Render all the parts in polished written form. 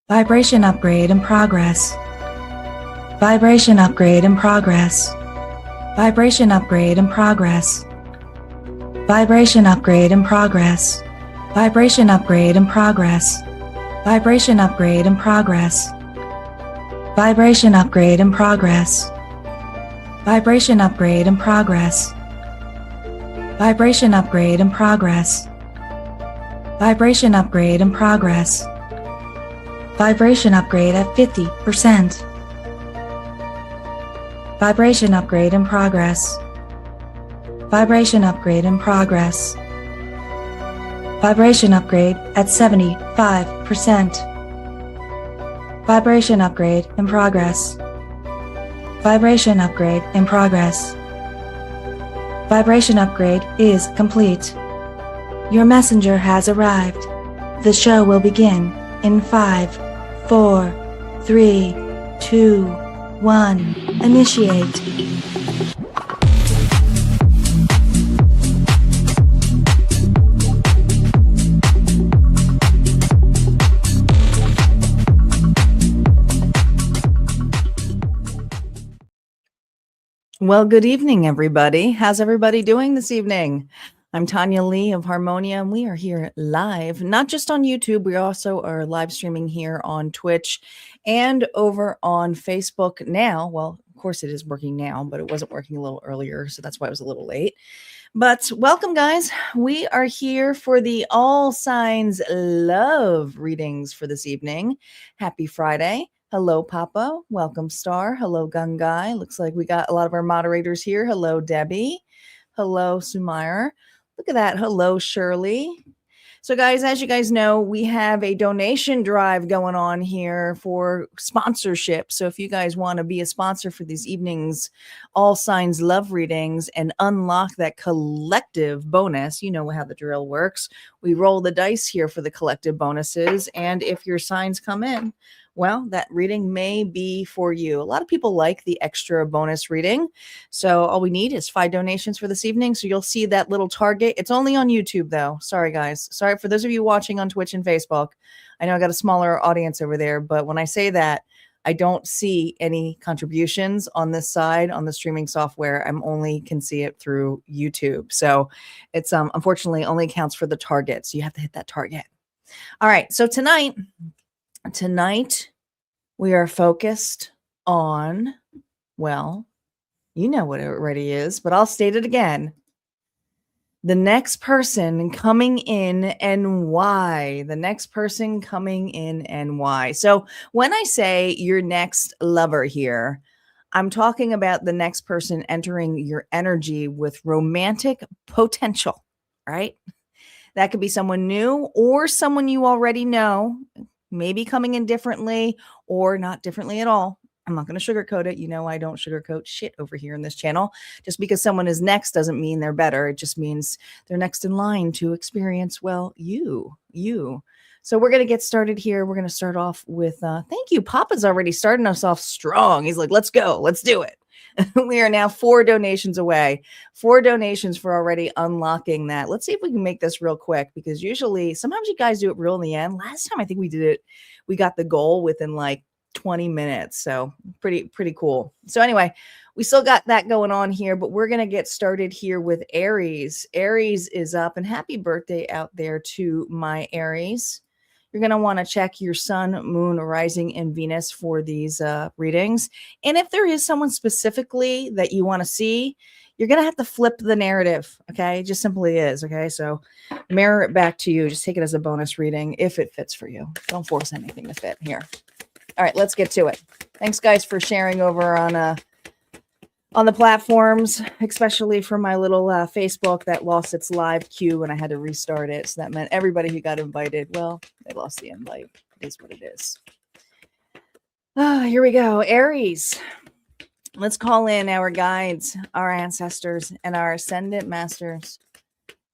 Vibration upgrade in progress. Vibration upgrade in progress. Vibration upgrade in progress. Vibration upgrade in progress. Vibration upgrade in progress. Vibration upgrade in progress. Vibration upgrade in progress. Vibration upgrade in progress. Vibration upgrade in progress. Vibration upgrade in progress. Vibration upgrade at 50%. Vibration upgrade in progress. Vibration upgrade in progress. Vibration upgrade at 75%. Vibration upgrade in progress. Vibration upgrade in progress. Vibration upgrade is complete. Your messenger has arrived. The show will begin in 5, 4, 3, 2, 1. Initiate. Well, good evening, everybody. How's everybody doing this evening? I'm Tanya Lee of Harmonia, and we are here live, not just on YouTube. We also are live streaming here on Twitch and over on Facebook now. Well, of course it is working now, but it wasn't working a little earlier, so that's why I was a little late. But welcome, guys. We are here for the All Signs Love readings for this evening. Happy Friday. Hello, Papa. Welcome, Star. Hello, Gungai. Looks like we got a lot of our moderators here. Hello, Debbie. Hello, Sumair. Look at that. Hello, Shirley. So, guys, as you guys know, we have a donation drive going on here for sponsorship. So if you guys want to be a sponsor for these evenings, All Signs Love readings, and unlock that collective bonus, you know how the drill works. We roll the dice here for the collective bonuses. And if your signs come in, well, that reading may be for you. A lot of people like the extra bonus reading. So all we need is 5 donations for this evening. So you'll see that little target. It's only on YouTube, though. Sorry, guys. Sorry for those of you watching on Twitch and Facebook. I know I got a smaller audience over there, but when I say that, I don't see any contributions on this side on the streaming software. I'm only can see it through YouTube. So it's unfortunately only counts for the target. So you have to hit that target. All right. So tonight we are focused on, well, you know what it already is, but I'll state it again. The next person coming in and why. The next person coming in and why. So when I say your next lover here, I'm talking about the next person entering your energy with romantic potential, right? That could be someone new or someone you already know, maybe coming in differently or not differently at all. I'm not going to sugarcoat it. You know, I don't sugarcoat shit over here in this channel. Just because someone is next doesn't mean they're better. It just means they're next in line to experience, well, you. So we're going to get started here. We're going to start off with, thank you. Papa's already starting us off strong. He's like, let's go. Let's do it. We are now 4 donations away. 4 donations for already unlocking that. Let's see if we can make this real quick, because usually, sometimes you guys do it real in the end. Last time I think we did it, we got the goal within like 20 minutes. So pretty cool. So anyway, we still got that going on here, but we're going to get started here with Aries. Aries is up, and happy birthday out there to my Aries. You're going to want to check your sun, moon, rising, and Venus for these readings. And if there is someone specifically that you want to see, you're going to have to flip the narrative. Okay. It just simply is. Okay. So mirror it back to you. Just take it as a bonus reading if it fits for you. Don't force anything to fit here. All right, let's get to it. Thanks, guys, for sharing over on the platforms, especially for my little Facebook that lost its live queue and I had to restart it. So that meant everybody who got invited, well, they lost the invite. It is what it is. Here we go. Aries. Let's call in our guides, our ancestors, and our ascendant masters.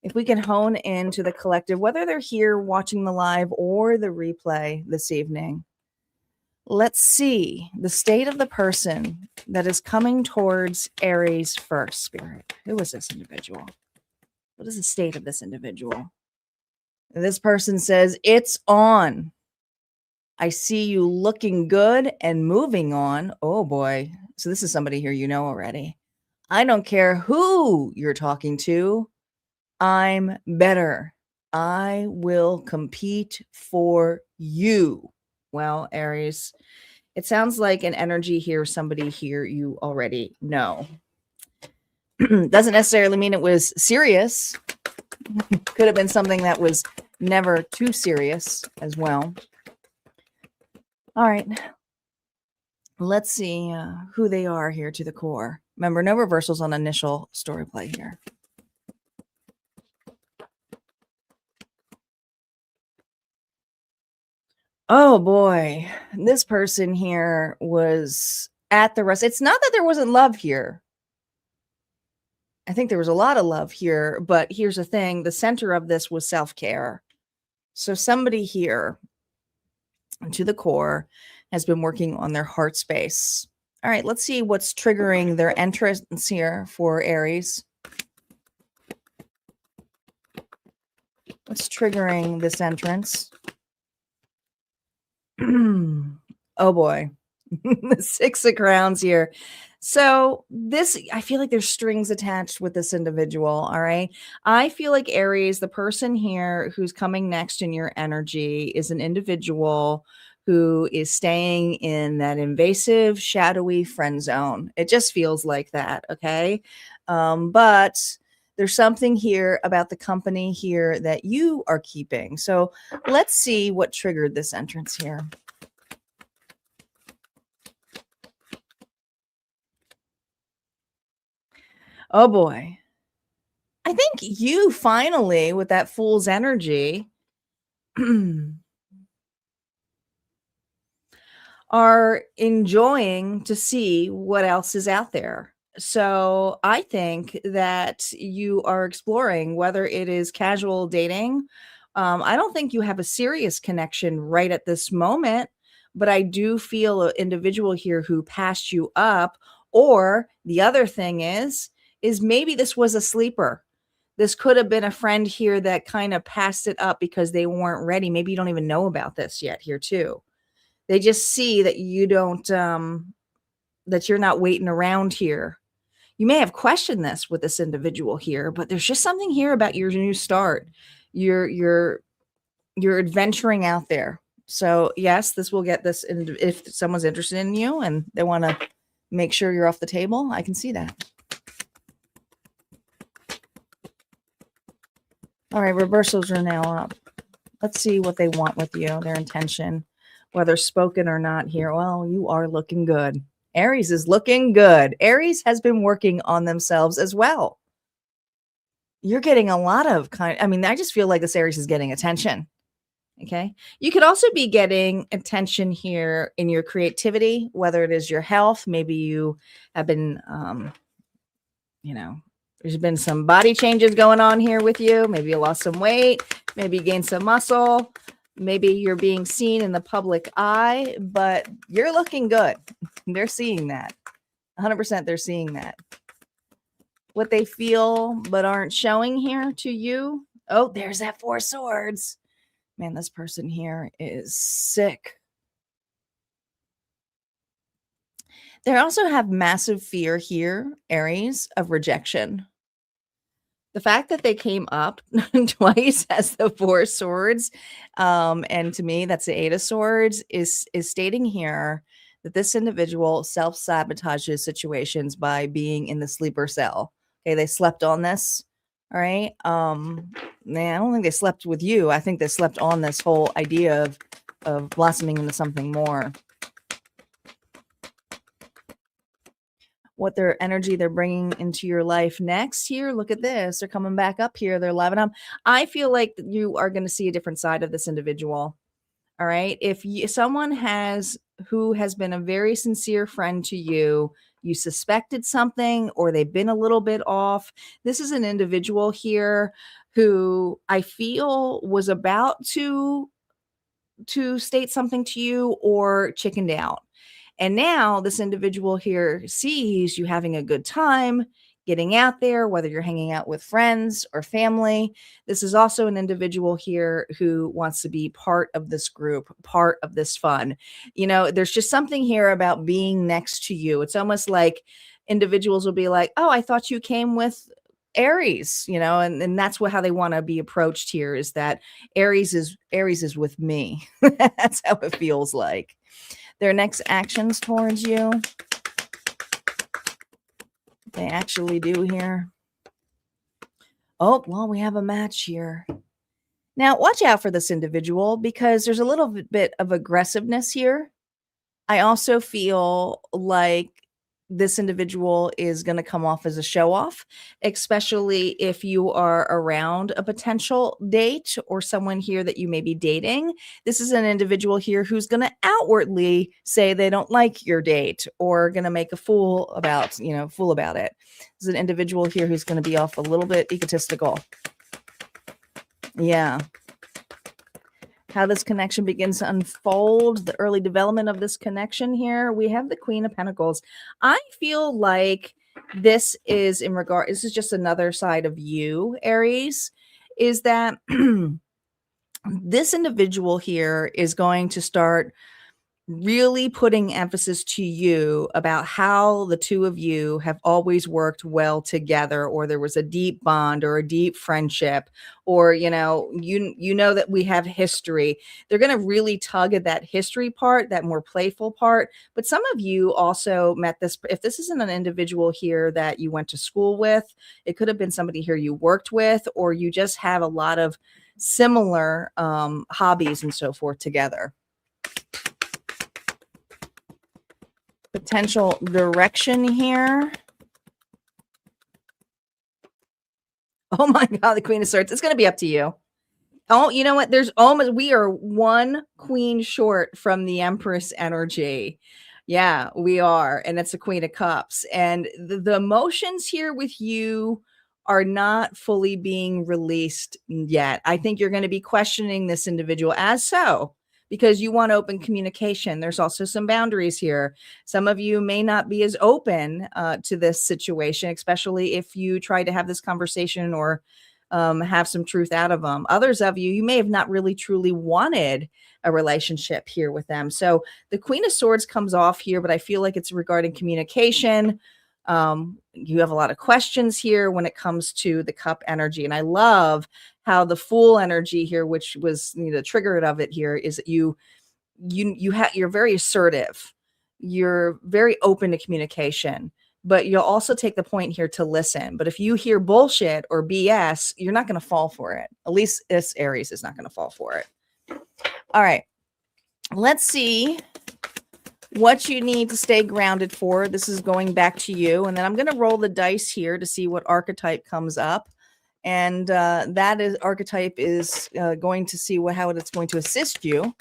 If we can hone into the collective, whether they're here watching the live or the replay this evening, let's see the state of the person that is coming towards Aries first, Spirit. Who is this individual? What is the state of this individual? This person says, it's on. I see you looking good and moving on. Oh boy. So this is somebody here you know already. I don't care who you're talking to. I'm better. I will compete for you. Well, Aries, it sounds like an energy here, somebody here you already know. Doesn't necessarily mean it was serious. Could have been something that was never too serious as well. All right. Let's see who they are here to the core. Remember, no reversals on initial story play here. Oh boy, this person here was at the rest. It's not that there wasn't love here. I think there was a lot of love here, but here's the thing. The center of this was self-care. So somebody here to the core has been working on their heart space. All right, let's see what's triggering their entrance here for Aries. What's triggering this entrance? Oh boy. The Six of Crowns here. So this, I feel like there's strings attached with this individual. All right. I feel like Aries, the person here who's coming next in your energy, is an individual who is staying in that invasive, shadowy friend zone. It just feels like that. Okay. But there's something here about the company here that you are keeping. So let's see what triggered this entrance here. Oh boy. I think you finally, with that fool's energy, are enjoying to see what else is out there. So I think that you are exploring whether it is casual dating. I don't think you have a serious connection right at this moment, but I do feel an individual here who passed you up. Or the other thing is maybe this was a sleeper. This could have been a friend here that kind of passed it up because they weren't ready. Maybe you don't even know about this yet here too. They just see that you don't that you're not waiting around here. You may have questioned this with this individual here, but there's just something here about your new start. You're adventuring out there. So yes, this will get this if someone's interested in you and they want to make sure you're off the table, I can see that. All right, reversals are now up. Let's see what they want with you, their intention, whether spoken or not here. Well, you are looking good. Aries is looking good. Aries has been working on themselves as well. You're getting a lot of I just feel like this Aries is getting attention. Okay. You could also be getting attention here in your creativity, whether it is your health. Maybe you have been, there's been some body changes going on here with you. Maybe you lost some weight. Maybe you gained some muscle. Maybe you're being seen in the public eye, but you're looking good. They're seeing that. 100% they're seeing that. What they feel but aren't showing here to you. Oh, there's that Four of Swords. Man, this person here is sick. They also have massive fear here, Aries, of rejection. The fact that they came up twice as the Four of Swords, and to me, that's the Eight of Swords, is stating here that this individual self-sabotages situations by being in the sleeper cell. Okay, they slept on this. All right. Man, I don't think they slept with you. I think they slept on this whole idea of blossoming into something more. What their energy they're bringing into your life next here. Look at this. They're coming back up here. They're loving them. I feel like you are going to see a different side of this individual. All right. If someone who has been a very sincere friend to you, you suspected something or they've been a little bit off. This is an individual here who I feel was about to state something to you or chickened out. And now this individual here sees you having a good time, getting out there, whether you're hanging out with friends or family. This is also an individual here who wants to be part of this group, part of this fun. You know, there's just something here about being next to you. It's almost like individuals will be like, oh, I thought you came with Aries, you know, and that's how they want to be approached here, is that Aries is with me. That's how it feels like. Their next actions towards you, they actually do here. Oh, well, we have a match here. Now, watch out for this individual because there's a little bit of aggressiveness here. I also feel like this individual is going to come off as a show off, especially if you are around a potential date or someone here that you may be dating. This is an individual here who's going to outwardly say they don't like your date or going to make a fool about it. This is an individual here who's going to be off a little bit egotistical. Yeah. How this connection begins to unfold, the early development of this connection here. We have the Queen of Pentacles. I feel like this is this is just another side of you, Aries, is that this individual here is going to start really putting emphasis to you about how the two of you have always worked well together, or there was a deep bond or a deep friendship, or you know that we have history. They're going to really tug at that history part, that more playful part. But some of you also met this, if this isn't an individual here that you went to school with, it could have been somebody here you worked with, or you just have a lot of similar hobbies and so forth together. Potential direction here. Oh my God, the Queen of Swords. It's going to be up to you. Oh, you know what? We are one queen short from the Empress energy. Yeah, we are. And it's a Queen of Cups. And the emotions here with you are not fully being released yet. I think you're going to be questioning this individual because you want open communication. There's also some boundaries here. Some of you may not be as open to this situation, especially if you try to have this conversation or have some truth out of them. Others of you may have not really truly wanted a relationship here with them. So the Queen of Swords comes off here, but I feel like it's regarding communication. You have a lot of questions here when it comes to the Cup energy. And I love how the Fool energy here, which was the trigger of it here, is that you're very assertive. You're very open to communication, but you'll also take the point here to listen. But if you hear bullshit or BS, you're not going to fall for it. At least this Aries is not going to fall for it. All right. Let's see what you need to stay grounded for. This is going back to you. And then I'm going to roll the dice here to see what archetype comes up. And archetype is going to see how it's going to assist you.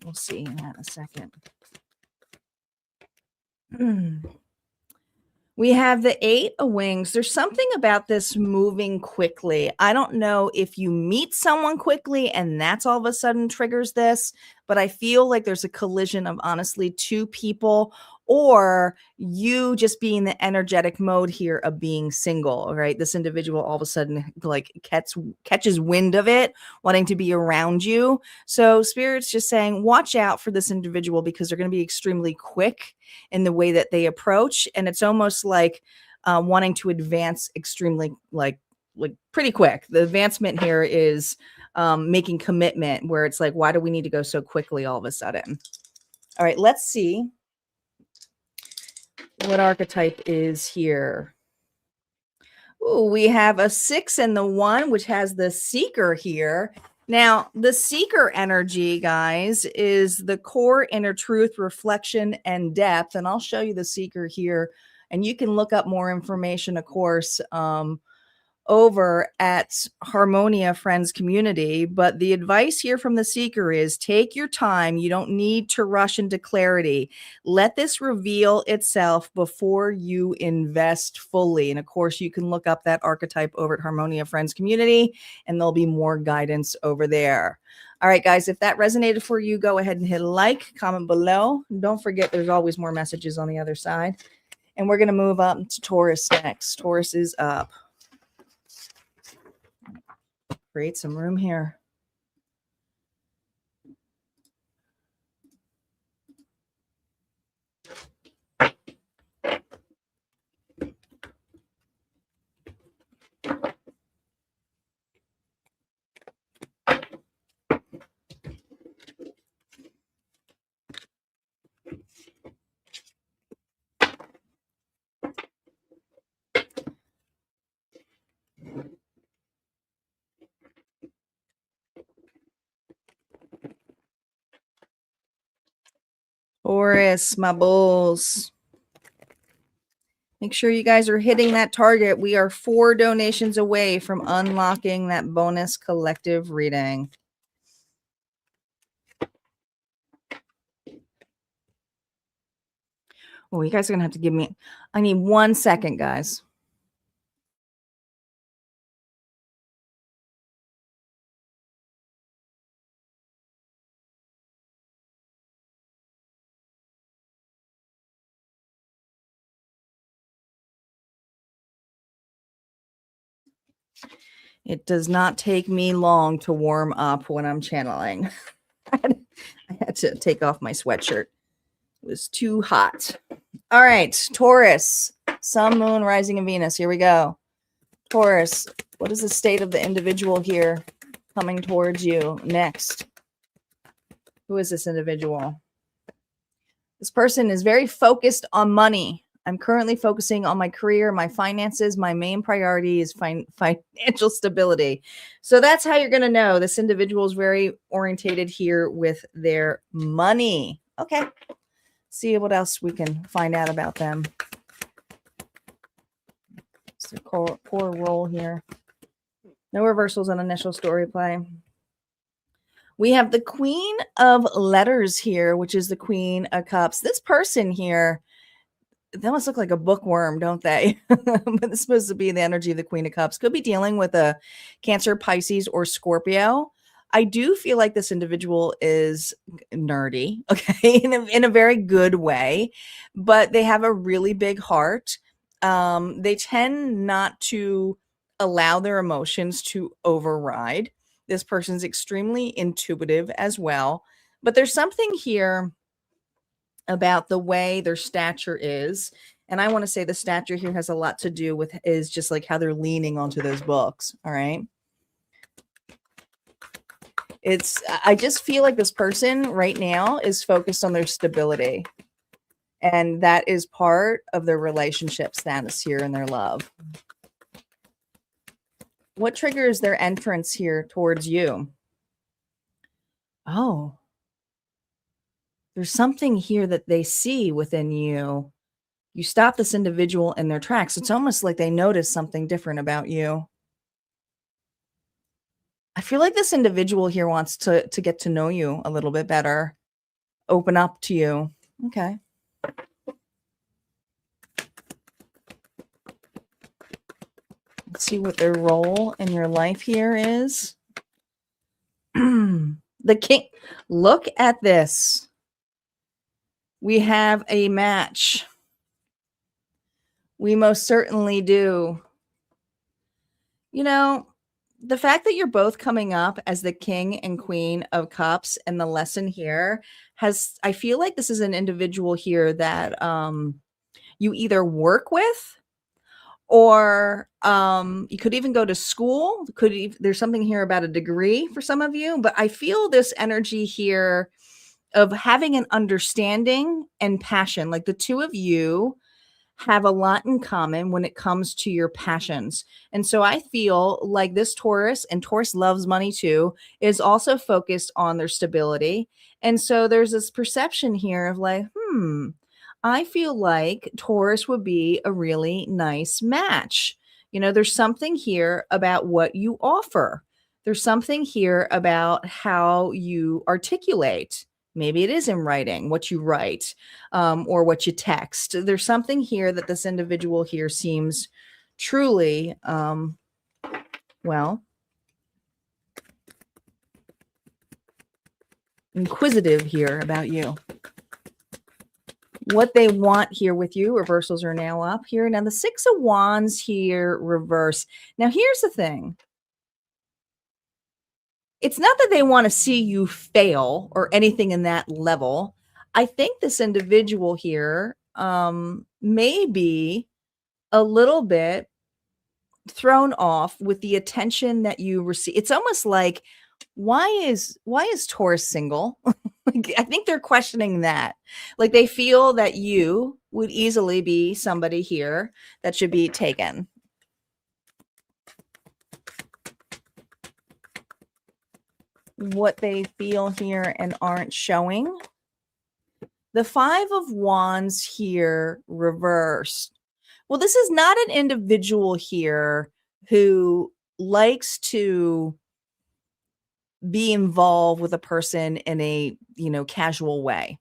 We'll see in that in a second. We have the Eight of Wings. There's something about this moving quickly. I don't know if you meet someone quickly and that's all of a sudden triggers this, but I feel like there's a collision of honestly two people, or you just being the energetic mode here of being single, right? This individual all of a sudden like catches wind of it, wanting to be around you. So Spirit's just saying, watch out for this individual because they're going to be extremely quick in the way that they approach. And it's almost like wanting to advance extremely like pretty quick. The advancement here is making commitment, where it's like, why do we need to go so quickly all of a sudden? All right, let's see what archetype is here. Ooh, we have a 6 and the 1, which has the Seeker here. Now, the Seeker energy, guys, is the core inner truth, reflection, and depth. And I'll show you the Seeker here. And you can look up more information, of course, over at Harmonia Friends Community. But the advice here from the Seeker is take your time. You don't need to rush into clarity. Let this reveal itself before you invest fully. And of course, you can look up that archetype over at Harmonia Friends Community, and there'll be more guidance over there. All right, guys, if that resonated for you, go ahead and hit like, comment below. Don't forget, there's always more messages on the other side. And we're going to move up to Taurus next. Taurus is up. Create some room here. Taurus, my bulls. Make sure you guys are hitting that target. We are 4 donations away from unlocking that bonus collective reading. Oh, you guys are going to have to give me, I need 1 second, guys. It does not take me long to warm up when I'm channeling. I had to take off my sweatshirt. It was too hot. All right, Taurus, Sun, Moon, Rising, and Venus. Here we go. Taurus, what is the state of the individual here coming towards you next? Who is this individual? This person is very focused on money. I'm currently focusing on my career, my finances. My main priority is financial stability. So that's how you're going to know this individual is very orientated here with their money. Okay. See what else we can find out about them. It's a core role here. No reversals on initial story play. We have the Queen of Letters here, which is the Queen of Cups. This person here, they almost look like a bookworm, don't they? But it's supposed to be the energy of the Queen of Cups. Could be dealing with a Cancer, Pisces, or Scorpio. I do feel like this individual is nerdy, okay, in a very good way, but they have a really big heart. They tend not to allow their emotions to override. This person's extremely intuitive as well, but there's something here about the way their stature is. And I want to say the stature here has a lot to do with is just like how they're leaning onto those books. All right. I just feel like this person right now is focused on their stability. And that is part of their relationship status here in their love. What triggers their entrance here towards you? Oh, there's something here that they see within you. You stop this individual in their tracks. It's almost like they notice something different about you. I feel like this individual here wants to get to know you a little bit better, open up to you. Okay. Let's see what their role in your life here is. The king. Look at this. We have a match. We most certainly do. You know, the fact that you're both coming up as the King and Queen of Cups and the lesson here I feel like this is an individual here that you either work with or you could even go to school. There's something here about a degree for some of you, but I feel this energy here of having an understanding and passion. Like the two of you have a lot in common when it comes to your passions. And so I feel like this Taurus, and Taurus loves money too, is also focused on their stability. And so there's this perception here of like, I feel like Taurus would be a really nice match. You know, there's something here about what you offer. There's something here about how you articulate. Maybe it is in writing, what you write, or what you text. There's something here that this individual here seems truly, inquisitive here about you. what they want here with you. Reversals are now up here. Now the Six of Wands here, reverse. Now here's the thing. It's not that they want to see you fail or anything in that level. I think this individual here may be a little bit thrown off with the attention that you receive. It's almost like, why is Taurus single? I think they're questioning that. Like they feel that you would easily be somebody here that should be taken. What they feel here and aren't showing. The Five of Wands here reversed. Well, this is not an individual here who likes to be involved with a person in a, casual way.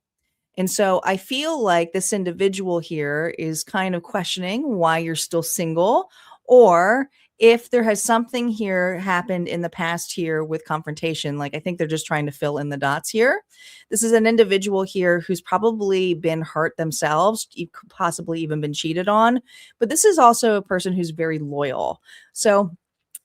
And so I feel like this individual here is kind of questioning why you're still single, or if there has something here happened in the past here with confrontation. Like I think they're just trying to fill in the dots here. This is an individual here who's probably been hurt themselves, possibly even been cheated on. But this is also a person who's very loyal. So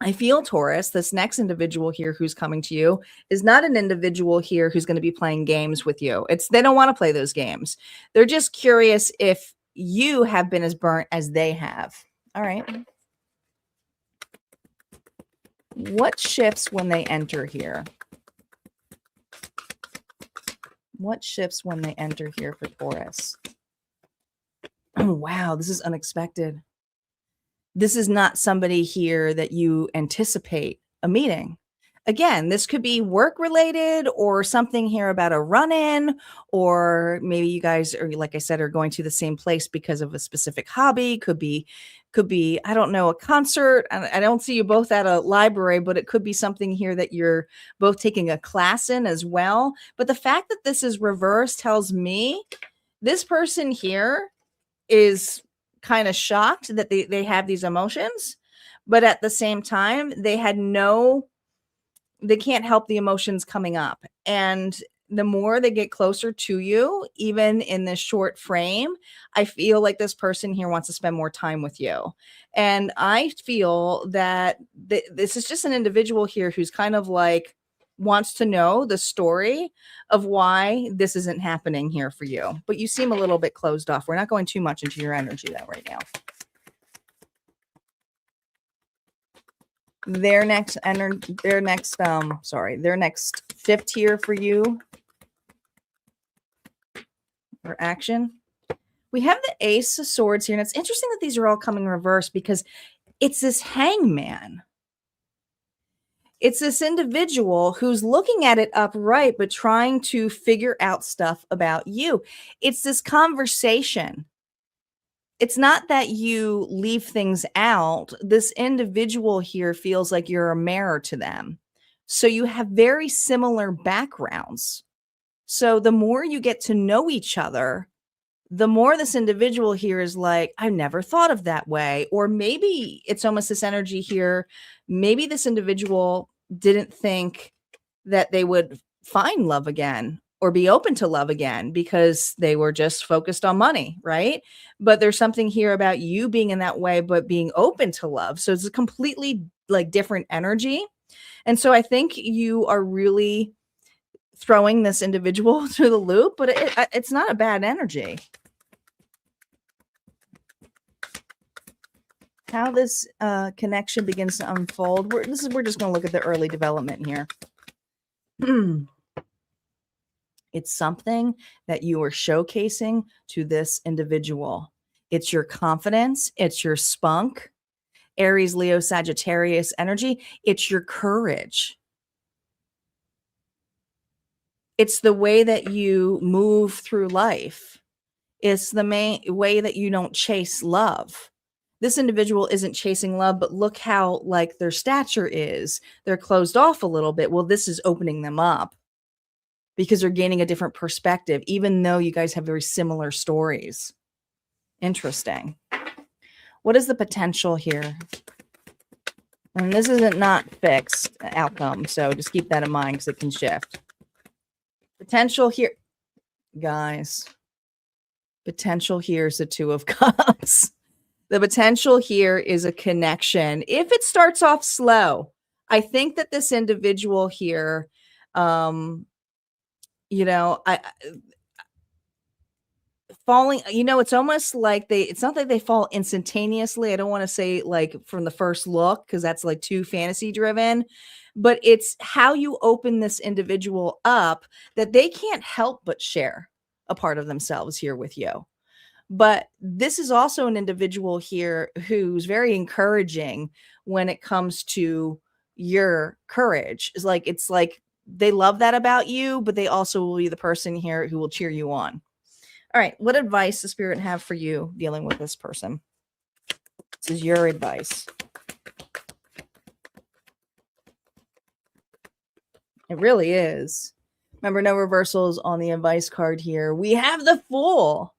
I feel, Taurus, this next individual here who's coming to you is not an individual here who's going to be playing games with you. They don't want to play those games. They're just curious if you have been as burnt as they have. All right. What shifts when they enter here? What shifts when they enter here for Taurus? Oh, wow. This is unexpected. This is not somebody here that you anticipate a meeting. Again, this could be work related or something here about a run-in, or maybe you guys are, like I said, are going to the same place because of a specific hobby. Could be, I don't know, a concert. I don't see you both at a library, but it could be something here that you're both taking a class in as well. But the fact that this is reversed tells me this person here is kind of shocked that they have these emotions, but at the same time, they can't help the emotions coming up. And the more they get closer to you, even in this short frame, I feel like this person here wants to spend more time with you. And I feel that this is just an individual here who's kind of like wants to know the story of why this isn't happening here for you. But you seem a little bit closed off. We're not going too much into your energy though right now. Their next fifth tier for you or action. We have the Ace of Swords here, and it's interesting that these are all coming reversed because it's this hangman. It's this individual who's looking at it upright, but trying to figure out stuff about you. It's this conversation. It's not that you leave things out. This individual here feels like you're a mirror to them. So you have very similar backgrounds. So the more you get to know each other, the more this individual here is like, I never thought of that way. Or maybe it's almost this energy here. Maybe this individual didn't think that they would find love again or be open to love again because they were just focused on money, right? But there's something here about you being in that way, but being open to love. So it's a completely like different energy. And so I think you are really throwing this individual through the loop, but it's not a bad energy. How this connection begins to unfold. We're just going to look at the early development here. It's something that you are showcasing to this individual. It's your confidence. It's your spunk. Aries, Leo, Sagittarius energy. It's your courage. It's the way that you move through life. It's the main way that you don't chase love. This individual isn't chasing love, but look how like their stature is. They're closed off a little bit. Well, this is opening them up because they're gaining a different perspective, even though you guys have very similar stories. Interesting. What is the potential here? And this isn't not fixed outcome, so just keep that in mind because it can shift. Potential here, guys. Potential here is the Two of Cups. The potential here is a connection. If it starts off slow, I think that this individual here, you know, falling, it's almost like it's not that they fall instantaneously. I don't want to say like from the first look, because that's like too fantasy driven, but it's how you open this individual up that they can't help but share a part of themselves here with you. But this is also an individual here who's very encouraging when it comes to your courage. It's like they love that about you, but they also will be the person here who will cheer you on. All right, what advice does Spirit have for you dealing with this person? This is your advice. It really is. Remember, no reversals on the advice card here. We have the Fool.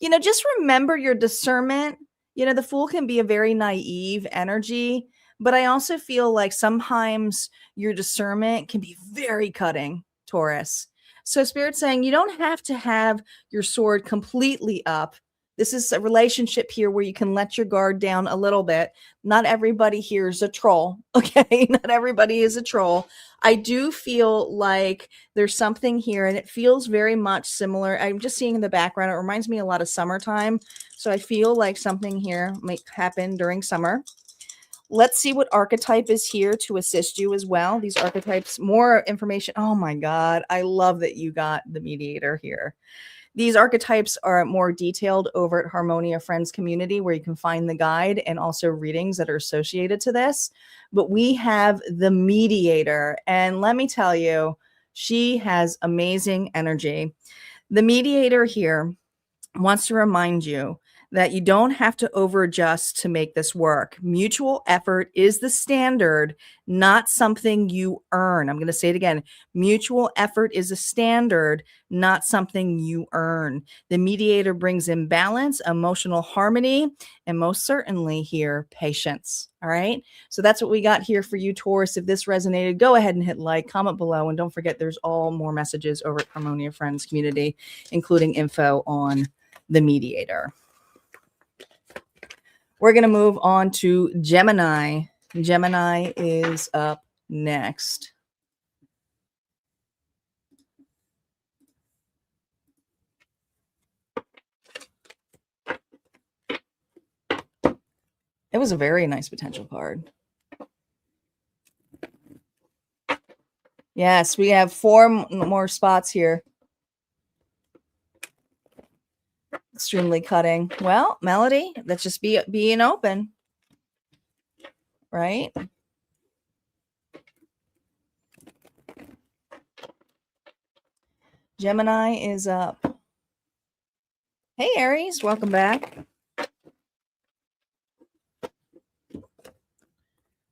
Just remember your discernment. The Fool can be a very naive energy, but I also feel like sometimes your discernment can be very cutting, Taurus. So Spirit's saying you don't have to have your sword completely up. This is a relationship here where you can let your guard down a little bit. Not everybody here is a troll, okay? Not everybody is a troll. I do feel like there's something here, and it feels very much similar. I'm just seeing in the background, it reminds me a lot of summertime. So I feel like something here might happen during summer. Let's see what archetype is here to assist you as well. These archetypes, more information. Oh my God, I love that you got the mediator here. These archetypes are more detailed over at Harmonia Friends Community, where you can find the guide and also readings that are associated to this. But we have the mediator, and let me tell you, she has amazing energy. The mediator here wants to remind you that you don't have to overadjust to make this work. Mutual effort is the standard, not something you earn. I'm going to say it again. Mutual effort is a standard, not something you earn. The mediator brings in balance, emotional harmony, and most certainly here, patience. All right. So that's what we got here for you, Taurus. If this resonated, go ahead and hit like, comment below, and don't forget there's all more messages over at Harmonia Friends Community, including info on the mediator. We're going to move on to Gemini. Gemini is up next. It was a very nice potential card. Yes, we have 4 more spots here. Extremely cutting. Well, Melody, let's just being open, right? Gemini is up. Hey, Aries, welcome back.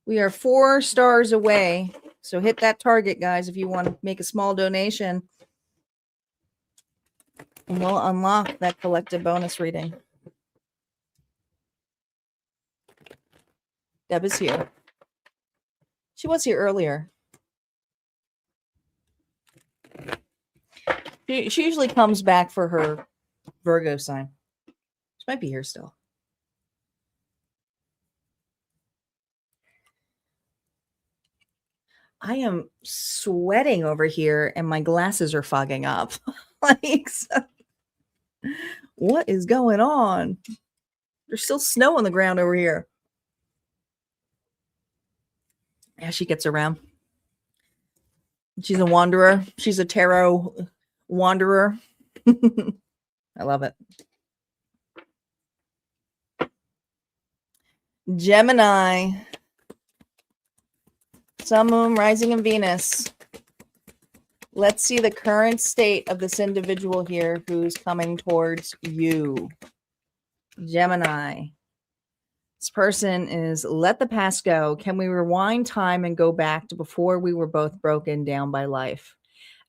We are 4 stars away, so hit that target, guys, if you want to make a small donation. And we'll unlock that collective bonus reading. Deb is here. She was here earlier. She usually comes back for her Virgo sign. She might be here still. I am sweating over here and my glasses are fogging up. What is going on? There's still snow on the ground over here. Yeah, she gets around. She's a wanderer. She's a tarot wanderer. I love it. Gemini. Sun, Moon, Rising, and Venus. Let's see the current state of this individual here who's coming towards you. Gemini. This person is, let the past go. Can we rewind time and go back to before we were both broken down by life?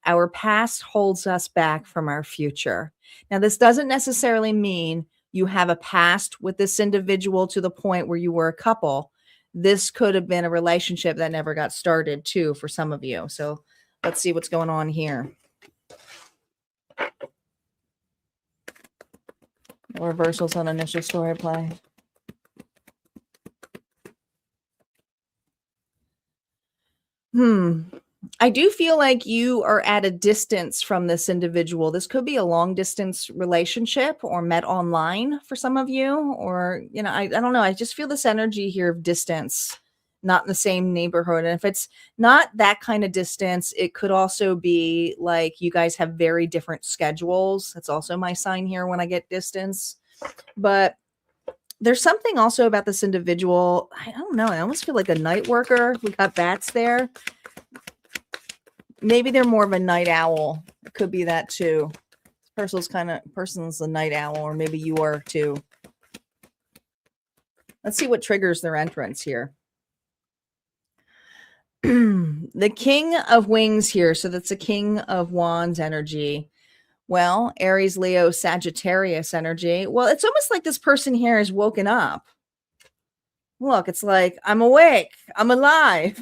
Our past holds us back from our future. Now, this doesn't necessarily mean you have a past with this individual to the point where you were a couple. This could have been a relationship that never got started too for some of you. So let's see what's going on here. Reversals on initial story play. I do feel like you are at a distance from this individual. This could be a long distance relationship or met online for some of you, or, you know, I don't know. I just feel this energy here of distance, not in the same neighborhood. And if it's not that kind of distance, it could also be like you guys have very different schedules. That's also my sign here when I get distance. But there's something also about this individual. I don't know. I almost feel like a night worker. We got bats there. Maybe they're more of a night owl. It could be that too. This person's a night owl, or maybe you are too. Let's see what triggers their entrance here. The King of Wings here. So that's a King of Wands energy. Well, Aries, Leo, Sagittarius energy. Well, it's almost like this person here has woken up. Look, it's like, I'm awake. I'm alive.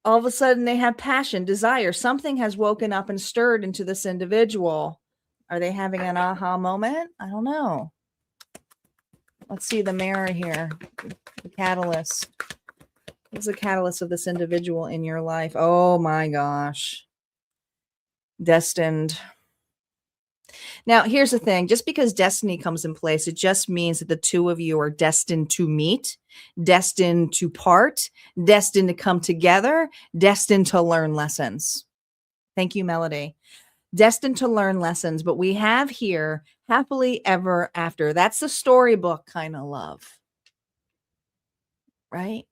All of a sudden they have passion, desire. Something has woken up and stirred into this individual. Are they having an aha moment? I don't know. Let's see the mirror here. The catalyst. What's the catalyst of this individual in your life? Oh my gosh. Destined. Now, here's the thing. Just because destiny comes in place, it just means that the two of you are destined to meet, destined to part, destined to come together, destined to learn lessons. Thank you, Melody. Destined to learn lessons. But we have here happily ever after. That's the storybook kind of love. Right?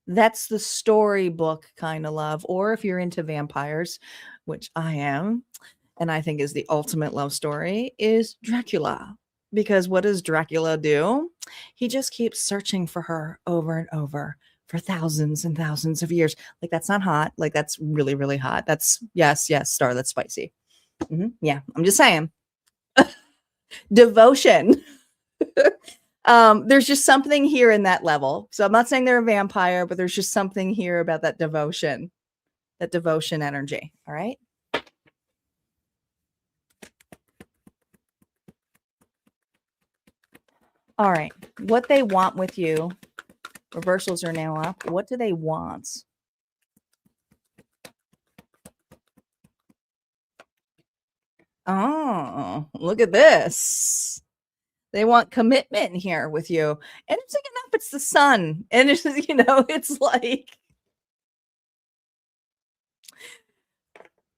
That's the storybook kind of love. Or if you're into vampires, which I am, and I think is the ultimate love story, is Dracula. Because what does Dracula do? He just keeps searching for her over and over for thousands and thousands of years. Like, that's not hot. Like, that's really, really hot. That's, yes, Star, that's spicy. Yeah, I'm just saying. Devotion. There's just something here in that level. So I'm not saying they're a vampire, but there's just something here about that devotion energy. All right. All right. What they want with you. Reversals are now up. What do they want? Oh, look at this. They want commitment here with you. And it's like enough, it's the sun. And it's, you know, it's like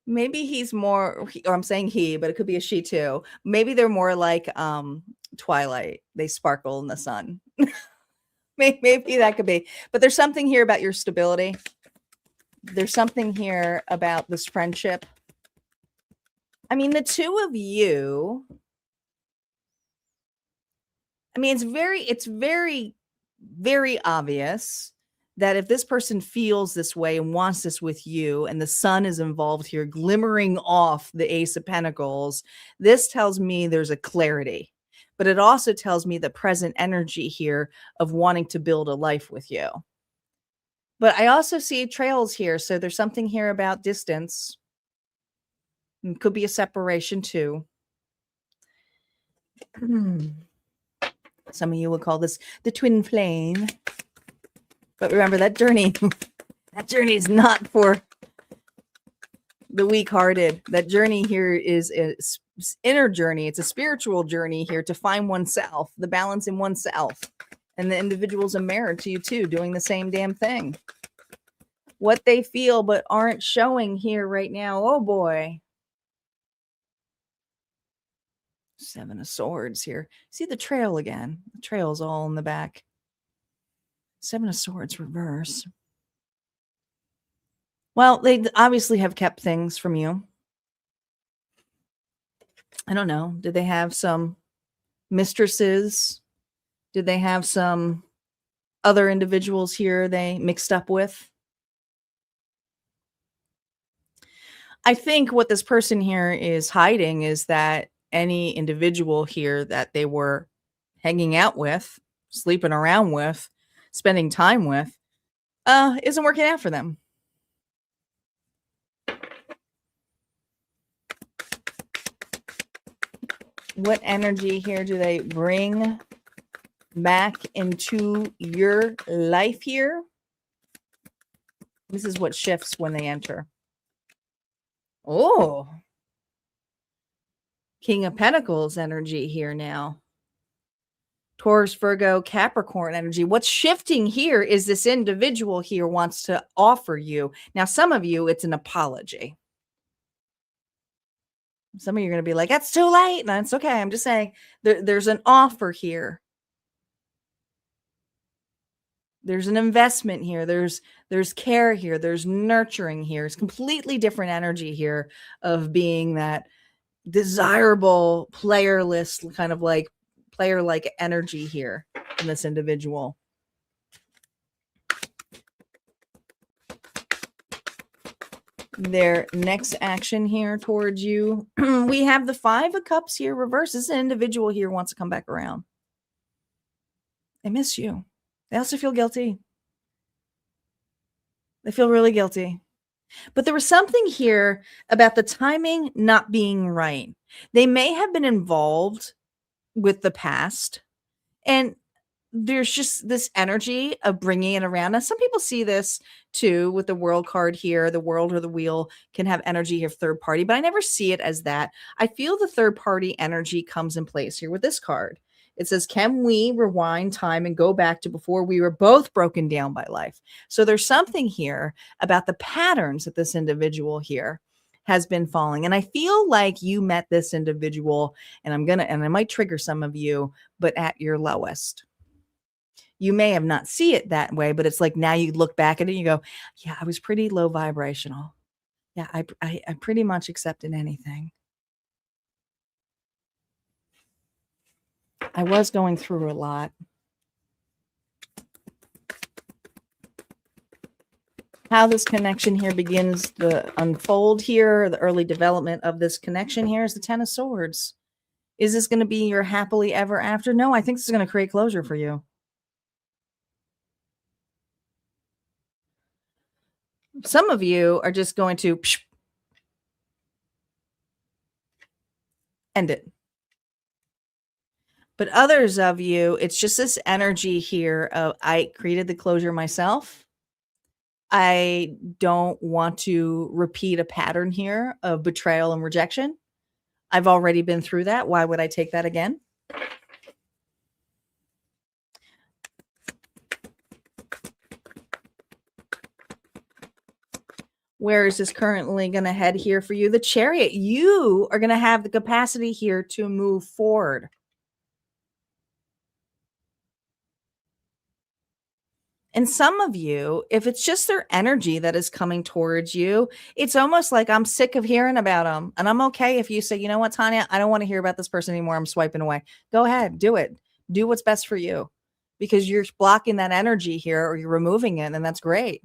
maybe he's more, or I'm saying he, but it could be a she too. Maybe they're more like Twilight. They sparkle in the sun. Maybe that could be. But there's something here about your stability. There's something here about this friendship. I mean, the two of you, I mean, it's very, very obvious that if this person feels this way and wants this with you, and the sun is involved here, glimmering off the Ace of Pentacles, this tells me there's a clarity. But it also tells me the present energy here of wanting to build a life with you. But I also see trails here. So there's something here about distance. It could be a separation too. Some of you will call this the twin flame. But remember, that journey is not for the weak-hearted. That journey here is an inner journey. It's a spiritual journey here to find oneself, the balance in oneself. And the individuals are married to you too, doing the same damn thing. What they feel but aren't showing here right now. Oh boy. Seven of Swords here. See the trail again. The trail's all in the back. Seven of Swords reverse. Well, they obviously have kept things from you. I don't know. Did they have some mistresses? Did they have some other individuals here they mixed up with? I think what this person here is hiding is that any individual here that they were hanging out with, sleeping around with, spending time with, isn't working out for them. What energy here do they bring back into your life here? This is what shifts when they enter. Oh, King of Pentacles energy here now. Taurus, Virgo, Capricorn energy. What's shifting here is this individual here wants to offer you. Now, some of you, it's an apology. Some of you are going to be like, that's too late. No, it's okay. I'm just saying there's an offer here. There's an investment here. There's care here. There's nurturing here. It's completely different energy here of being that desirable playerless kind of like player-like energy here in this individual. Their next action here towards you. We have the Five of Cups here reversed. This individual here wants to come back around. They miss you. They also feel guilty. They feel really guilty. But there was something here about the timing not being right. They may have been involved with the past, and there's just this energy of bringing it around. Now, some people see this too with the World card here. The World or the Wheel can have energy of third party, but I never see it as that. I feel the third party energy comes in place here with this card. It says, can we rewind time and go back to before we were both broken down by life? So there's something here about the patterns that this individual here has been falling. And I feel like you met this individual, and I might trigger some of you, but at your lowest. You may have not see it that way, but it's like now you look back at it and you go, yeah, I was pretty low vibrational. Yeah, I pretty much accepted anything. I was going through a lot. How this connection here begins to unfold here, the early development of this connection here is the Ten of Swords. Is this going to be your happily ever after? No, I think this is going to create closure for you. Some of you are just going to end it. But others of you, it's just this energy here of, I created the closure myself. I don't want to repeat a pattern here of betrayal and rejection. I've already been through that. Why would I take that again? Where is this currently going to head here for you? The Chariot. You are going to have the capacity here to move forward. And some of you, if it's just their energy that is coming towards you, it's almost like I'm sick of hearing about them. And I'm okay if you say, you know what, Tanya, I don't want to hear about this person anymore. I'm swiping away. Go ahead, do it. Do what's best for you, because you're blocking that energy here or you're removing it. And that's great.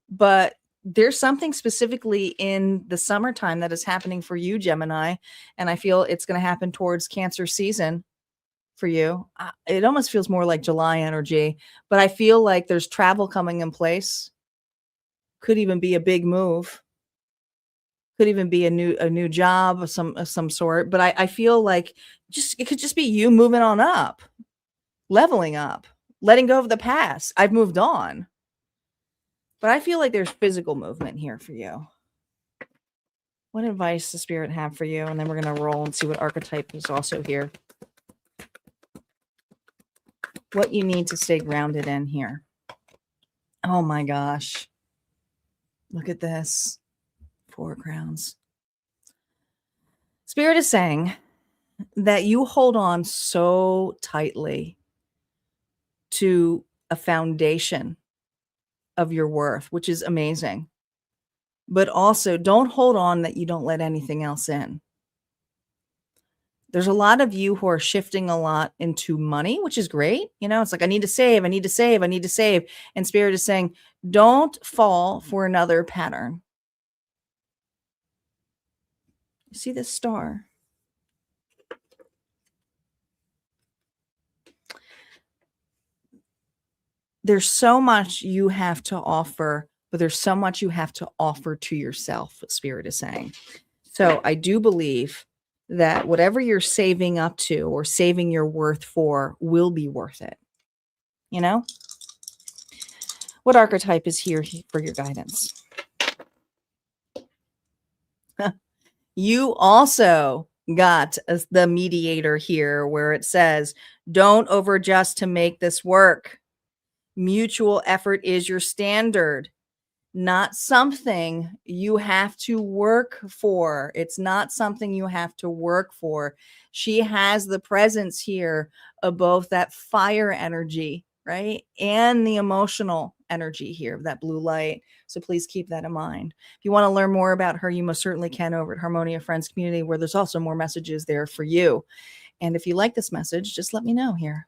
But there's something specifically in the summertime that is happening for you, Gemini. And I feel it's going to happen towards Cancer season for you. It almost feels more like July energy, but I feel like there's travel coming in place. Could even be a big move. Could even be a new job of some sort. But I feel like it could just be you moving on up, leveling up, letting go of the past. I've moved on. But I feel like there's physical movement here for you. What advice does Spirit have for you? And then we're going to roll and see what archetype is also here. What you need to stay grounded in here. Oh my gosh. Look at this. 4 crowns. Spirit is saying that you hold on so tightly to a foundation of your worth, which is amazing. But also don't hold on that you don't let anything else in. There's a lot of you who are shifting a lot into money, which is great. You know, it's like, I need to save, I need to save, I need to save. And Spirit is saying, don't fall for another pattern. You see this star? There's so much you have to offer, but there's so much you have to offer to yourself, what Spirit is saying. So I do believe that whatever you're saving up to or saving your worth for will be worth it. You know? What archetype is here for your guidance? You also got the mediator here, where it says, don't overadjust to make this work. Mutual effort is your standard, not something you have to work for. It's not something you have to work for. She has the presence here of both that fire energy, right? And the emotional energy here, that blue light. So please keep that in mind. If you want to learn more about her, you most certainly can over at Harmonia Friends Community, where there's also more messages there for you. And if you like this message, just let me know here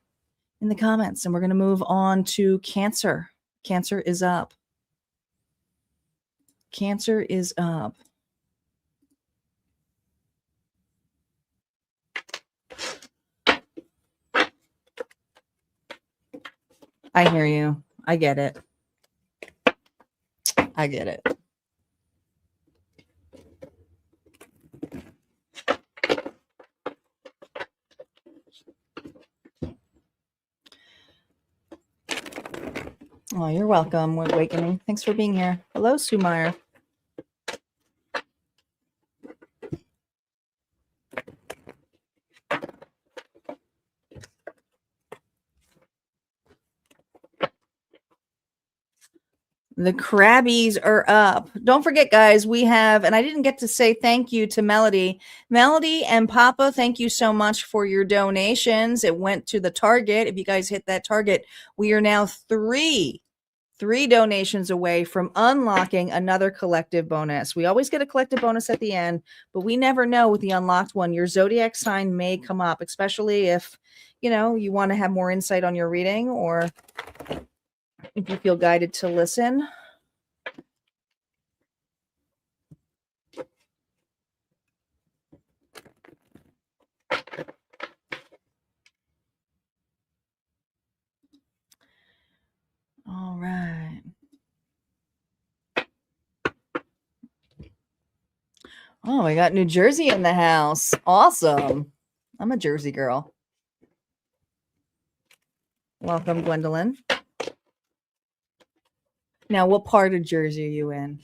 in the comments. And we're going to move on to Cancer. Cancer is up. Cancer is up. I hear you. I get it. I get it. Oh, you're welcome, Awakening. Thanks for being here. Hello, Sumire. The Crabbies are up. Don't forget, guys, we have, and I didn't get to say thank you to Melody. Melody and Papa, thank you so much for your donations. It went to the target. If you guys hit that target, we are now three donations away from unlocking another collective bonus. We always get a collective bonus at the end, but we never know with the unlocked one. Your zodiac sign may come up, especially if, you know, you want to have more insight on your reading, or if you feel guided to listen. All right. Oh, we got New Jersey in the house. Awesome. I'm a Jersey girl. Welcome, Gwendolyn. Now, what part of Jersey are you in?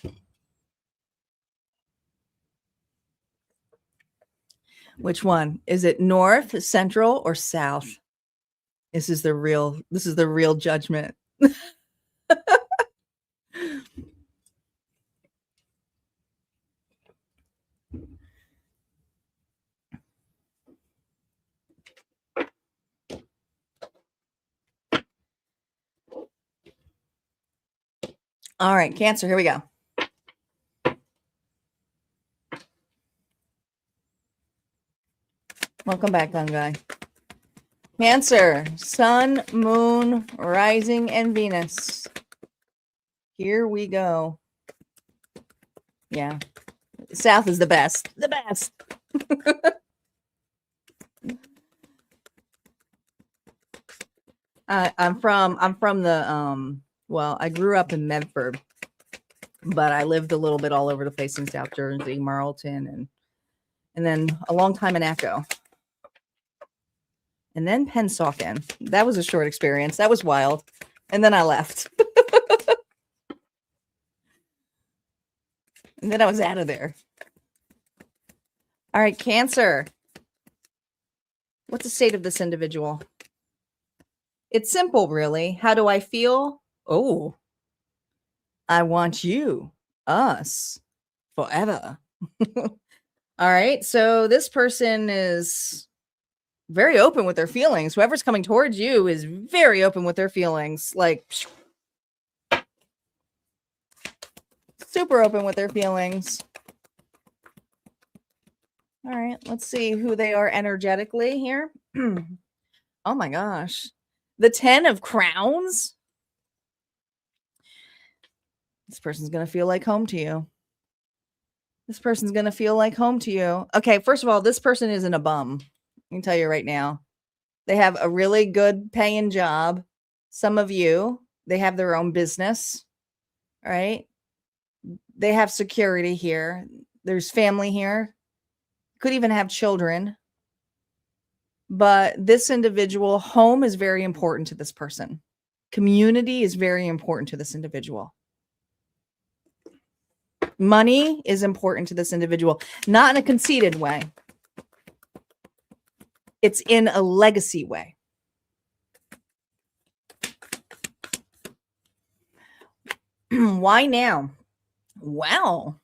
Which one? Is it north, central, or south? This is the real judgment. All right, Cancer, here we go. Welcome back, Gun Guy. Cancer, Sun, Moon, Rising, and Venus. Here we go. Yeah. South is the best. The best. I'm from the well, I grew up in Medford, but I lived a little bit all over the place in South Jersey, Marlton, and then a long time in Echo. And then Pennsauken. That was a short experience. That was wild. And then I left. And then I was out of there. All right, Cancer. What's the state of this individual? It's simple, really. How do I feel? Oh, I want you, us, forever. All right. So this person is very open with their feelings. Whoever's coming towards you is very open with their feelings. Like, super open with their feelings. All right. Let's see who they are energetically here. Oh my gosh. The 10 of Crowns. This person's going to feel like home to you. This person's going to feel like home to you. Okay, first of all, this person isn't a bum. I can tell you right now. They have a really good paying job. Some of you, they have their own business. All right. They have security here. There's family here. Could even have children. But this individual, home is very important to this person. Community is very important to this individual. Money is important to this individual, not in a conceited way. It's in a legacy way. Why now? Well,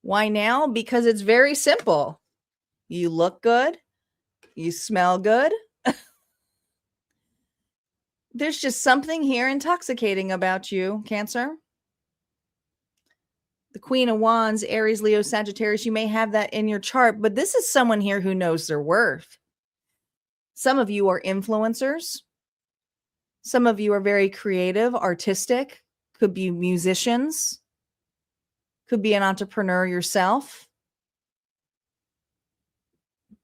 why now? Because it's very simple. You look good. You smell good. There's just something here intoxicating about you, Cancer. The Queen of Wands, Aries, Leo, Sagittarius, you may have that in your chart, but this is someone here who knows their worth. Some of you are influencers. Some of you are very creative, artistic, could be musicians, could be an entrepreneur yourself.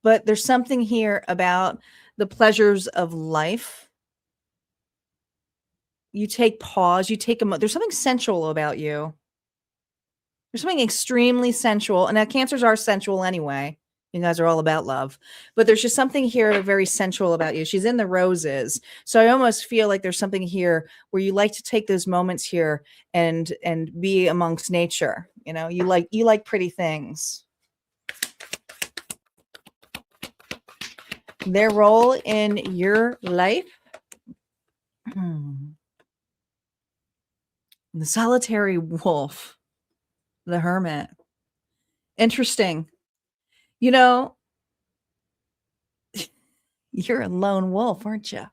But there's something here about the pleasures of life. You take pause, you take there's something sensual about you. There's something extremely sensual. And now Cancers are sensual anyway. You guys are all about love. But there's just something here very sensual about you. She's in the roses. So I almost feel like there's something here where you like to take those moments here and be amongst nature. You know, you like pretty things. Their role in your life. The solitary wolf. The hermit. Interesting. You know, you're a lone wolf, aren't you?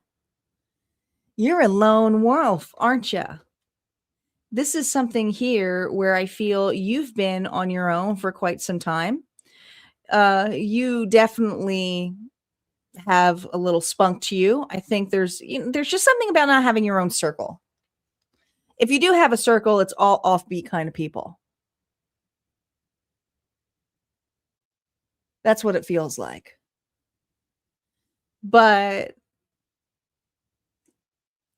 You're a lone wolf, aren't you? This is something here where I feel you've been on your own for quite some time. You definitely have a little spunk to you. I think there's just something about not having your own circle. If you do have a circle, it's all offbeat kind of people. That's what it feels like. But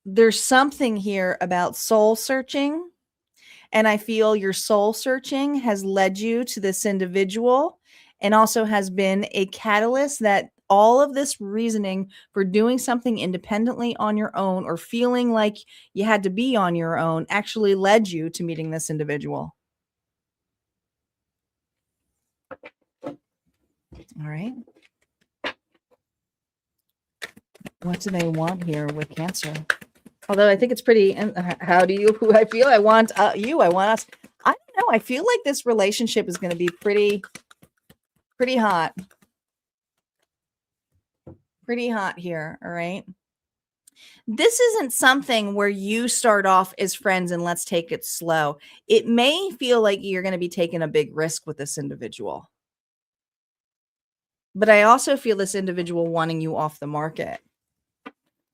there's something here about soul searching. And I feel your soul searching has led you to this individual and also has been a catalyst that all of this reasoning for doing something independently on your own or feeling like you had to be on your own actually led you to meeting this individual. All right. What do they want here with Cancer? Although I think it's pretty, how do you, who I feel I want you, I want us. I don't know. I feel like this relationship is going to be pretty hot. Pretty hot here. All right. This isn't something where you start off as friends and let's take it slow. It may feel like you're going to be taking a big risk with this individual. But I also feel this individual wanting you off the market.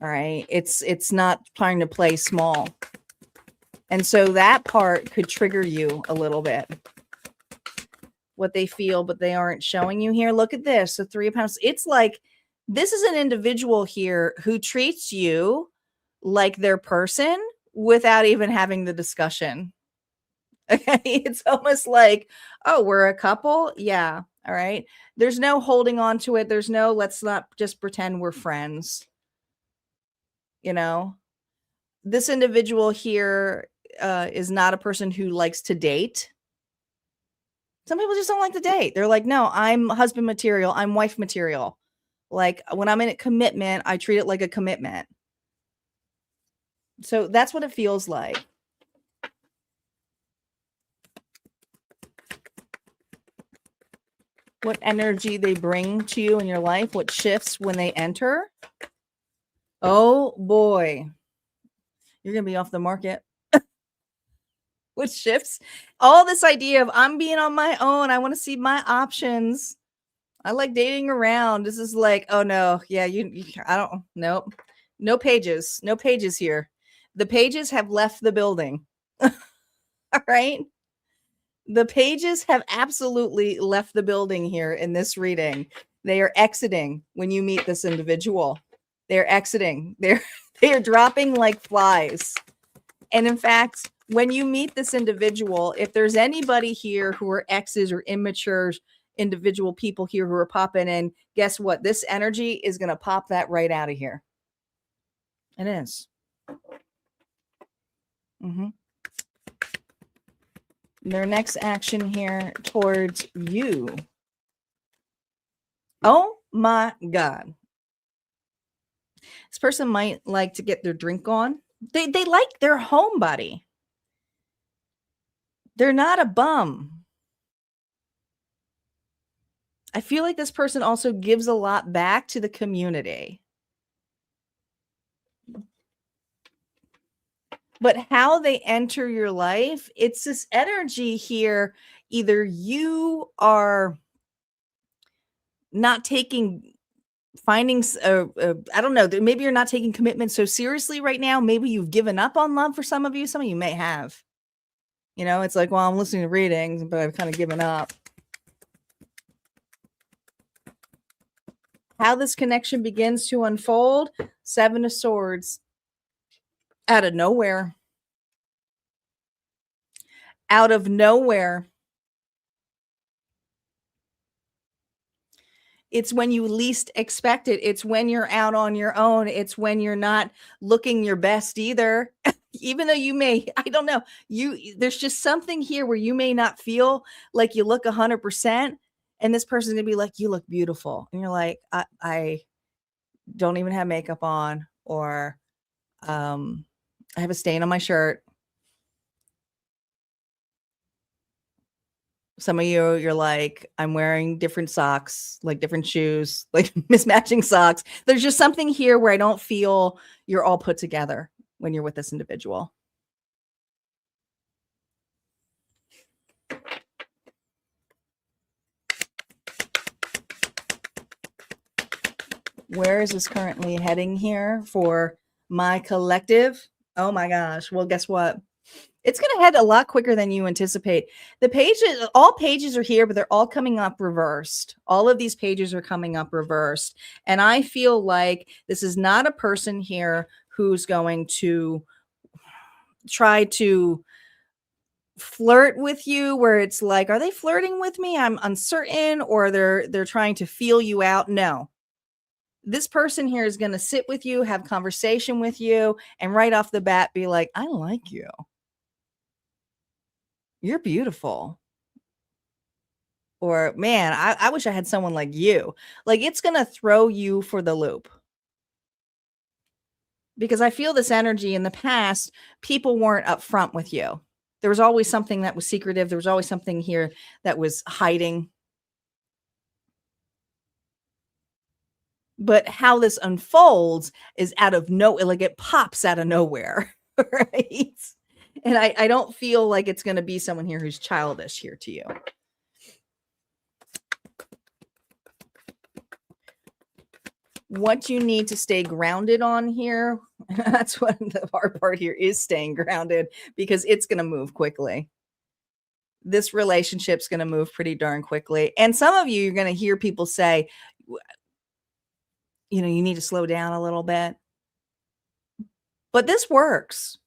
All right. It's not trying to play small. And so that part could trigger you a little bit. What they feel, but they aren't showing you here. Look at this. The 3 of Pentacles. It's like this is an individual here who treats you like their person without even having the discussion. Okay. It's almost like, oh, we're a couple. Yeah. All right. There's no holding on to it. There's no, let's not just pretend we're friends. You know, this individual here is not a person who likes to date. Some people just don't like to date. They're like, no, I'm husband material. I'm wife material. Like when I'm in a commitment, I treat it like a commitment. So that's what it feels like. What energy they bring to you in your life, what shifts when they enter. Oh boy, you're going to be off the market. What shifts? All this idea of I'm being on my own. I want to see my options. I like dating around. This is like, oh no. Yeah, I don't, nope. No pages. No pages here. The pages have left the building. All right. The pages have absolutely left the building here in this reading. They are exiting when you meet this individual. They're exiting. They're dropping like flies. And in fact, when you meet this individual, if there's anybody here who are exes or immatures, individual people here who are popping in. Guess what? This energy is going to pop that right out of here. It is. Their next action here towards you. Oh my God. This person might like to get their drink on. They like their homebody. They're not a bum. I feel like this person also gives a lot back to the community. But how they enter your life, it's this energy here. Either you are not taking findings, I don't know, maybe you're not taking commitment so seriously right now. Maybe you've given up on love for some of you. Some of you may have. You know, it's like, well, I'm listening to readings, but I've kind of given up. How this connection begins to unfold, 7 of Swords. Out of nowhere. Out of nowhere. It's when you least expect it. It's when you're out on your own. It's when you're not looking your best either. Even though you may, I don't know, there's just something here where you may not feel like you look 100%. And this person's gonna be like, you look beautiful. And you're like, I don't even have makeup on, or I have a stain on my shirt. Some of you, you're like, I'm wearing different socks, like different shoes, like mismatching socks. There's just something here where I don't feel you're all put together when you're with this individual. Where is this currently heading here for my collective? Oh my gosh. Well, guess what? It's going to head a lot quicker than you anticipate. The pages, all pages are here, but they're all coming up reversed. All of these pages are coming up reversed. And I feel like this is not a person here who's going to try to flirt with you, where it's like, are they flirting with me? I'm uncertain, or they're trying to feel you out. No. This person here is going to sit with you, have conversation with you, and right off the bat be like, I like you. You're beautiful. Or, man, I wish I had someone like you. Like, it's going to throw you for the loop. Because I feel this energy in the past, people weren't upfront with you. There was always something that was secretive. There was always something here that was hiding. But how this unfolds is out of nowhere, like it pops out of nowhere, right? And I don't feel like it's going to be someone here who's childish here to you. What you need to stay grounded on here, that's what the hard part here is, staying grounded, because it's going to move quickly. This relationship's going to move pretty darn quickly. And some of you, you're going to hear people say, you know, you need to slow down a little bit. But this works.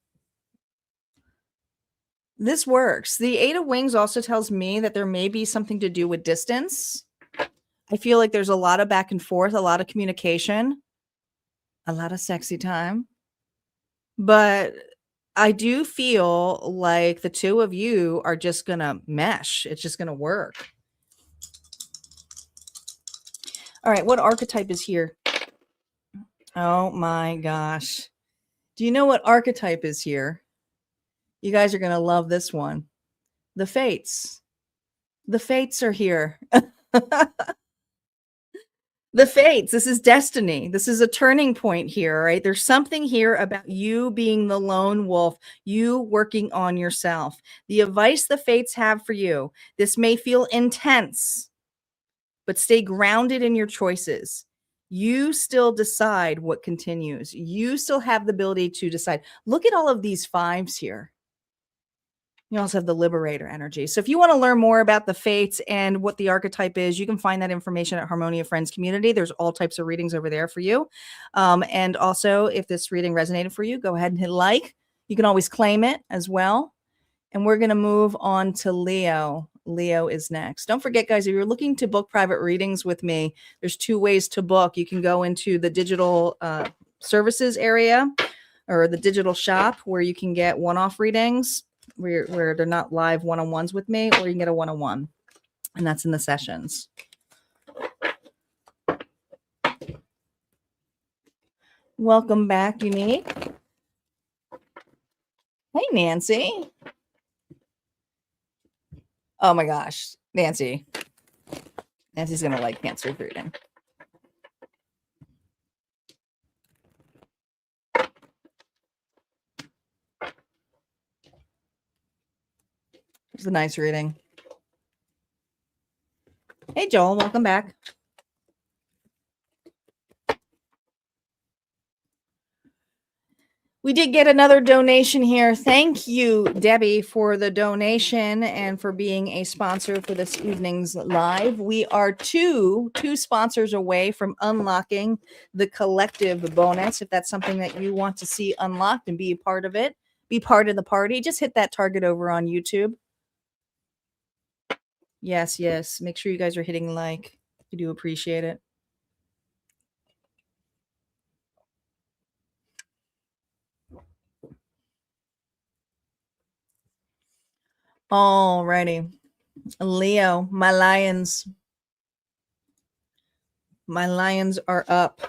This works. The 8 of Wings also tells me that there may be something to do with distance. I feel like there's a lot of back and forth, a lot of communication, a lot of sexy time. But I do feel like the two of you are just going to mesh. It's just going to work. All right, what archetype is here? Oh my gosh. Do you know what archetype is here? You guys are going to love this one. The Fates. The Fates are here. The Fates. This is destiny. This is a turning point here, right? There's something here about you being the lone wolf, you working on yourself. The advice the Fates have for you. This may feel intense, but stay grounded in your choices. You still decide what continues. You still have the ability to decide. Look at all of these 5s here. You also have the Liberator energy. So if you want to learn more about the Fates and what the archetype is, you can find that information at Harmonia Friends Community. There's all types of readings over there for you. And also, if this reading resonated for you, go ahead and hit like. You can always claim it as well. And we're going to move on to Leo. Leo is next. Don't forget, guys, if you're looking to book private readings with me, there's 2 ways to book. You can go into the digital services area or the digital shop where you can get one-off readings where they're not live one-on-ones with me, or you can get a one-on-one, and that's in the sessions. Welcome back, Unique. Hey, Nancy. Oh my gosh, Nancy. Nancy's going to like Cancer reading. It's a nice reading. Hey, Joel, welcome back. We did get another donation here. Thank you, Debbie, for the donation and for being a sponsor for this evening's live. We are two sponsors away from unlocking the collective bonus. If that's something that you want to see unlocked and be a part of it, be part of the party, just hit that target over on YouTube. Yes, yes. Make sure you guys are hitting like. I do appreciate it. All righty. Leo, my lions. My lions are up.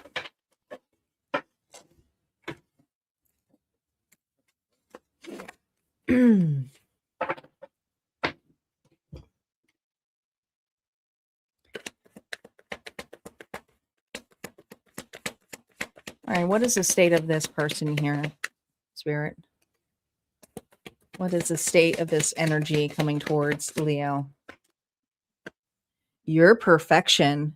All right, what is the state of this person here, Spirit? What is the state of this energy coming towards Leo? Your perfection.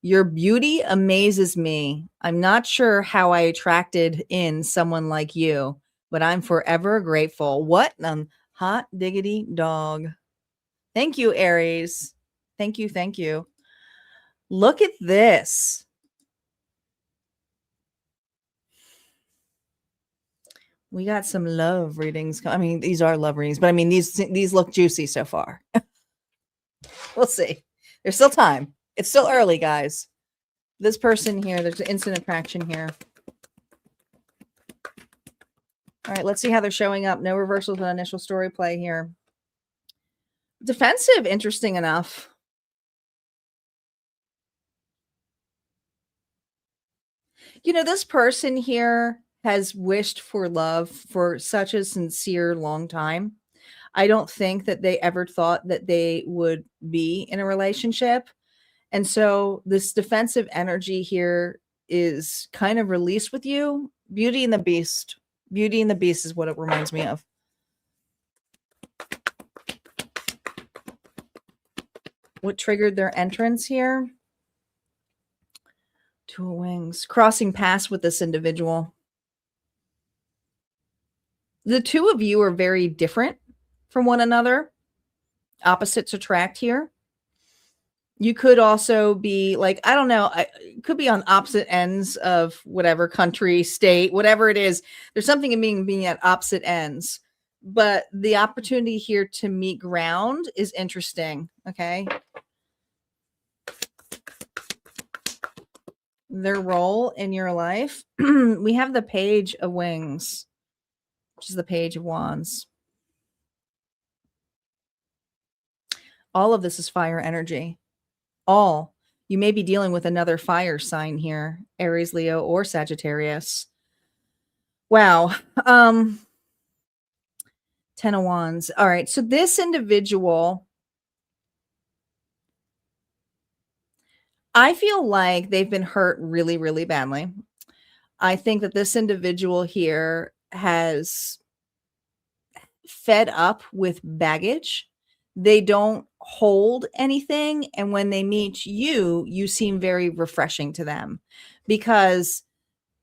Your beauty amazes me. I'm not sure how I attracted in someone like you, but I'm forever grateful. What hot diggity dog. Thank you, Aries. Thank you, thank you. Look at this. We got some love readings. I mean, these are love readings, but I mean, these look juicy so far. We'll see. There's still time. It's still early, guys. This person here, there's an instant attraction here. All right, let's see how they're showing up. No reversals on initial story play here. Defensive, interesting enough. You know, this person here has wished for love for such a sincere long time. I don't think that they ever thought that they would be in a relationship. And so this defensive energy here is kind of released with you. Beauty and the Beast. Beauty and the Beast is what it reminds me of. What triggered their entrance here? Two of Wings. Crossing paths with this individual. The two of you are very different from one another. Opposites attract here. You could also be like, I don't know, it could be on opposite ends of whatever country, state, whatever it is. There's something in being at opposite ends. But the opportunity here to meet ground is interesting. Okay. Their role in your life. We have the Page of Wings, which is the Page of Wands. All of this is fire energy. All. You may be dealing with another fire sign here, Aries, Leo, or Sagittarius. Wow. 10 of Wands. All right. So this individual, I feel like they've been hurt really, really badly. I think that this individual here has fed up with baggage. They don't hold anything. And when they meet you, you seem very refreshing to them because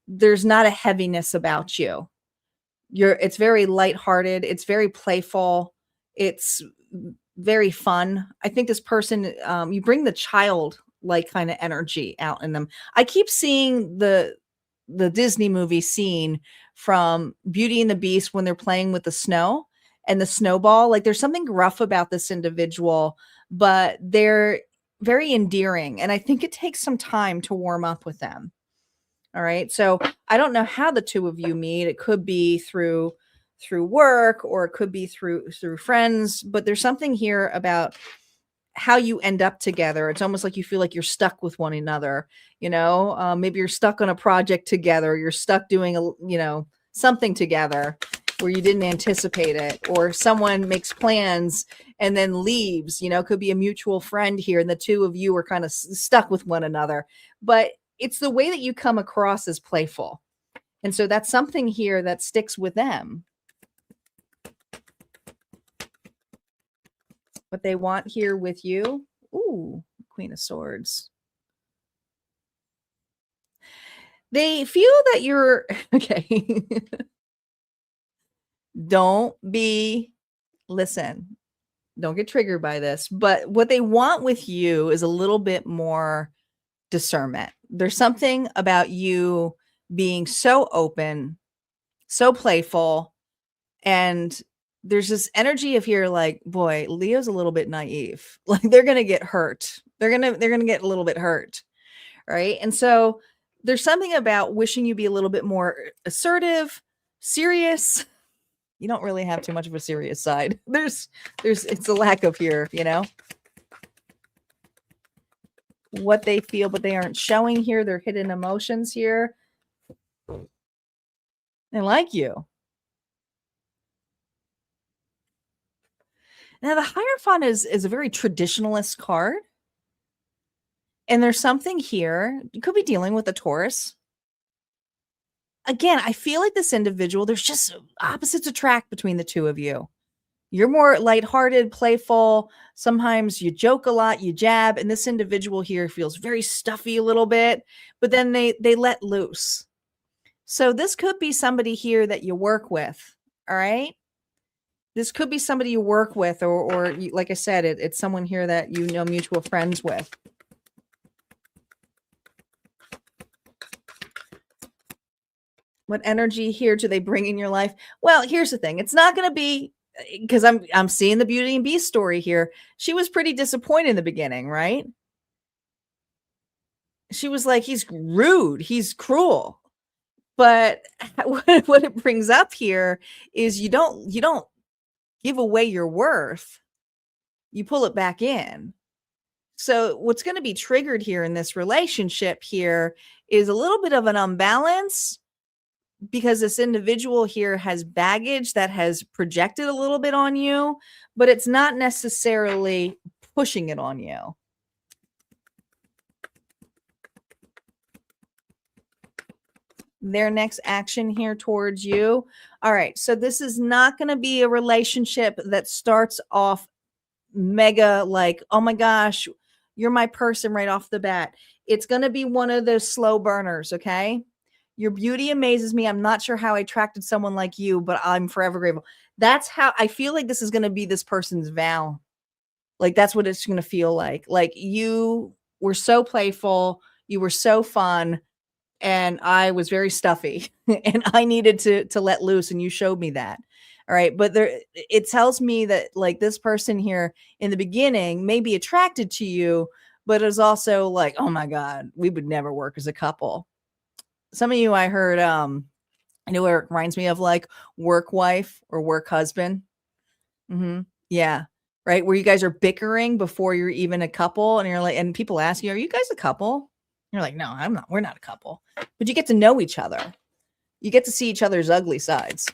there's not a heaviness about you. It's very lighthearted. It's very playful. It's very fun. I think this person, you bring the child-like kind of energy out in them. I keep seeing the Disney movie scene from Beauty and the Beast when they're playing with the snow. and the snowball. Like there's something rough about this individual, but they're very endearing. And I think it takes some time to warm up with them. All right. So I don't know how the two of you meet. It could be through work, or it could be through friends, but there's something here about how you end up together. It's almost like you feel like you're stuck with one another, maybe you're stuck on a project together. You're stuck doing something together where you didn't anticipate it, or someone makes plans and then leaves, could be a mutual friend here. And the two of you are kind of stuck with one another, but it's the way that you come across as playful. And so that's something here that sticks with them. What they want here with you. Ooh, Queen of Swords. They feel that you're okay. Don't get triggered by this, but what they want with you is a little bit more discernment. There's something about you being so open, so playful, and there's this energy of here like, boy, Leo's a little bit naive. Like they're going to get hurt. They're going to get a little bit hurt. Right? And so there's something about wishing you be a little bit more assertive, serious. You don't really have too much of a serious side. It's a lack of here, what they feel, but they aren't showing here. Their hidden emotions here. They like you. Now, the Hierophant is a very traditionalist card. And there's something here. You could be dealing with a Taurus. Again, I feel like this individual, there's just opposites attract between the two of you. You're more lighthearted, playful. Sometimes you joke a lot, you jab. And this individual here feels very stuffy a little bit. But then they let loose. So this could be somebody here that you work with. All right. This could be somebody you work with, or like I said, it's someone here that mutual friends with. What energy here do they bring in your life? Well, here's the thing. It's not going to be, because I'm seeing the Beauty and Beast story here. She was pretty disappointed in the beginning, right? She was like, he's rude, he's cruel. But what it brings up here is you don't give away your worth, you pull it back in. So what's going to be triggered here in this relationship here is a little bit of an unbalance, because this individual here has baggage that has projected a little bit on you, but it's not necessarily pushing it on you. Their next action here towards you. All right. So this is not going to be a relationship that starts off mega like, oh my gosh, you're my person right off the bat. It's going to be one of those slow burners. Okay. Your beauty amazes me. I'm not sure how I attracted someone like you, but I'm forever grateful. That's how I feel like this is going to be this person's vow. Like that's what it's going to feel like. Like you were so playful. You were so fun. And I was very stuffy and I needed to let loose, and you showed me that. All right. But it tells me that like this person here in the beginning may be attracted to you, but is also like, oh my God, we would never work as a couple. Some of you, I heard, I know where it reminds me of like work wife or work husband. Mm-hmm. Yeah. Right. Where you guys are bickering before you're even a couple, and you're like, and people ask you, are you guys a couple? You're like, no, I'm not. We're not a couple. But you get to know each other. You get to see each other's ugly sides.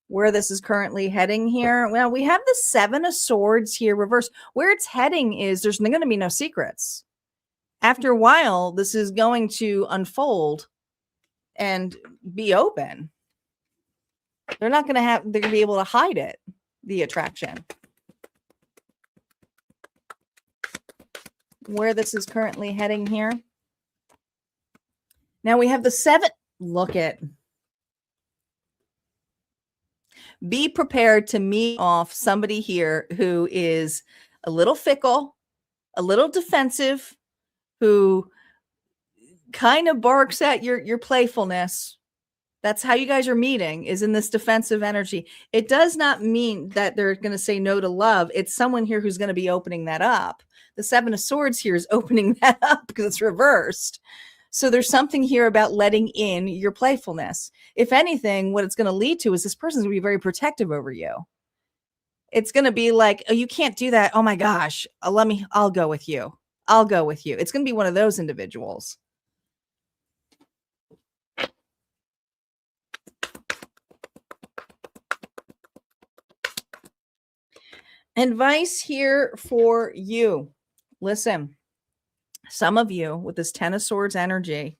Where this is currently heading here. Well, we have the Seven of Swords here reversed. Where it's heading is there's going to be no secrets. After a while, this is going to unfold and be open. They're going to be able to hide it. The attraction. Where this is currently heading here. Now we have the Seven. Look at. Be prepared to meet off somebody here who is a little fickle, a little defensive, who kind of barks at your playfulness. That's how you guys are meeting, is in this defensive energy. It does not mean that they're going to say no to love. It's someone here who's going to be opening that up. The Seven of Swords here is opening that up because it's reversed. So there's something here about letting in your playfulness. If anything, what it's going to lead to is this person's going to be very protective over you. It's going to be like, oh, you can't do that. Oh my gosh, I'll go with you. I'll go with you. It's going to be one of those individuals. Advice here for you. Listen, some of you with this Ten of Swords energy,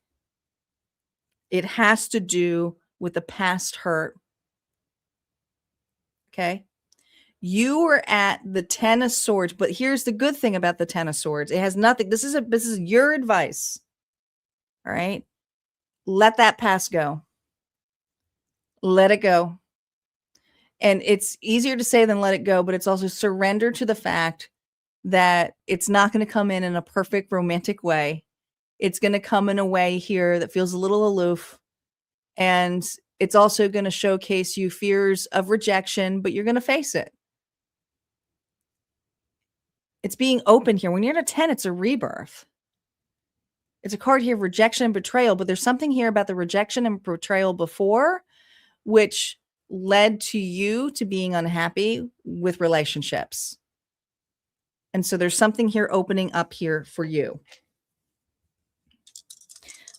it has to do with the past hurt. Okay. You were at the Ten of Swords, but here's the good thing about the Ten of Swords. It has nothing. This is your advice. All right. Let that past go. Let it go. And it's easier to say than let it go, but it's also surrender to the fact that it's not going to come in a perfect romantic way. It's going to come in a way here that feels a little aloof. And it's also going to showcase you fears of rejection, but you're going to face it. It's being open here. When you're at a 10, it's a rebirth. It's a card here of rejection and betrayal, but there's something here about the rejection and betrayal before, which led to you to being unhappy with relationships. And so there's something here opening up here for you.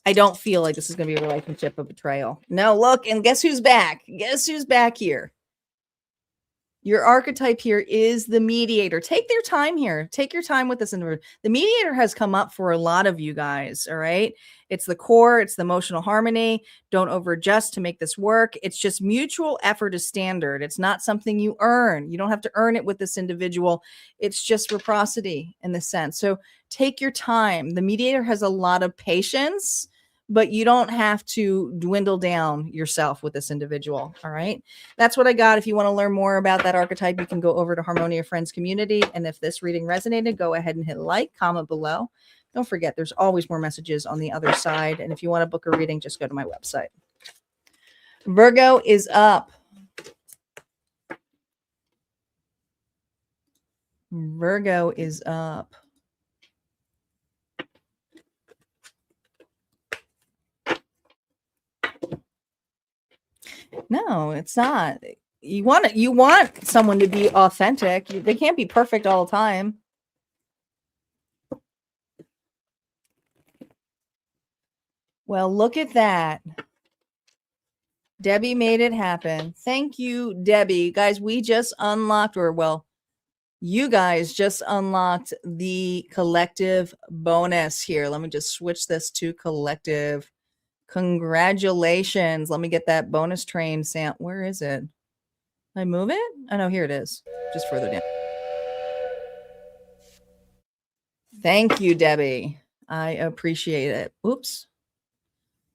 I don't feel like this is going to be a relationship of betrayal. No, look, and guess who's back? Guess who's back here? Your archetype here is the mediator. Take their time here. Take your time with this individual. The mediator has come up for a lot of you guys, all right? It's the core. It's the emotional harmony. Don't overadjust to make this work. It's just mutual effort is standard. It's not something you earn. You don't have to earn it with this individual. It's just reciprocity in this sense. So take your time. The mediator has a lot of patience, but you don't have to dwindle down yourself with this individual. All right. That's what I got. If you want to learn more about that archetype, you can go over to Harmonia Friends Community. And if this reading resonated, go ahead and hit like, comment below. Don't forget, there's always more messages on the other side. And if you want to book a reading, just go to my website. Virgo is up. Virgo is up. No, it's not. You want someone to be authentic. They can't be perfect all the time. Well, look at that. Debbie made it happen. Thank you, Debbie. Guys, we just unlocked, you guys just unlocked the collective bonus here. Let me just switch this to collective. Congratulations. Let me get that bonus train, Sam. Where is it? Did I move it? Oh, no, here it is. Just further down. Thank you, Debbie. I appreciate it. Oops.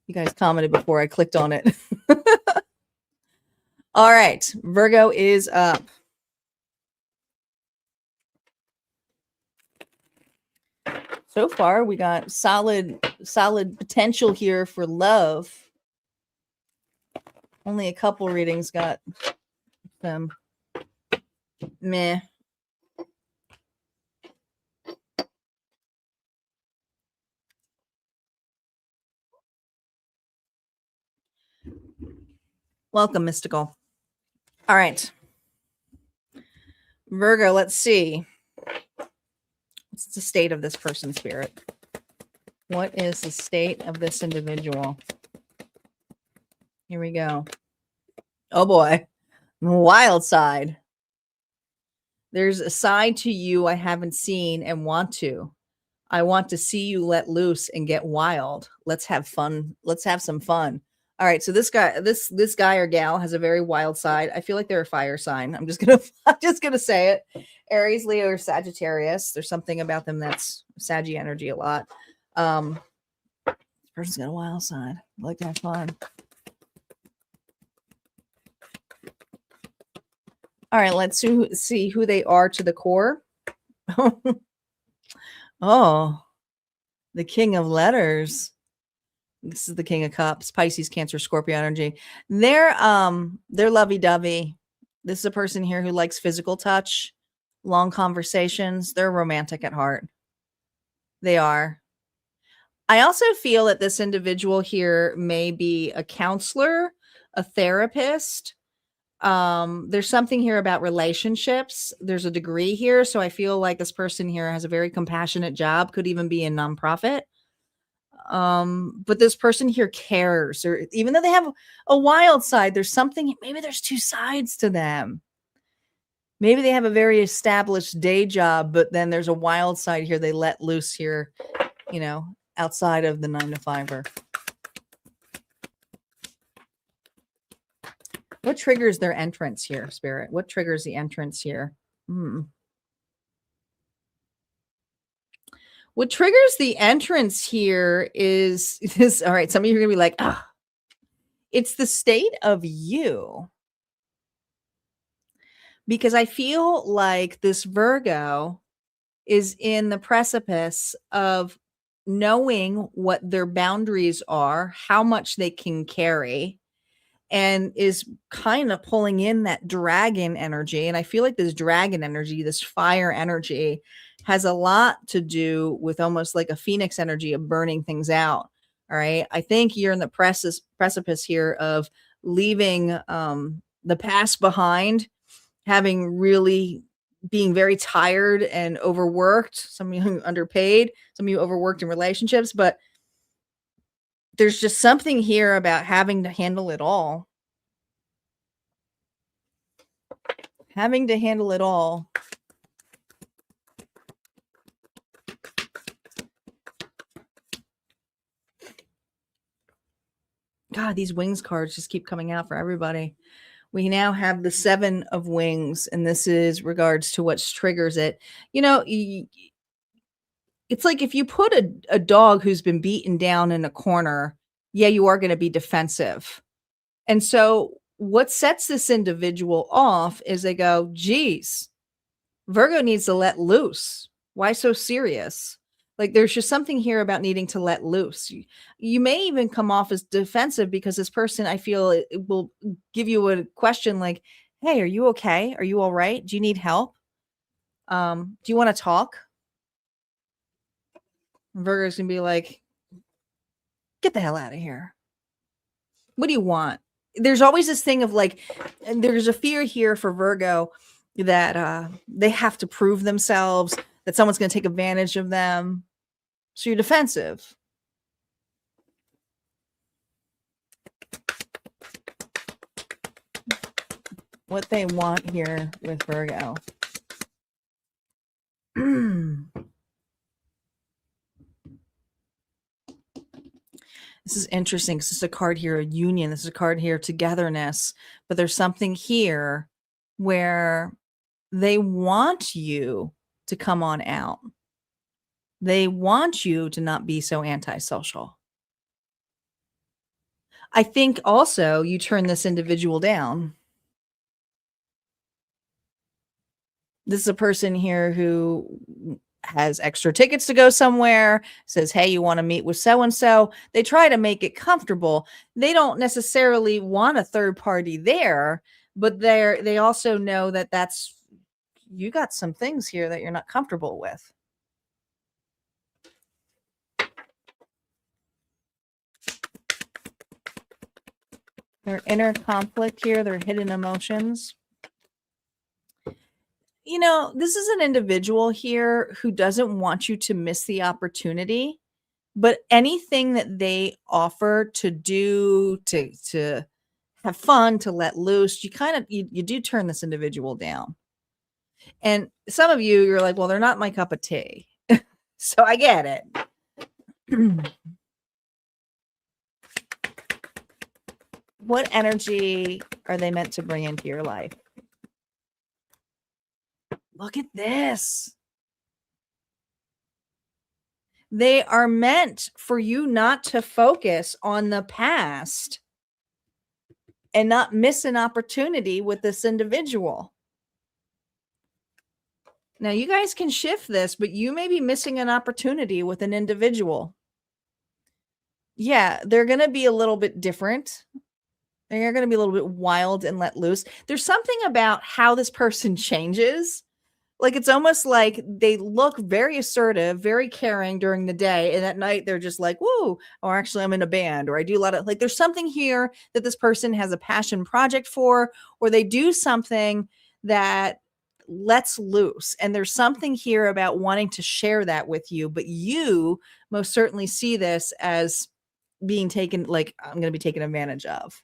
You guys commented before I clicked on it. All right. Virgo is up. So far, we got solid potential here for love. Only a couple readings got them meh. Welcome, Mystical. All right. Virgo, let's see. What's the state of this person's spirit? What is the state of this individual? Here we go. Oh boy. Wild side. There's a side to you I haven't seen and want to. I want to see you let loose and get wild. Let's have fun. Let's have some fun. All right. So this guy or gal has a very wild side. I feel like they're a fire sign. I'm just gonna say it. Aries, Leo, or Sagittarius. There's something about them that's Saggy energy a lot. This person's got a wild side. I like to have fun. All right, let's see who they are to the core. Oh, the King of Letters. This is the King of Cups, Pisces, Cancer, Scorpio energy. They're lovey-dovey. This is a person here who likes physical touch, long conversations. They're romantic at heart. They are. I also feel that this individual here may be a counselor, a therapist. There's something here about relationships. There's a degree here. So I feel like this person here has a very compassionate job, could even be a nonprofit. But this person here cares, or even though they have a wild side, there's something, maybe there's two sides to them. Maybe they have a very established day job, but then there's a wild side here they let loose here, you know, outside of the 9 to 5er. What triggers their entrance here, Spirit? What triggers the entrance here? What triggers the entrance here is this. All right, some of you are going to be like, ah, it's the state of you. Because I feel like this Virgo is in the precipice of knowing what their boundaries are, how much they can carry, and is kind of pulling in that dragon energy. And I feel like this dragon energy, this fire energy, has a lot to do with almost like a phoenix energy of burning things out. All right. I think you're in the precipice here of leaving the past behind, having really being very tired and overworked, some of you underpaid, some of you overworked in relationships, but there's just something here about having to handle it all. Having to handle it all. God, these wings cards just keep coming out for everybody. We now have the 7 of wings, and this is regards to what triggers it. You know, it's like if you put a dog who's been beaten down in a corner, yeah, you are going to be defensive. And so what sets this individual off is they go, geez, Virgo needs to let loose. Why so serious? Like there's just something here about needing to let loose. You may even come off as defensive because this person, I feel, it will give you a question like, hey, are you okay? Are you all right? Do you need help? Do you want to talk? Virgo's going to be like, get the hell out of here. What do you want? There's always this thing of like, there's a fear here for Virgo that they have to prove themselves, that someone's going to take advantage of them. So you're defensive. What they want here with Virgo. This is interesting. This is a card here of union. This is a card here of togetherness. But there's something here where they want you to come on out. They want you to not be so antisocial. I think also you turn this individual down. This is a person here who has extra tickets to go somewhere, says, hey, you want to meet with so-and-so. They try to make it comfortable. They don't necessarily want a third party there, but they also know that you got some things here that you're not comfortable with. Their inner conflict here, their hidden emotions. You know, this is an individual here who doesn't want you to miss the opportunity, but anything that they offer to do, to have fun, to let loose, you do turn this individual down. And some of you're like, well, they're not my cup of tea. So I get it. What energy are they meant to bring into your life? Look at this. They are meant for you not to focus on the past and not miss an opportunity with this individual. Now, you guys can shift this, but you may be missing an opportunity with an individual. Yeah, they're going to be a little bit different. They're going to be a little bit wild and let loose. There's something about how this person changes. Like, it's almost like they look very assertive, very caring during the day. And at night, they're just like, whoa, or actually, I'm in a band, or I do a lot of, like, there's something here that this person has a passion project for, or they do something that lets loose. And there's something here about wanting to share that with you. But you most certainly see this as being taken, like, I'm going to be taken advantage of.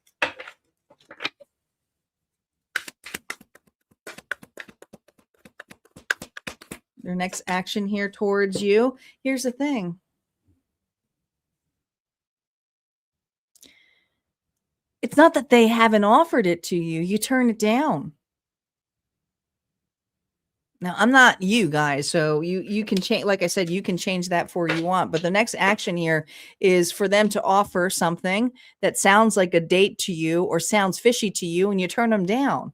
Their next action here towards you. Here's the thing. It's not that they haven't offered it to you. You turn it down. Now, I'm not you guys, so you can change. Like I said, you can change that for you want. But the next action here is for them to offer something that sounds like a date to you or sounds fishy to you, and you turn them down.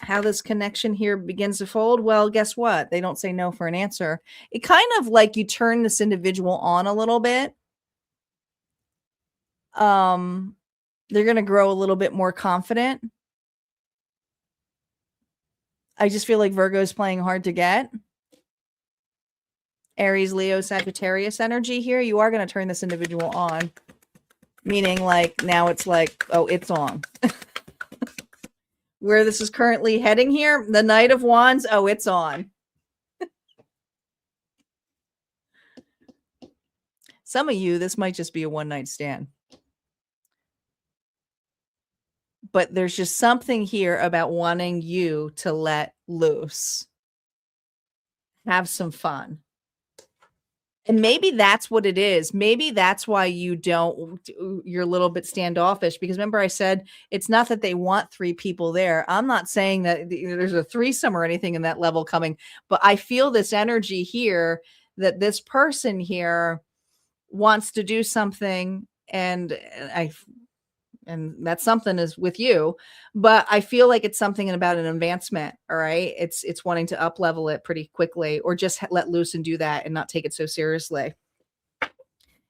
How this connection here begins to fold? Well, guess what? They don't say no for an answer. It kind of like you turn this individual on a little bit. They're going to grow a little bit more confident. I just feel like Virgo is playing hard to get. Aries, Leo, Sagittarius energy here. You are going to turn this individual on. Meaning, like, now it's like, oh, it's on. Where this is currently heading here, the Knight of Wands, oh, it's on. Some of you, this might just be a one-night stand. But there's just something here about wanting you to let loose. Have some fun. And maybe that's what it is. Maybe that's why you're a little bit standoffish, because remember I said it's not that they want three people there. I'm not saying that there's a threesome or anything in that level coming, but I feel this energy here that this person here wants to do something, and that something is with you, but I feel like it's something about an advancement. All right. It's wanting to up level it pretty quickly, or just let loose and do that and not take it so seriously.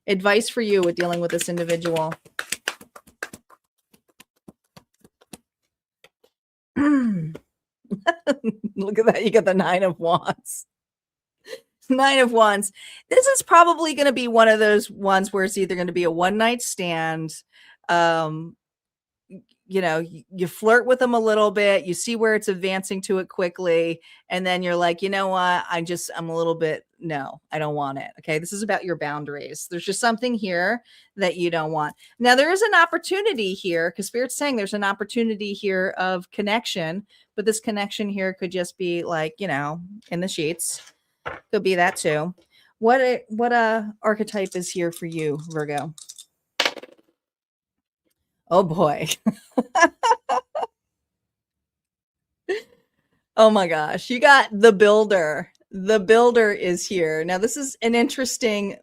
Advice for you with dealing with this individual. Look at that. You got the Nine of Wands. Nine of Wands. This is probably going to be one of those ones where it's either going to be a one-night stand, you know, you flirt with them a little bit, you see where it's advancing to it quickly, and then you're like, you know what, I'm a little bit, no, I don't want it. Okay, this is about your boundaries. There's just something here that you don't want. Now, there is an opportunity here, because Spirit's saying there's an opportunity here of connection, but this connection here could just be like, you know, in the sheets. Could be that too. What archetype is here for you, Virgo? Oh boy. Oh my gosh. You got the builder. The builder is here. Now this is an interesting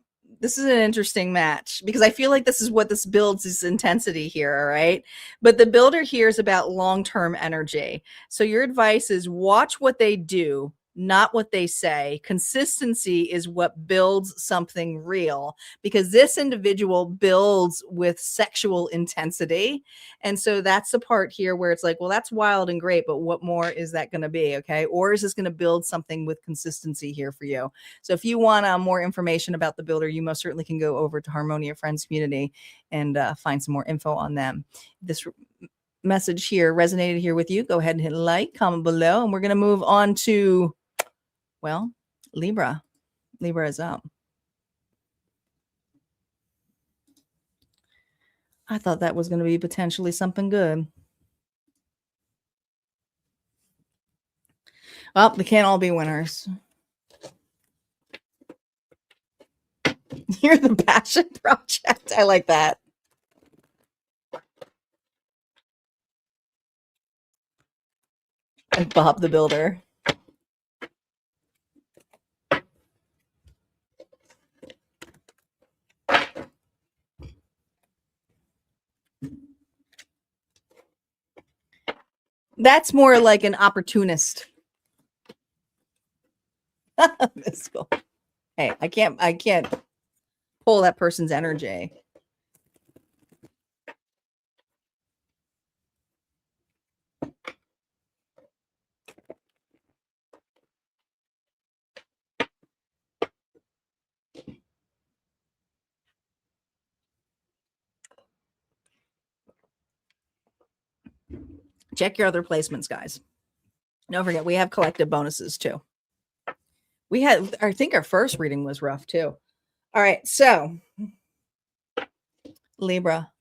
match, because I feel like this is what this builds, is intensity here. All right. But the builder here is about long-term energy. So your advice is watch what they do, not what they say. Consistency is what builds something real, because this individual builds with sexual intensity. And so that's the part here where it's like, well, that's wild and great, but what more is that going to be? Okay. Or is this going to build something with consistency here for you? So if you want more information about the builder, you most certainly can go over to Harmonia Friends Community and find some more info on them. This message here resonated here with you, go ahead and hit like, comment below, and we're going to move on to, well, Libra. Libra is up. I thought that was going to be potentially something good. Well, they can't all be winners. You're the passion project. I like that. And Bob the Builder. That's more like an opportunist. Mystical. Hey, I can't pull that person's energy. Check your other placements, guys. Don't forget, we have collective bonuses too. We had, I think our first reading was rough too. All right, so Libra.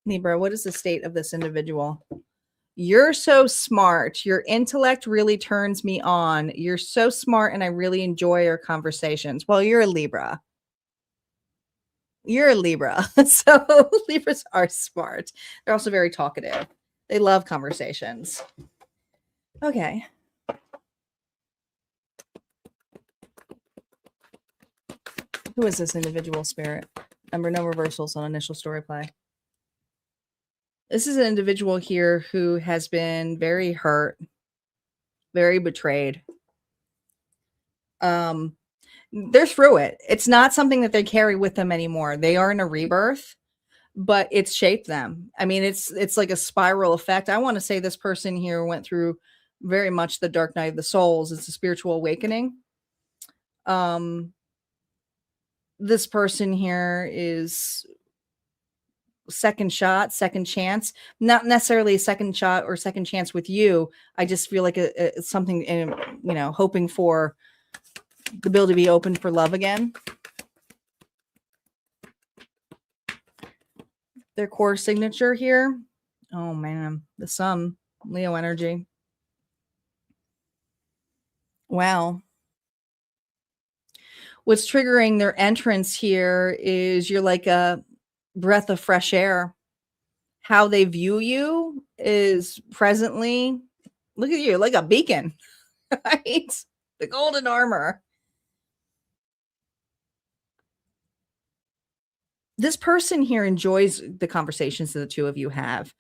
Libra, what is the state of this individual? You're so smart. Your intellect really turns me on. You're so smart, and I really enjoy our conversations. Well, you're a Libra. You're a Libra. So Libras are smart. They're also very talkative. They love conversations. Okay. Who is this individual, Spirit? Number no reversals on initial story play. This is an individual here who has been very hurt, very betrayed. They're through it. It's not something that they carry with them anymore. They are in a rebirth, but it's shaped them. I mean, it's like a spiral effect. I want to say this person here went through very much the dark night of the souls. It's a spiritual awakening. This person here is second shot, second chance, not necessarily a second shot or second chance with you. I just feel like it's something, hoping for the bill to be open for love again. Their core signature here. Oh man, the sun, Leo energy. Wow. What's triggering their entrance here is you're like a breath of fresh air. How they view you is presently, look at you, like a beacon, right? The golden armor. This person here enjoys the conversations that the two of you have.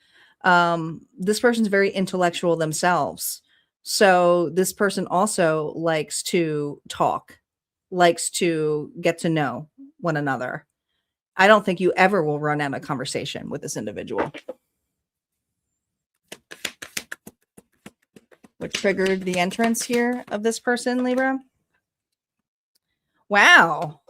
This person's very intellectual themselves. So this person also likes to talk, likes to get to know one another. I don't think you ever will run out of conversation with this individual. What triggered the entrance here of this person, Libra? Wow.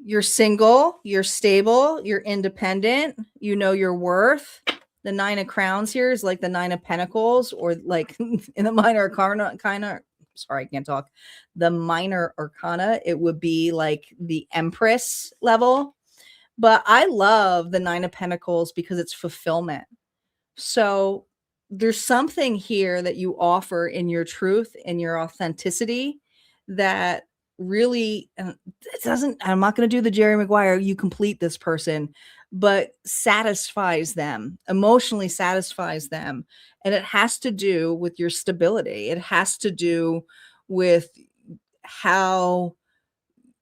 You're single, you're stable, you're independent, you know your worth. The 9 of Crowns here is like the 9 of Pentacles, or like in the minor arcana, sorry, I can't talk. The minor arcana, it would be like the Empress level. But I love the 9 of Pentacles because it's fulfillment. So there's something here that you offer in your truth and your authenticity that really, it doesn't, I'm not going to do the Jerry Maguire, you complete this person, but satisfies them, emotionally satisfies them. And it has to do with your stability. It has to do with how,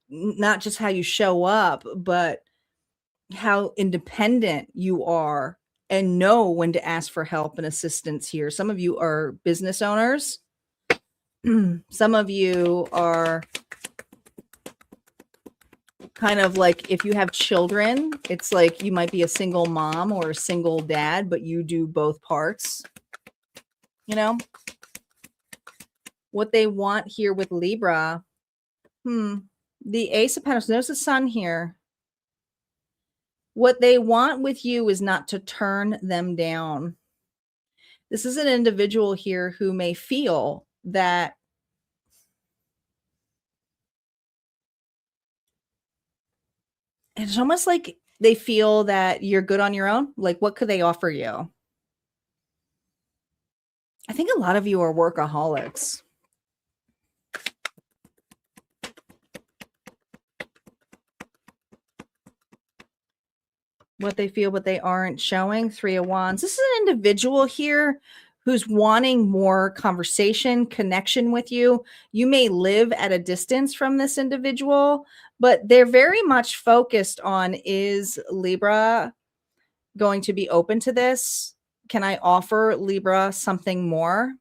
not just how you show up, but how independent you are and know when to ask for help and assistance here. Some of you are business owners. Some of you are kind of like, if you have children, it's like you might be a single mom or a single dad, but you do both parts. What they want here with Libra, the Ace of Pentacles, there's the sun here. What they want with you is not to turn them down. This is an individual here who may feel that it's almost like they feel that you're good on your own. Like, what could they offer you? I think a lot of you are workaholics. What they feel, but they aren't showing. 3 of Wands. This is an individual here who's wanting more conversation, connection with you. You may live at a distance from this individual, but they're very much focused on, is Libra going to be open to this? Can I offer Libra something more?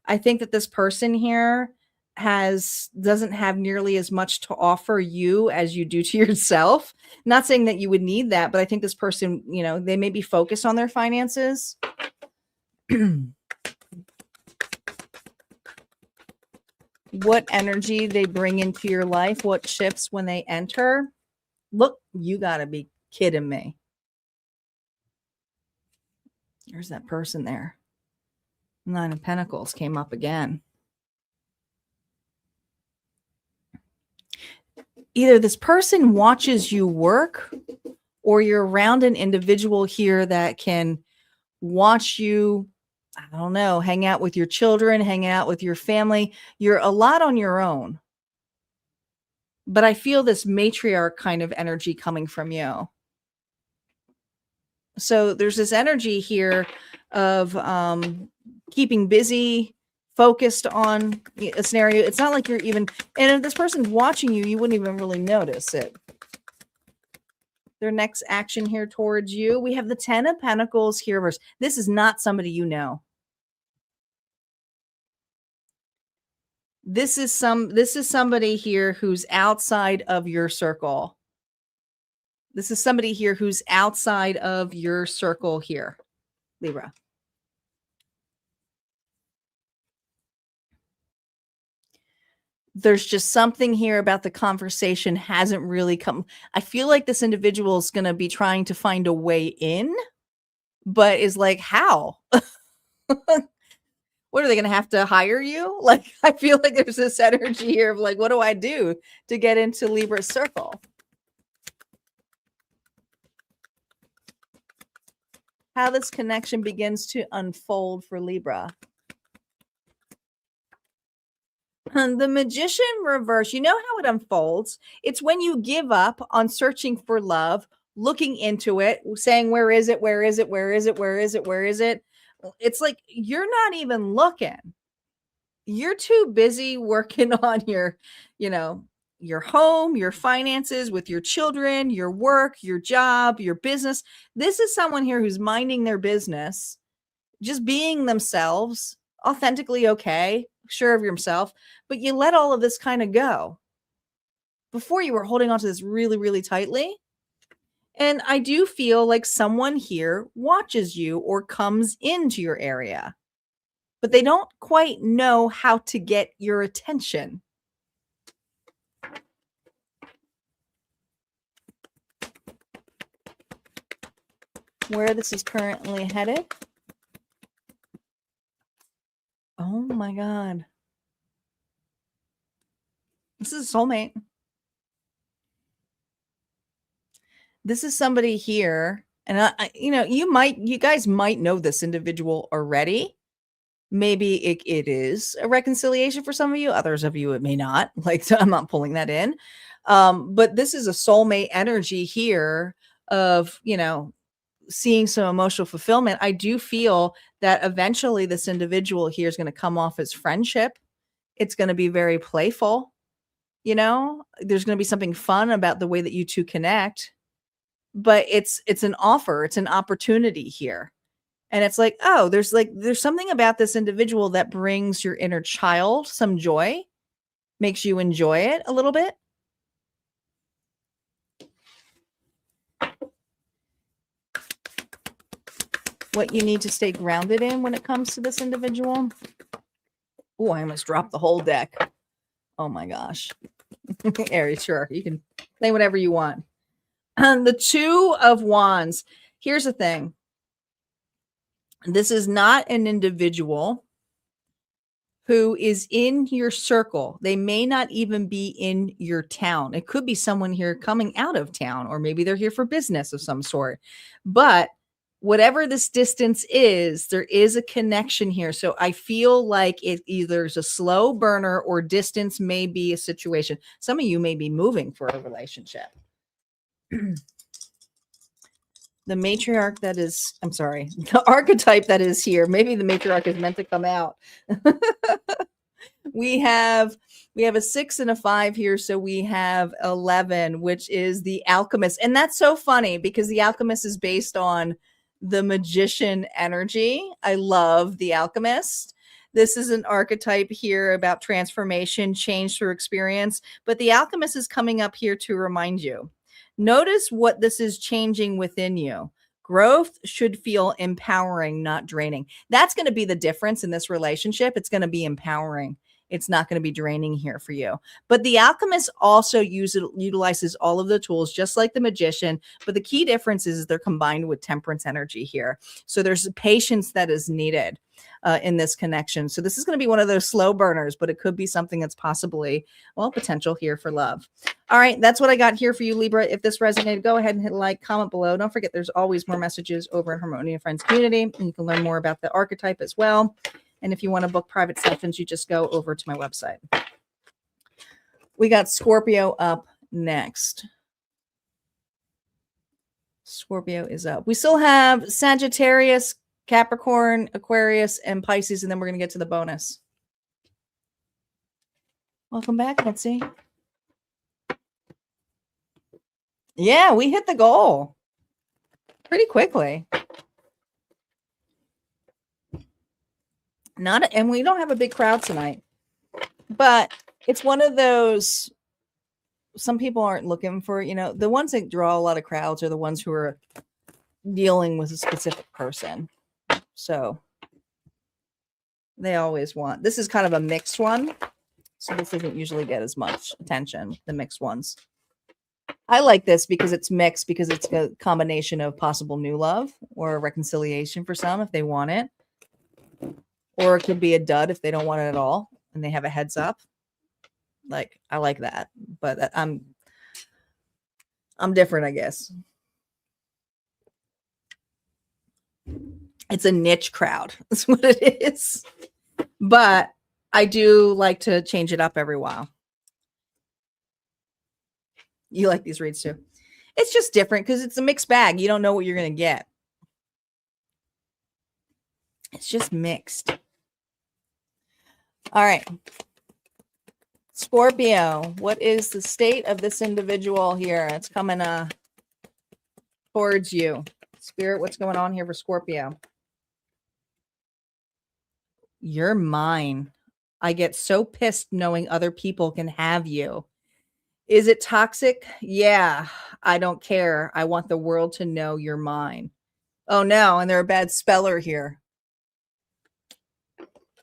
I think that this person here doesn't have nearly as much to offer you as you do to yourself. Not saying that you would need that, but I think this person, you know, they may be focused on their finances. What energy they bring into your life, what shifts when they enter. Look, you got to be kidding me. There's that person there. 9 of Pentacles came up again. Either this person watches you work, or you're around an individual here that can watch you, I don't know, hang out with your children, hang out with your family. You're a lot on your own. But I feel this matriarch kind of energy coming from you. So there's this energy here of keeping busy, focused on a scenario. It's not like you're even, and if this person's watching you, you wouldn't even really notice it. Their next action here towards you. We have the 10 of Pentacles here. Versus, this is not somebody you know. This is somebody here who's outside of your circle. This is somebody here who's outside of your circle here, Libra. There's just something here about the conversation hasn't really come. I feel like this individual is going to be trying to find a way in, but is like, how? What are they going to have to hire you? Like, I feel like there's this energy here of like, what do I do to get into Libra's circle? How this connection begins to unfold for Libra. And the Magician reverse, you know how it unfolds? It's when you give up on searching for love, looking into it, saying, where is it? Where is it? Where is it? Where is it? Where is it? It's like you're not even looking. You're too busy working on your, you know, your home, your finances, with your children, your work, your job, your business. This is someone here who's minding their business, just being themselves, authentically okay, sure of yourself, but you let all of this kind of go. Before, you were holding on to this really, really tightly. And I do feel like someone here watches you or comes into your area, but they don't quite know how to get your attention. Where this is currently headed. Oh my God. This is a soulmate. This is somebody here. And I you know, you guys might know this individual already. Maybe it is a reconciliation for some of you. Others of you, it may not. Like, so I'm not pulling that in. But this is a soulmate energy here of, you know, seeing some emotional fulfillment. I do feel that eventually this individual here is going to come off as friendship. It's going to be very playful. You know, there's going to be something fun about the way that you two connect, but it's an offer. It's an opportunity here. And it's like, oh, there's something about this individual that brings your inner child some joy, makes you enjoy it a little bit. What you need to stay grounded in when it comes to this individual. Oh, I almost dropped the whole deck. Oh my gosh. Aries, sure. You can say whatever you want. And the 2 of Wands. Here's the thing. This is not an individual who is in your circle. They may not even be in your town. It could be someone here coming out of town, or maybe they're here for business of some sort. But whatever this distance is, there is a connection here. So I feel like it either is a slow burner or distance may be a situation. Some of you may be moving for a relationship. The matriarch that is, I'm sorry, the archetype that is here. Maybe the matriarch is meant to come out. We have a 6 and a 5 here, so we have 11, which is the Alchemist. And that's so funny because the Alchemist is based on the magician energy. I love the Alchemist. This is an archetype here about transformation, change through experience, but the Alchemist is coming up here to remind you. Notice what this is changing within you. Growth should feel empowering, not draining. That's going to be the difference in this relationship. It's going to be empowering. It's not going to be draining here for you. But the Alchemist also utilizes all of the tools, just like the magician. But the key difference is they're combined with temperance energy here. So there's patience that is needed in this connection. So this is going to be one of those slow burners, but it could be something that's possibly, well, potential here for love. All right, that's what I got here for you, Libra. If this resonated, go ahead and hit like, comment below. Don't forget, there's always more messages over in Harmonia Friends community, and you can learn more about the archetype as well. And if you want to book private sessions, you just go over to my website. We got Scorpio up next. Scorpio is up. We still have Sagittarius, Capricorn, Aquarius, and Pisces, and then we're going to get to the bonus. Welcome back, Betsy. Yeah, we hit the goal pretty quickly. And we don't have a big crowd tonight, but it's one of those, some people aren't looking for, the ones that draw a lot of crowds are the ones who are dealing with a specific person. So they always want, this is kind of a mixed one. So this doesn't usually get as much attention, the mixed ones. I like this because it's mixed, because it's a combination of possible new love or reconciliation for some if they want it. Or it could be a dud if they don't want it at all and they have a heads up. Like, I like that, but I'm different, I guess. It's a niche crowd. That's what it is. But I do like to change it up every while. You like these reads too. It's just different because it's a mixed bag. You don't know what you're going to get. It's just mixed. All right. Scorpio, what is the state of this individual here? It's coming towards you. Spirit, what's going on here for Scorpio? You're mine. I get so pissed knowing other people can have you. Is it toxic? Yeah, I don't care. I want the world to know you're mine. Oh no, and they're a bad speller here.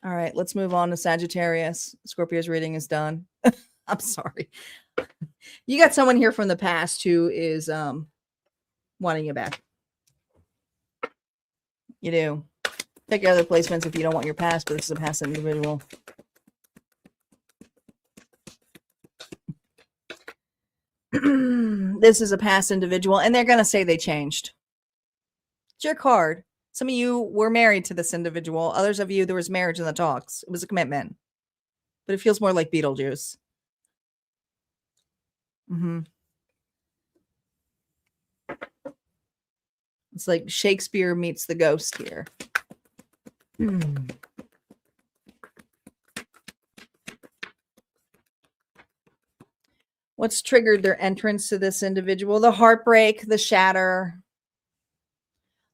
All right, let's move on to Sagittarius. Scorpio's reading is done. I'm sorry. You got someone here from the past who is wanting you back. You do. Check your other placements if you don't want your past, but this is a past individual. This is a past individual, and they're going to say they changed. It's your card. Some of you were married to this individual. Others of you, there was marriage in the talks. It was a commitment. But it feels more like Beetlejuice. It's like Shakespeare meets the ghost here. What's triggered their entrance to this individual? The heartbreak, the shatter.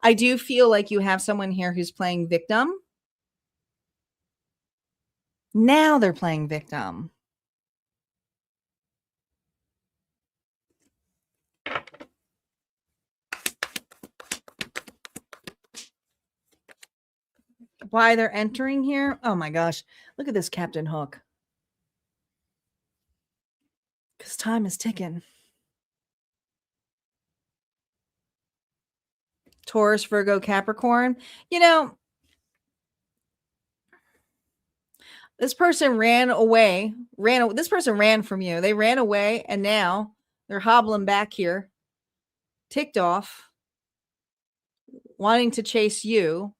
I do feel like you have someone here who's playing victim. Now they're playing victim. Why they're entering here? Oh my gosh. Look at this Captain Hook. Because time is ticking. Taurus, Virgo, Capricorn. This person ran away. This person ran from you. They ran away, and now they're hobbling back here, ticked off, wanting to chase you,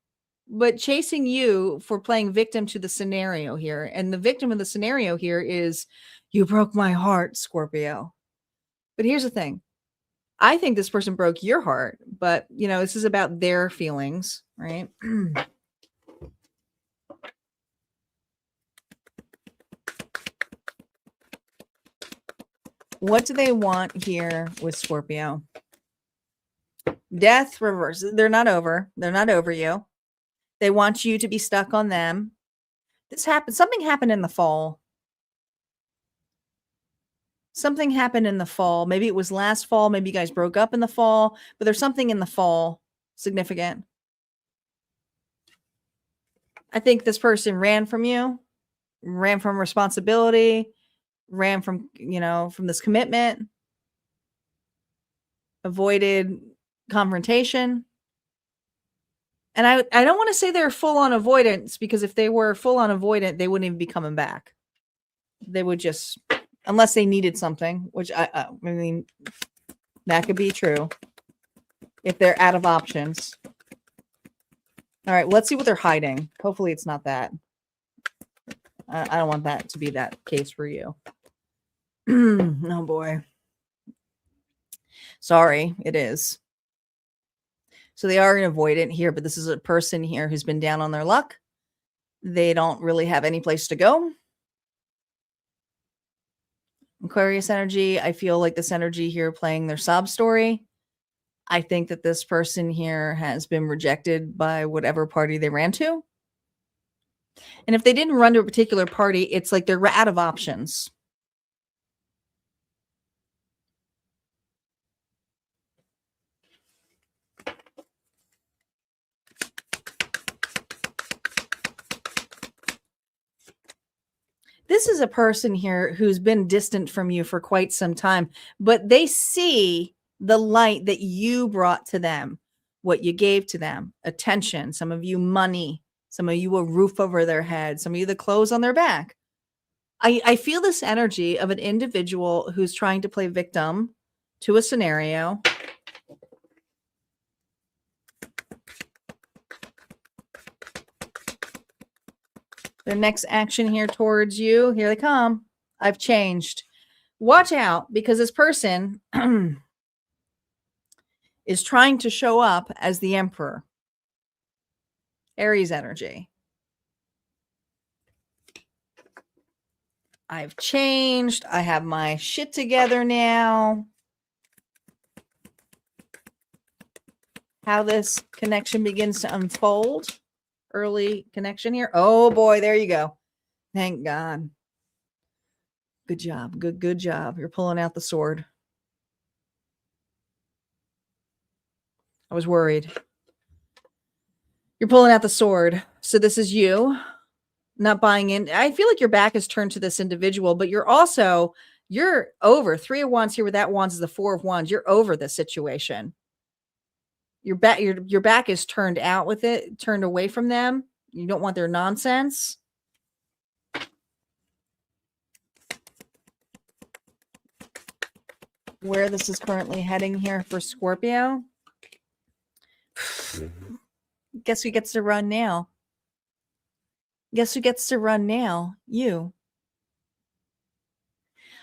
but chasing you for playing victim to the scenario here. And the victim of the scenario here is, you broke my heart, Scorpio. But here's the thing. I think this person broke your heart, but this is about their feelings, right? What do they want here with Scorpio? Death reverse. They're not over. They're not over you. They want you to be stuck on them. This happened. Something happened in the fall. Something happened in the fall. Maybe it was last fall. Maybe you guys broke up in the fall, but there's something in the fall significant. I think this person ran from you, ran from responsibility, ran from, from this commitment, avoided confrontation. And I don't want to say they're full on avoidance, because if they were full on avoidant, they wouldn't even be coming back. They would just, unless they needed something, which I mean, that could be true if they're out of options. All right, let's see what they're hiding. Hopefully it's not that. I don't want that to be that case for you. Oh boy. Sorry, it is. So they are an avoidant here, but this is a person here who's been down on their luck. They don't really have any place to go. Aquarius energy, I feel like this energy here playing their sob story. I think that this person here has been rejected by whatever party they ran to. And if they didn't run to a particular party, it's like they're out of options. This is a person here who's been distant from you for quite some time, but they see the light that you brought to them, what you gave to them, attention, some of you money, some of you a roof over their head, some of you the clothes on their back. I feel this energy of an individual who's trying to play victim to a scenario. Their next action here towards you, here they come. I've changed. Watch out, because this person is trying to show up as the emperor. Aries energy. I've changed. I have my shit together now. How this connection begins to unfold. Early connection here. Oh boy, there you go. Thank God. Good job. Good job. You're pulling out the sword. I was worried. You're pulling out the sword. So this is you not buying in. I feel like your back is turned to this individual, but you're over. 3 of Wands here with that Wands is the 4 of Wands. You're over this situation. Your back is turned out with it, turned away from them. You don't want their nonsense. Where this is currently heading here for Scorpio. Guess who gets to run now? Guess who gets to run now? You.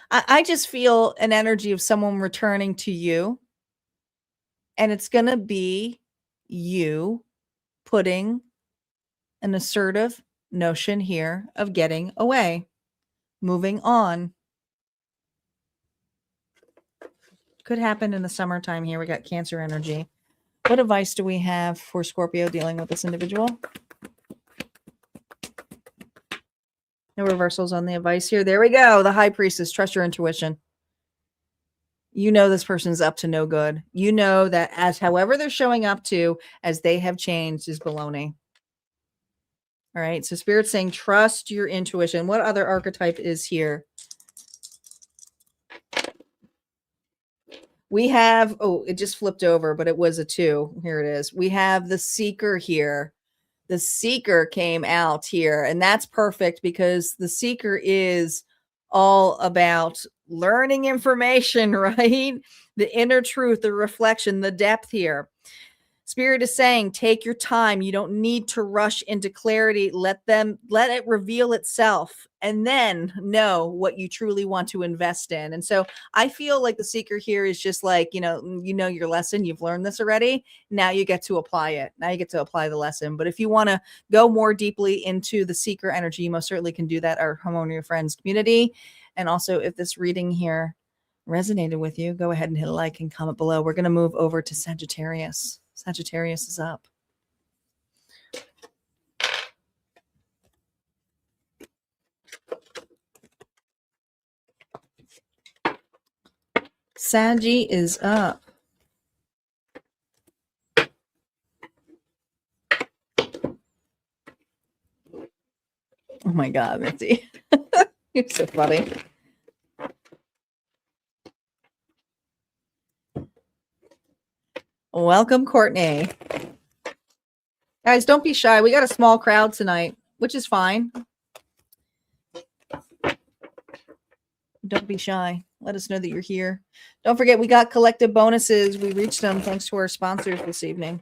I just feel an energy of someone returning to you. And it's going to be you putting an assertive notion here of getting away, moving on. Could happen in the summertime here. We got Cancer energy. What advice do we have for Scorpio dealing with this individual? No reversals on the advice here. There we go. The High Priestess. Trust your intuition. You know this person's up to no good. You know that as however they're showing up to, as they have changed, is baloney. All right. So Spirit's saying trust your intuition. What other archetype is here? We have, it just flipped over, but it was a 2. Here it is. We have the Seeker here. The Seeker came out here, and that's perfect because the Seeker is all about learning information, right? The inner truth, the reflection, the depth here. Spirit is saying, take your time. You don't need to rush into clarity. Let it reveal itself, and then know what you truly want to invest in. And so I feel like the Seeker here is just like, you know your lesson. You've learned this already. Now you get to apply it. Now you get to apply the lesson. But if you want to go more deeply into the Seeker energy, you most certainly can do that. Our Harmonia Friends community. And also if this reading here resonated with you, go ahead and hit a like and comment below. We're going to move over to Sagittarius. Sagittarius is up. Saggy is up. Oh my God, Mitzi. You're so funny. Welcome, Courtney. Guys, don't be shy. We got a small crowd tonight, which is fine. Don't be shy. Let us know that you're here. Don't forget, we got collective bonuses. We reached them thanks to our sponsors this evening.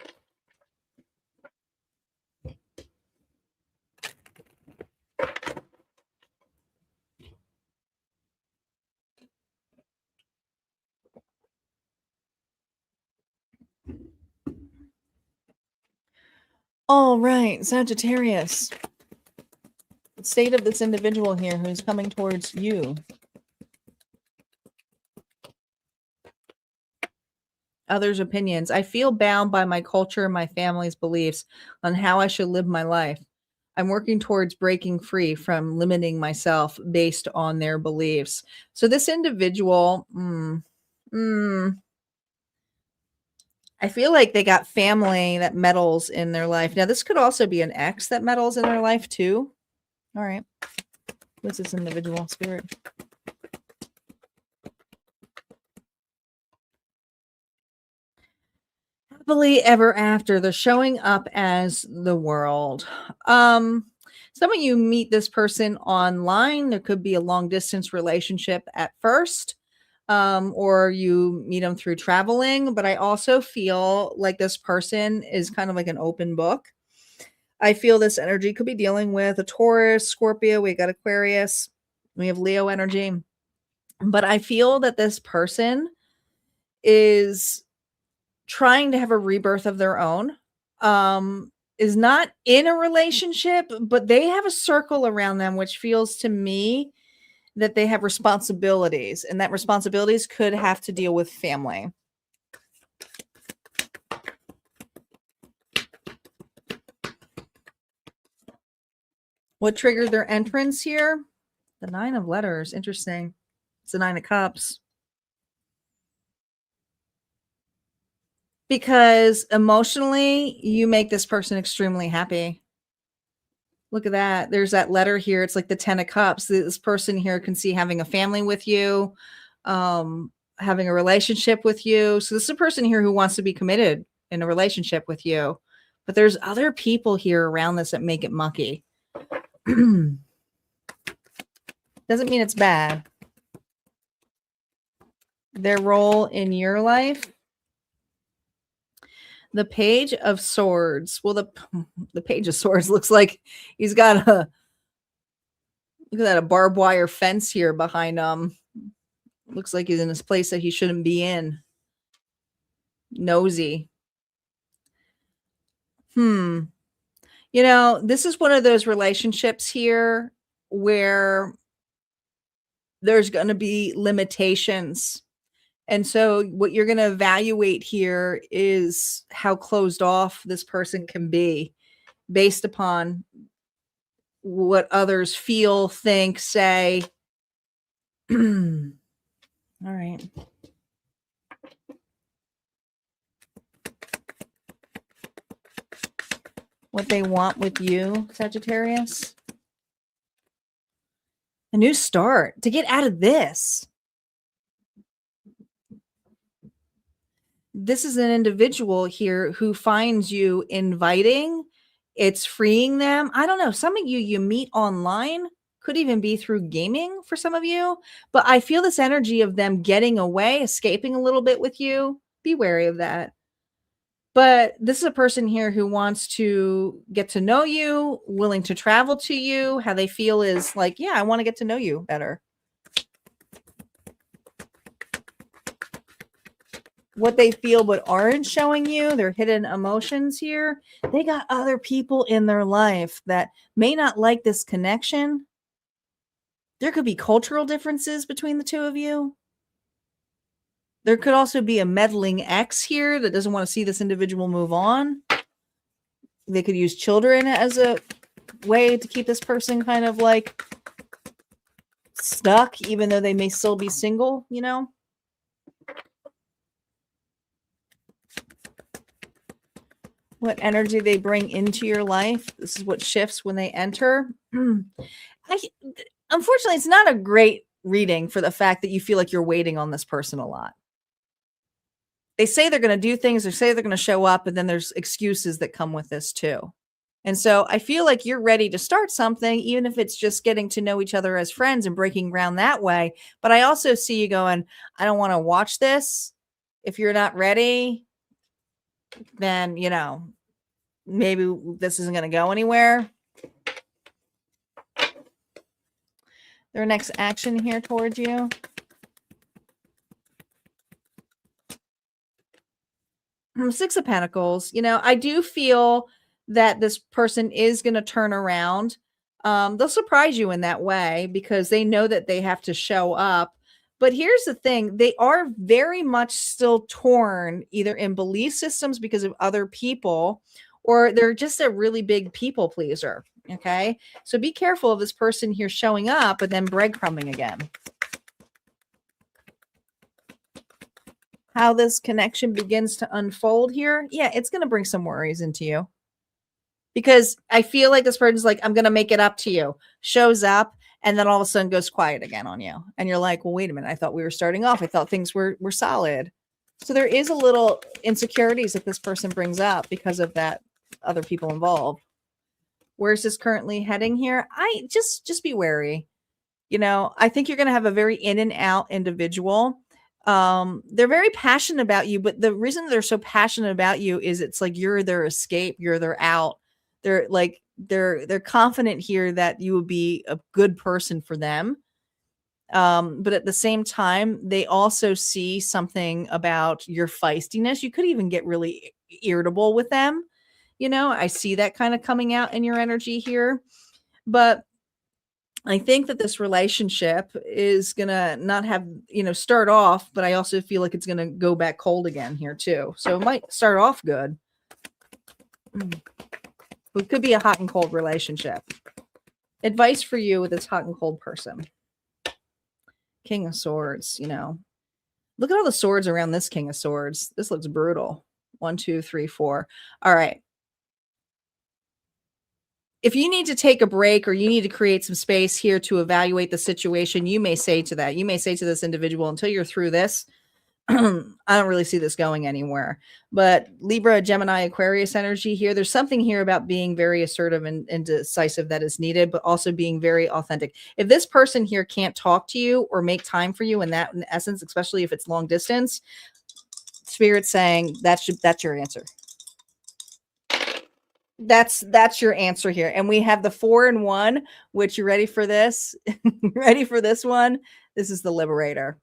All right, Sagittarius. The state of this individual here who's coming towards you. Others' opinions. I feel bound by my culture and my family's beliefs on how I should live my life. I'm working towards breaking free from limiting myself based on their beliefs. So this individual, I feel like they got family that meddles in their life. Now, this could also be an ex that meddles in their life too. All right. What's this individual spirit? Happily ever after. They're showing up as the world. Some of you meet this person online. There could be a long distance relationship at first, or you meet them through traveling. But I also feel like this person is kind of like an open book. I feel this energy could be dealing with a Taurus, Scorpio. We got Aquarius. We have Leo energy. But I feel that this person is trying to have a rebirth of their own, is not in a relationship, but they have a circle around them, which feels to me that they have responsibilities, and that responsibilities could have to deal with family. What triggered their entrance here? The 9 of letters. Interesting. It's the 9 of cups. Because emotionally, you make this person extremely happy. Look at that. There's that letter here. It's like the 10 of cups. This person here can see having a family with you, having a relationship with you. So this is a person here who wants to be committed in a relationship with you. But there's other people here around this that make it mucky. Doesn't mean it's bad. Their role in your life. The Page of Swords. Well, the Page of Swords looks like he's got a, look at that, a barbed wire fence here behind him. Looks like he's in this place that he shouldn't be in. Nosy. You know, this is one of those relationships here where there's going to be limitations. And so what you're going to evaluate here is how closed off this person can be based upon what others feel, think, say. All right. What they want with you, Sagittarius? A new start to get out of this. This is an individual here who finds you inviting. It's freeing them. I don't know. Some of you meet online, could even be through gaming for some of you. But I feel this energy of them getting away, escaping a little bit with you. Be wary of that. But this is a person here who wants to get to know you, willing to travel to you. How they feel is like, yeah, I want to get to know you better. What they feel but aren't showing you, their hidden emotions here. They got other people in their life that may not like this connection. There could be cultural differences between the two of you. There could also be a meddling ex here that doesn't want to see this individual move on. They could use children as a way to keep this person kind of like stuck, even though they may still be single, you know? What energy they bring into your life. This is what shifts when they enter. Unfortunately, it's not a great reading for the fact that you feel like you're waiting on this person a lot. They say they're going to do things, they say they're going to show up, and then there's excuses that come with this too. And so I feel like you're ready to start something, even if it's just getting to know each other as friends and breaking ground that way. But I also see you going, I don't want to watch this. If you're not ready, then, you know, maybe this isn't going to go anywhere. Their next action here towards you. Six of Pentacles. You know, I do feel that this person is going to turn around. They'll surprise you in that way because they know that they have to show up. But here's the thing. They are very much still torn either in belief systems because of other people, or they're just a really big people pleaser. Okay. So be careful of this person here showing up and then breadcrumbing again. How this connection begins to unfold here. Yeah, it's going to bring some worries into you. Because I feel like this person's like, I'm going to make it up to you. Shows up and then all of a sudden goes quiet again on you. And you're like, well, wait a minute. I thought we were starting off. I thought things were solid. So there is a little insecurities that this person brings up because of that other people involved. Where's this currently heading here? I just be wary. You know, I think you're going to have a very in and out individual. They're very passionate about you, but the reason they're so passionate about you is it's like you're their escape, you're their out. They're like they're confident here that you will be a good person for them. But at the same time, they also see something about your feistiness. You could even get really irritable with them. You know, I see that kind of coming out in your energy here. But I think that this relationship is going to not have, you know, start off, but I also feel like it's going to go back cold again here too. So it might start off good. It could be a hot and cold relationship. Advice for you with this hot and cold person. King of Swords, you know. Look at all the swords around this King of Swords. This looks brutal. 1, 2, 3, 4. All right. If you need to take a break or you need to create some space here to evaluate the situation, you may say to that. You may say to this individual, until you're through this, I don't really see this going anywhere. But Libra, Gemini, Aquarius energy here, there's something here about being very assertive and decisive that is needed, but also being very authentic. If this person here can't talk to you or make time for you in essence, especially if it's long distance, Spirit's saying that's your answer. That's your answer here. And we have the 4 and 1, which you ready for this? Ready for this one? This is the Liberator.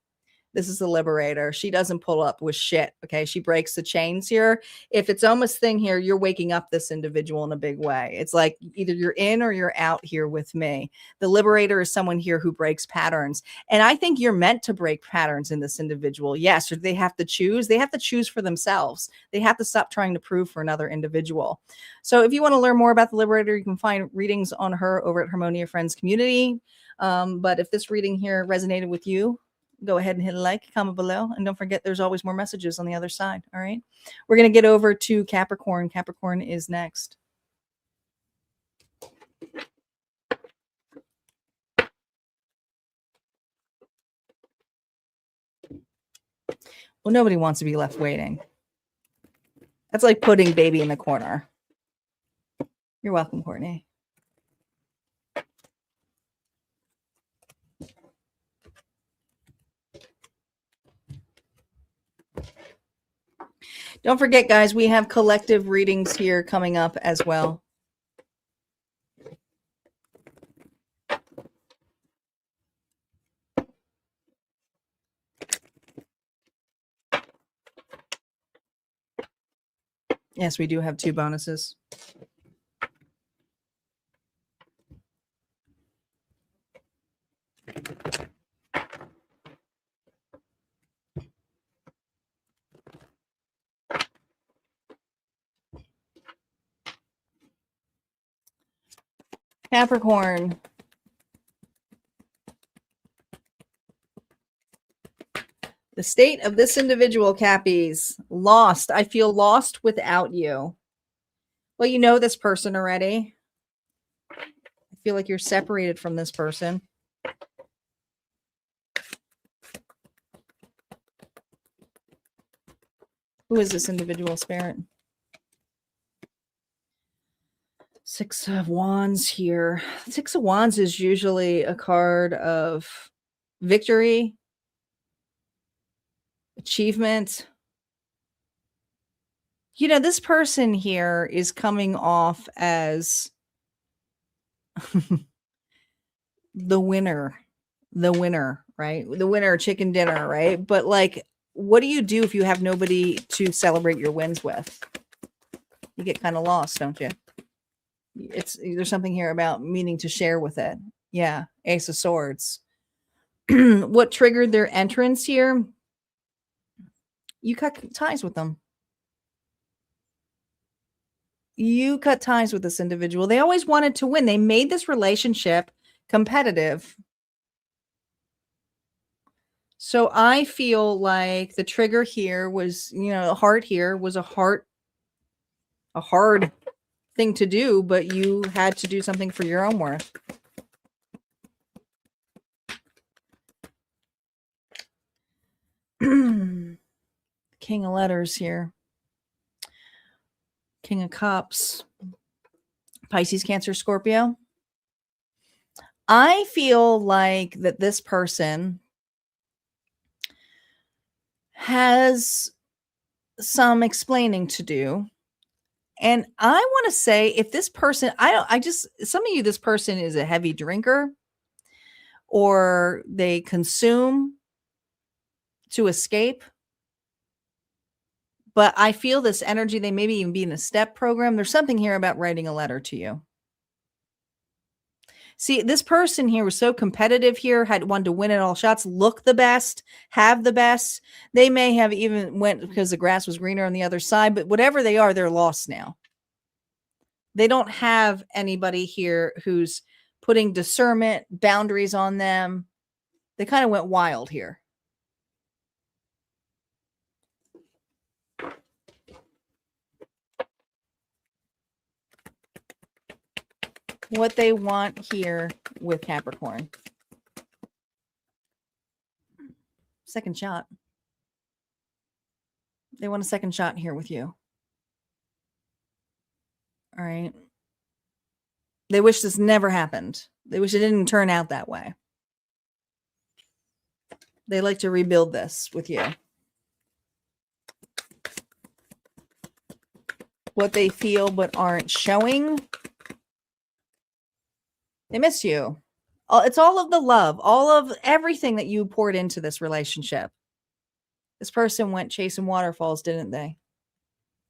This is the Liberator. She doesn't pull up with shit. Okay. She breaks the chains here. If it's almost thing here, you're waking up this individual in a big way. It's like either you're in or you're out here with me. The Liberator is someone here who breaks patterns. And I think you're meant to break patterns in this individual. Yes. Or they have to choose. They have to choose for themselves. They have to stop trying to prove for another individual. So if you want to learn more about the Liberator, you can find readings on her over at Harmonia Friends Community. But if this reading here resonated with you, go ahead and hit a like, comment below, and don't forget there's always more messages on the other side. All right. We're going to get over to Capricorn. Capricorn is next. Well, nobody wants to be left waiting. That's like putting baby in the corner. You're welcome, Courtney. Don't forget, guys, we have collective readings here coming up as well. Yes, we do have 2 bonuses. Capricorn. The state of this individual, Cappies. Lost. I feel lost without you. Well, you know this person already. I feel like you're separated from this person. Who is this individual, Spirit? Six of Wands here. Six of Wands is usually a card of victory, achievement. You know, this person here is coming off as the winner, right? The winner, chicken dinner, right? But like, what do you do if you have nobody to celebrate your wins with? You get kind of lost, don't you? There's something here about meaning to share with it. Yeah, Ace of Swords. What triggered their entrance here? You cut ties with them. You cut ties with this individual. They always wanted to win. They made this relationship competitive. So I feel like the trigger here was, the heart here was a hard thing to do, but you had to do something for your own worth. King of Letters here. King of Cups. Pisces, Cancer, Scorpio. I feel like that this person has some explaining to do. And I want to say, if this person, some of you, this person is a heavy drinker, or they consume to escape. But I feel this energy, they maybe even be in a step program. There's something here about writing a letter to you. See, this person here was so competitive here, had wanted to win at all shots, look the best, have the best. They may have even went because the grass was greener on the other side, but whatever they are, they're lost now. They don't have anybody here who's putting discernment, boundaries on them. They kind of went wild here. What they want here with Capricorn. Second shot. They want a second shot here with you. All right. They wish this never happened. They wish it didn't turn out that way. They like to rebuild this with you. What they feel but aren't showing. They miss you. It's all of the love, all of everything that you poured into this relationship. This person went chasing waterfalls, didn't they?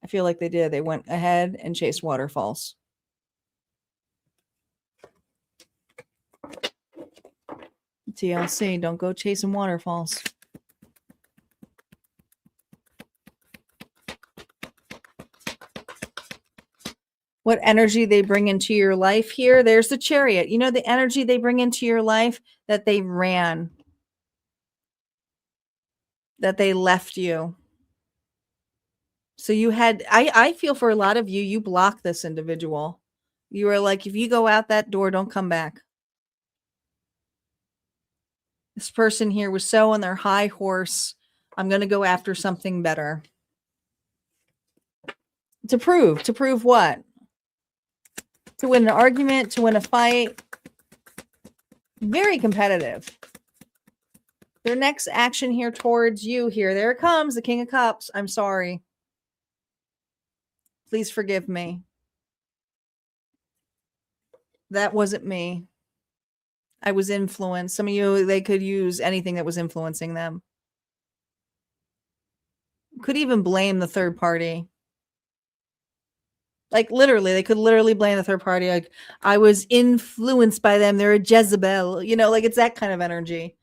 I feel like they did. They went ahead and chased waterfalls. TLC, don't go chasing waterfalls. What energy they bring into your life here. There's the Chariot. You know, the energy they bring into your life, that they ran, that they left you. So you had, I feel for a lot of you, you block this individual. You were like, if you go out that door, don't come back. This person here was so on their high horse. I'm going to go after something better. To prove what? To win an argument, to win a fight. Very competitive. Their next action here towards you here. There it comes, the King of Cups. I'm sorry. Please forgive me. That wasn't me. I was influenced. Some of you, they could use anything that was influencing them. Could even blame the third party. Like literally, they could literally blame the third party. Like, I was influenced by them. They're a Jezebel. You know, like it's that kind of energy.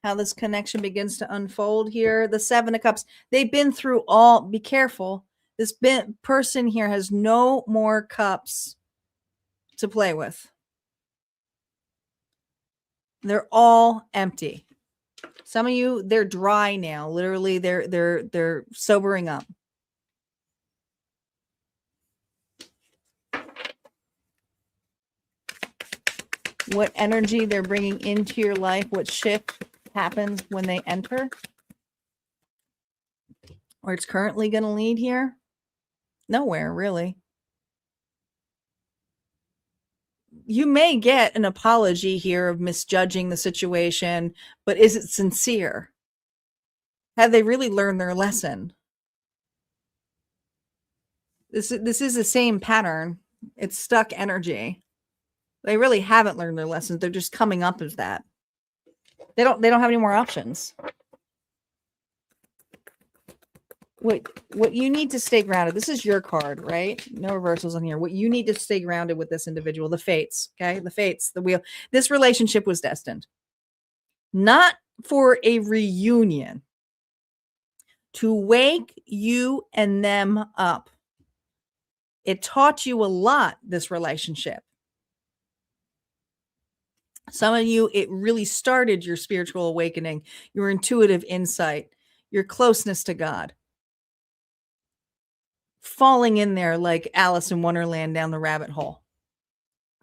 how this connection begins to unfold here. The Seven of Cups. They've been through all. Be careful. This person here has no more cups to play with. They're all empty. Some of you, they're dry now. Literally, they're sobering up. What energy they're bringing into your life, what shift happens when they enter, or it's currently going to lead here? Nowhere, really. You may get an apology here of misjudging the situation, but is it sincere? Have they really learned their lesson? This is the same pattern. It's stuck energy. They really haven't learned their lessons. They're just coming up as that. They don't have any more options. What you need to stay grounded. This is your card, right? No reversals on here. What you need to stay grounded with this individual, the fates, okay? The fates, the wheel. This relationship was destined. Not for a reunion. To wake you and them up. It taught you a lot, this relationship. Some of you, it really started your spiritual awakening, your intuitive insight, your closeness to God. Falling in there like Alice in Wonderland down the rabbit hole.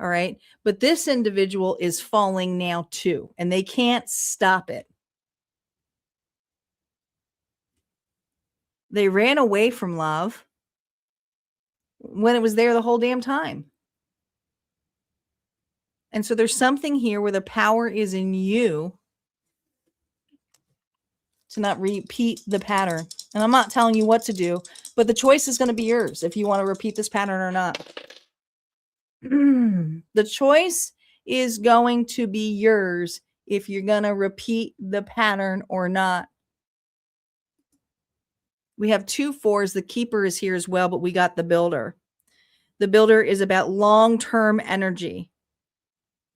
All right. But this individual is falling now too, and they can't stop it. They ran away from love when it was there the whole damn time. And so there's something here where the power is in you to not repeat the pattern. And I'm not telling you what to do, but the choice is going to be yours if you want to repeat this pattern or not. The choice is going to be yours if you're going to repeat the pattern or not. We have 2 4s. The keeper is here as well, but we got the builder. The builder is about long-term energy.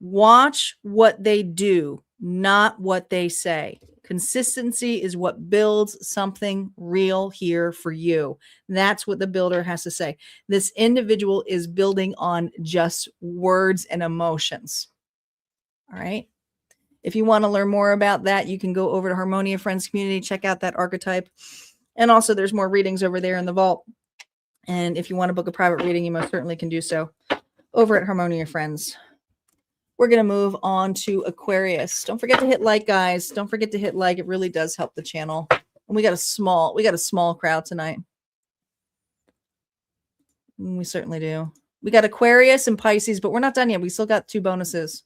Watch what they do, not what they say. Consistency is what builds something real here for you. That's what the builder has to say. This individual is building on just words and emotions. All right. If you want to learn more about that, you can go over to Harmonia Friends Community, check out that archetype. And also there's more readings over there in the vault. And if you want to book a private reading, you most certainly can do so over at Harmonia Friends. We're going to move on to Aquarius. Don't forget to hit like, guys. Don't forget to hit like. It really does help the channel. And we got a small crowd tonight. We certainly do. We got Aquarius and Pisces, but we're not done yet. We still got 2 bonuses.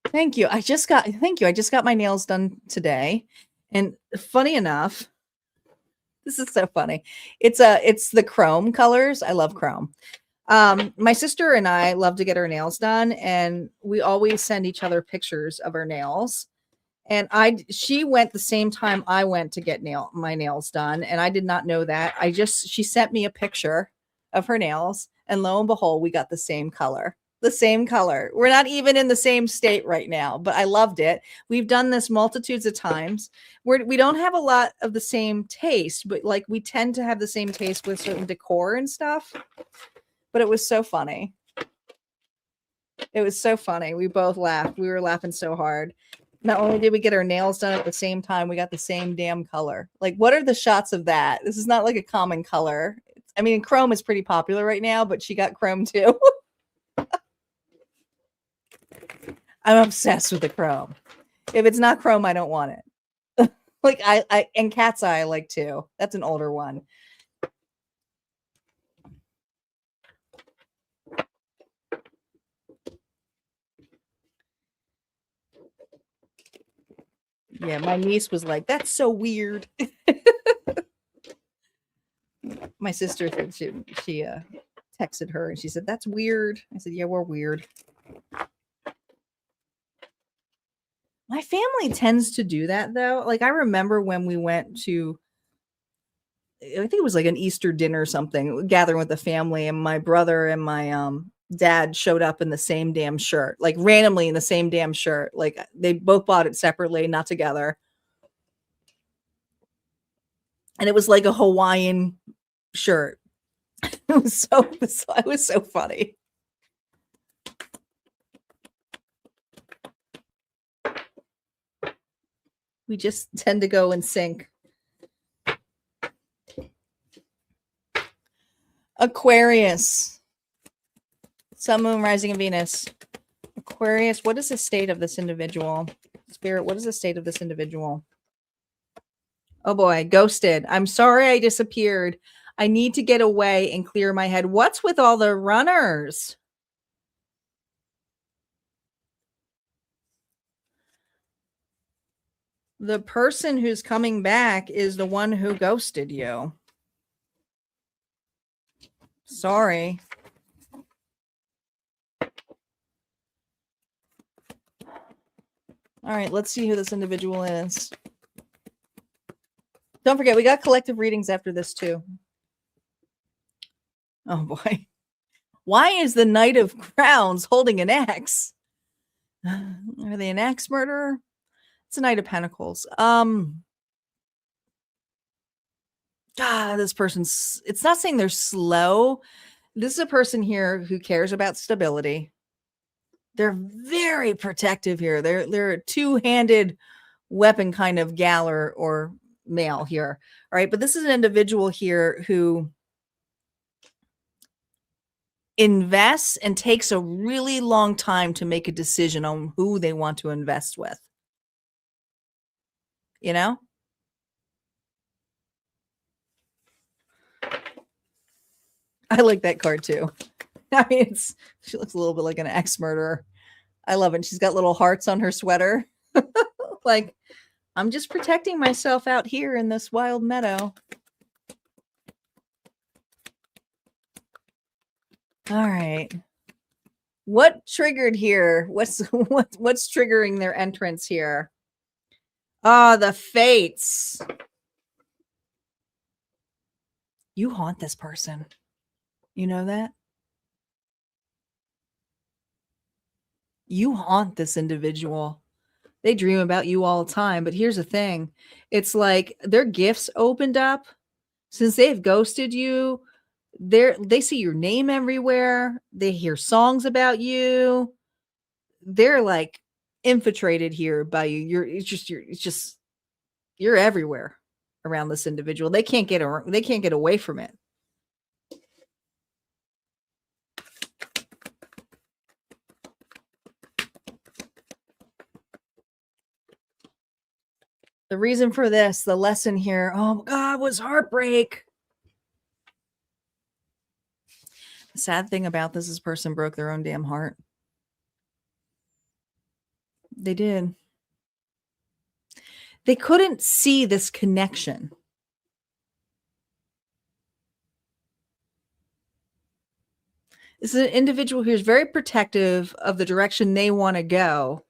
Thank you. I just got my nails done today. And funny enough, this is so funny. It's the chrome colors. I love chrome. My sister and I love to get our nails done, and we always send each other pictures of our nails. And she went the same time I went to get my nails done, and I did not know that. She sent me a picture of her nails, and lo and behold, we got the same color. The same color. We're not even in the same state right now, but I loved it. We've done this multitudes of times. We don't have a lot of the same taste, but like we tend to have the same taste with certain decor and stuff. But it was so funny. It was so funny. We both laughed. We were laughing so hard. Not only did we get our nails done at the same time, we got the same damn color. Like, what are the shots of that? This is not like a common color. I mean, chrome is pretty popular right now, but she got chrome too. I'm obsessed with the chrome. If it's not chrome, I don't want it. Like I and cat's eye I like too. That's an older one. Yeah, my niece was like, "That's so weird." My sister said she texted her and she said, "That's weird." I said, "Yeah, we're weird." My family tends to do that though. Like I remember when we went to, I think it was like an Easter dinner or something, gathering with the family, and my brother and my dad showed up in the same damn shirt, like randomly in the same damn shirt. Like they both bought it separately, not together. And it was like a Hawaiian shirt. It was so funny. We just tend to go in sync. Aquarius. Sun, Moon, Rising, and Venus. Aquarius, what is the state of this individual? Spirit, what is the state of this individual? Oh boy, ghosted. I'm sorry I disappeared. I need to get away and clear my head. What's with all the runners? The person who's coming back is the one who ghosted you. Sorry. All right, let's see who this individual is. Don't forget, we got collective readings after this too. Oh boy. Why is the Knight of Crowns holding an axe? Are they an axe murderer? It's a Knight of Pentacles. This person's, it's not saying they're slow. This is a person here who cares about stability. They're very protective here. They're a two-handed weapon kind of gal or male here. All right. But this is an individual here who invests and takes a really long time to make a decision on who they want to invest with. You know? I like that card too. I mean, she looks a little bit like an ex-murderer. I love it. She's got little hearts on her sweater. Like, I'm just protecting myself out here in this wild meadow. All right. What triggered here? What's triggering their entrance here? Ah, the fates. You haunt this person. You know that? You haunt this individual. They dream about you all the time. But here's the thing. It's like their gifts opened up. Since they've ghosted you, they see your name everywhere. They hear songs about you. They're like infiltrated here by you. You're everywhere around this individual. They can't get away from it. The reason for this, the lesson here, oh my God, was heartbreak. The sad thing about this person broke their own damn heart. They did. They couldn't see this connection. This is an individual who's very protective of the direction they want to go,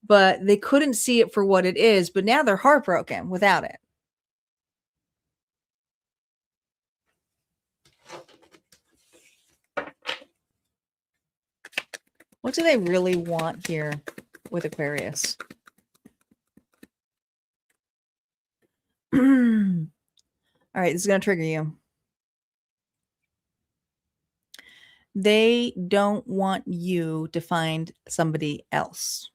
but they couldn't see it for what it is. But now they're heartbroken without it. What do they really want here with Aquarius? All right, this is going to trigger you. They don't want you to find somebody else.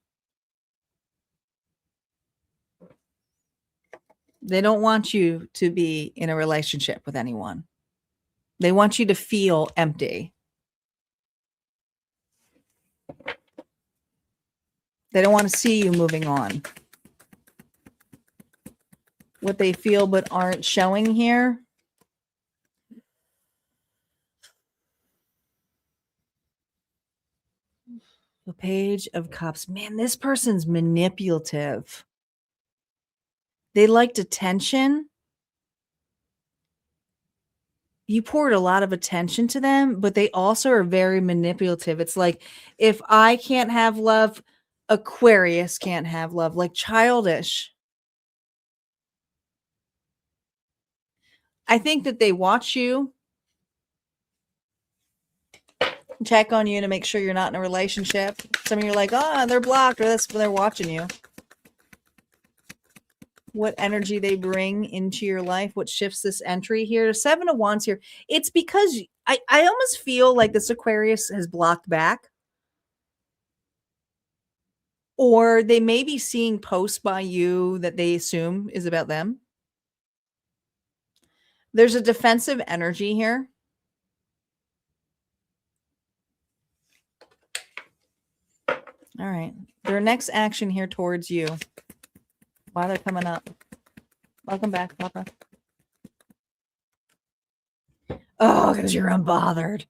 They don't want you to be in a relationship with anyone. They want you to feel empty. They don't want to see you moving on. What they feel but aren't showing here. The Page of Cups. Man, this person's manipulative. They liked attention. You poured a lot of attention to them, but they also are very manipulative. It's like, if I can't have love, Aquarius can't have love. Like childish. I think that they watch you check on you to make sure you're not in a relationship. Some of you are like, oh, they're blocked, or they're watching you. What energy they bring into your life, what shifts this entry here. 7 of Wands here. It's because I almost feel like this Aquarius has blocked back. Or they may be seeing posts by you that they assume is about them. There's a defensive energy here. All right. Their next action here towards you. Why they're coming up. Welcome back, Papa. Oh, because you're unbothered.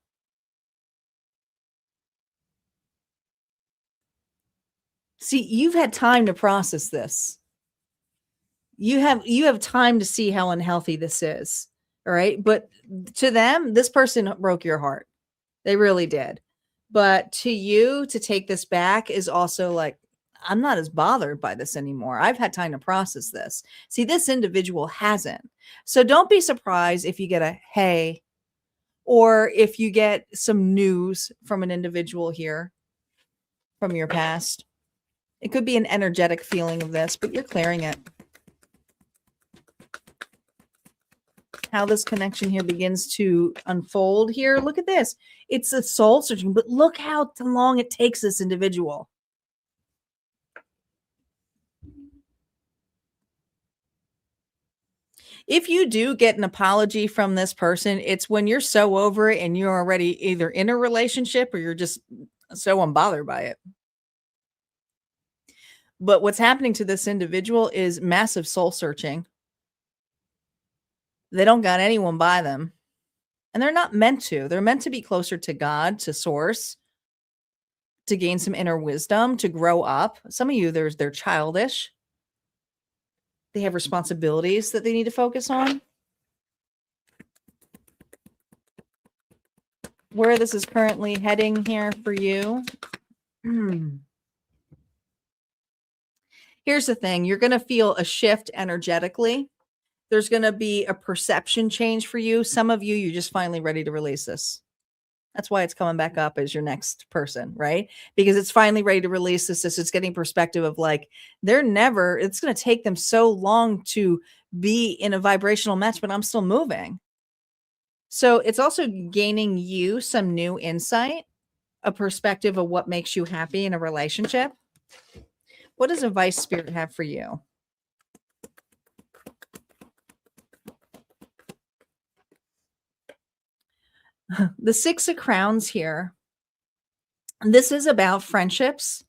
See, you've had time to process this. You have time to see how unhealthy this is. All right. But to them, this person broke your heart. They really did. But to you, to take this back is also like, I'm not as bothered by this anymore. I've had time to process this. See, this individual hasn't. So don't be surprised if you get a hey, or if you get some news from an individual here from your past. It could be an energetic feeling of this, but you're clearing it. How this connection here begins to unfold here. Look at this. It's a soul searching, but look how long it takes this individual. If you do get an apology from this person, it's when you're so over it and you're already either in a relationship or you're just so unbothered by it. But what's happening to this individual is massive soul searching. They don't got anyone by them. And they're not meant to. They're meant to be closer to God, to source, to gain some inner wisdom, to grow up. Some of you, they're childish. They have responsibilities that they need to focus on. Where this is currently heading here for you. Here's the thing. You're going to feel a shift energetically. There's going to be a perception change for you. Some of you, you're just finally ready to release this. That's why it's coming back up as your next person, right? Because it's finally ready to release this. It's getting perspective of like, it's going to take them so long to be in a vibrational match, but I'm still moving. So it's also gaining you some new insight, a perspective of what makes you happy in a relationship. What does Advice Spirit have for you? The 6 of Crowns here. This is about friendships.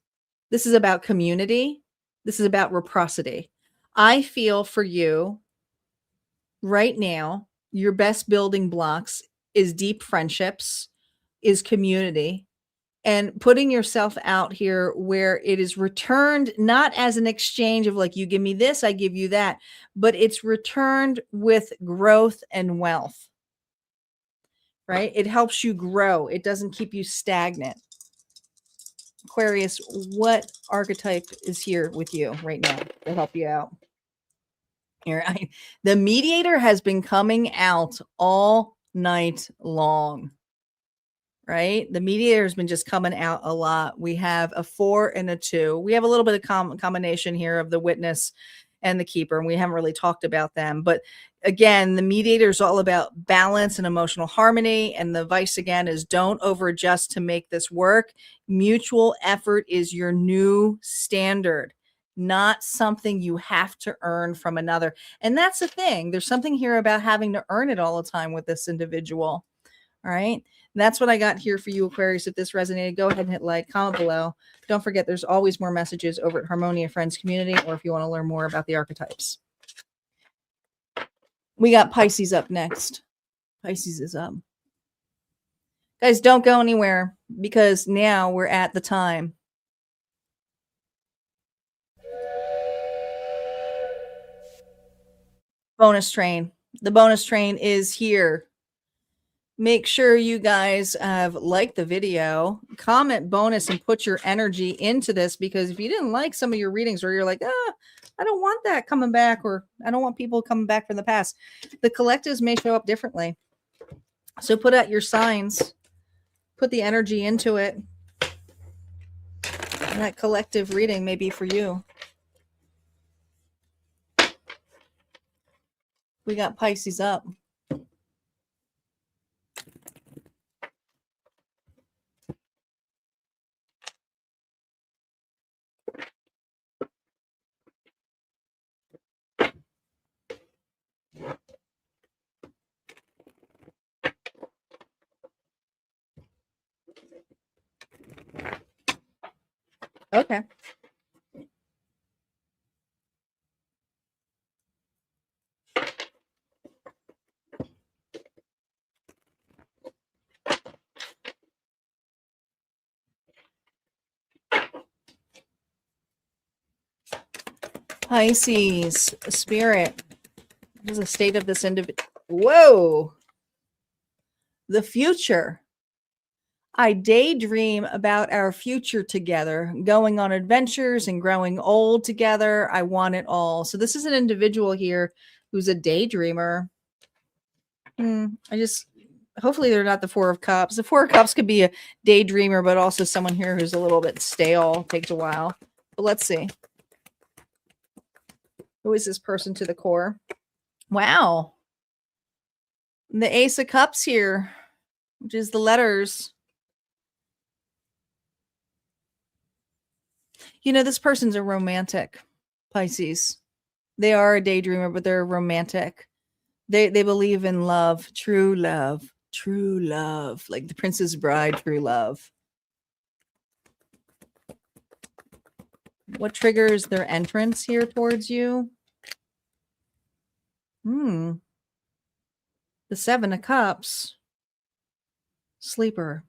This is about community. This is about reciprocity. I feel for you right now, your best building blocks is deep friendships, is community, and putting yourself out here where it is returned not as an exchange of like, you give me this, I give you that, but it's returned with growth and wealth. Right? It helps you grow. It doesn't keep you stagnant. Aquarius, what archetype is here with you right now to help you out? Here, the mediator has been coming out all night long. Right? The mediator has been just coming out a lot. We have a 4 and a 2. We have a little bit of combination here of the Witness and the Keeper, and we haven't really talked about them. But again, the mediator is all about balance and emotional harmony. And the advice again is don't over-adjust to make this work. Mutual effort is your new standard, not something you have to earn from another. And that's the thing. There's something here about having to earn it all the time with this individual. All right. And that's what I got here for you, Aquarius. If this resonated, go ahead and hit like, comment below. Don't forget, there's always more messages over at Harmonia Friends Community, or if you want to learn more about the archetypes. We got Pisces up next. Pisces is up. Guys, don't go anywhere because now we're at the time. Bonus train. The bonus train is here. Make sure you guys have liked the video, comment bonus, and put your energy into this, because if you didn't like some of your readings, or you're like, I don't want that coming back, or I don't want people coming back from the past, the collectives may show up differently. So put out your signs. put the energy into it. And that collective reading may be for you. We got Pisces up. Okay. Pisces, spirit. What is the state of this individual? Whoa. The future. I daydream about our future together, going on adventures and growing old together. I want it all. So this is an individual here who's a daydreamer. Hopefully they're not the Four of Cups. The Four of Cups could be a daydreamer, but also someone here who's a little bit stale. Takes a while. But let's see. Who is this person to the core? Wow. The Ace of Cups here, which is the letters. You know, this person's a romantic, Pisces. They are a daydreamer, but they're romantic. They believe in love, true love, like the Princess Bride, true love. What triggers their entrance here towards you? The Seven of Cups. Sleeper.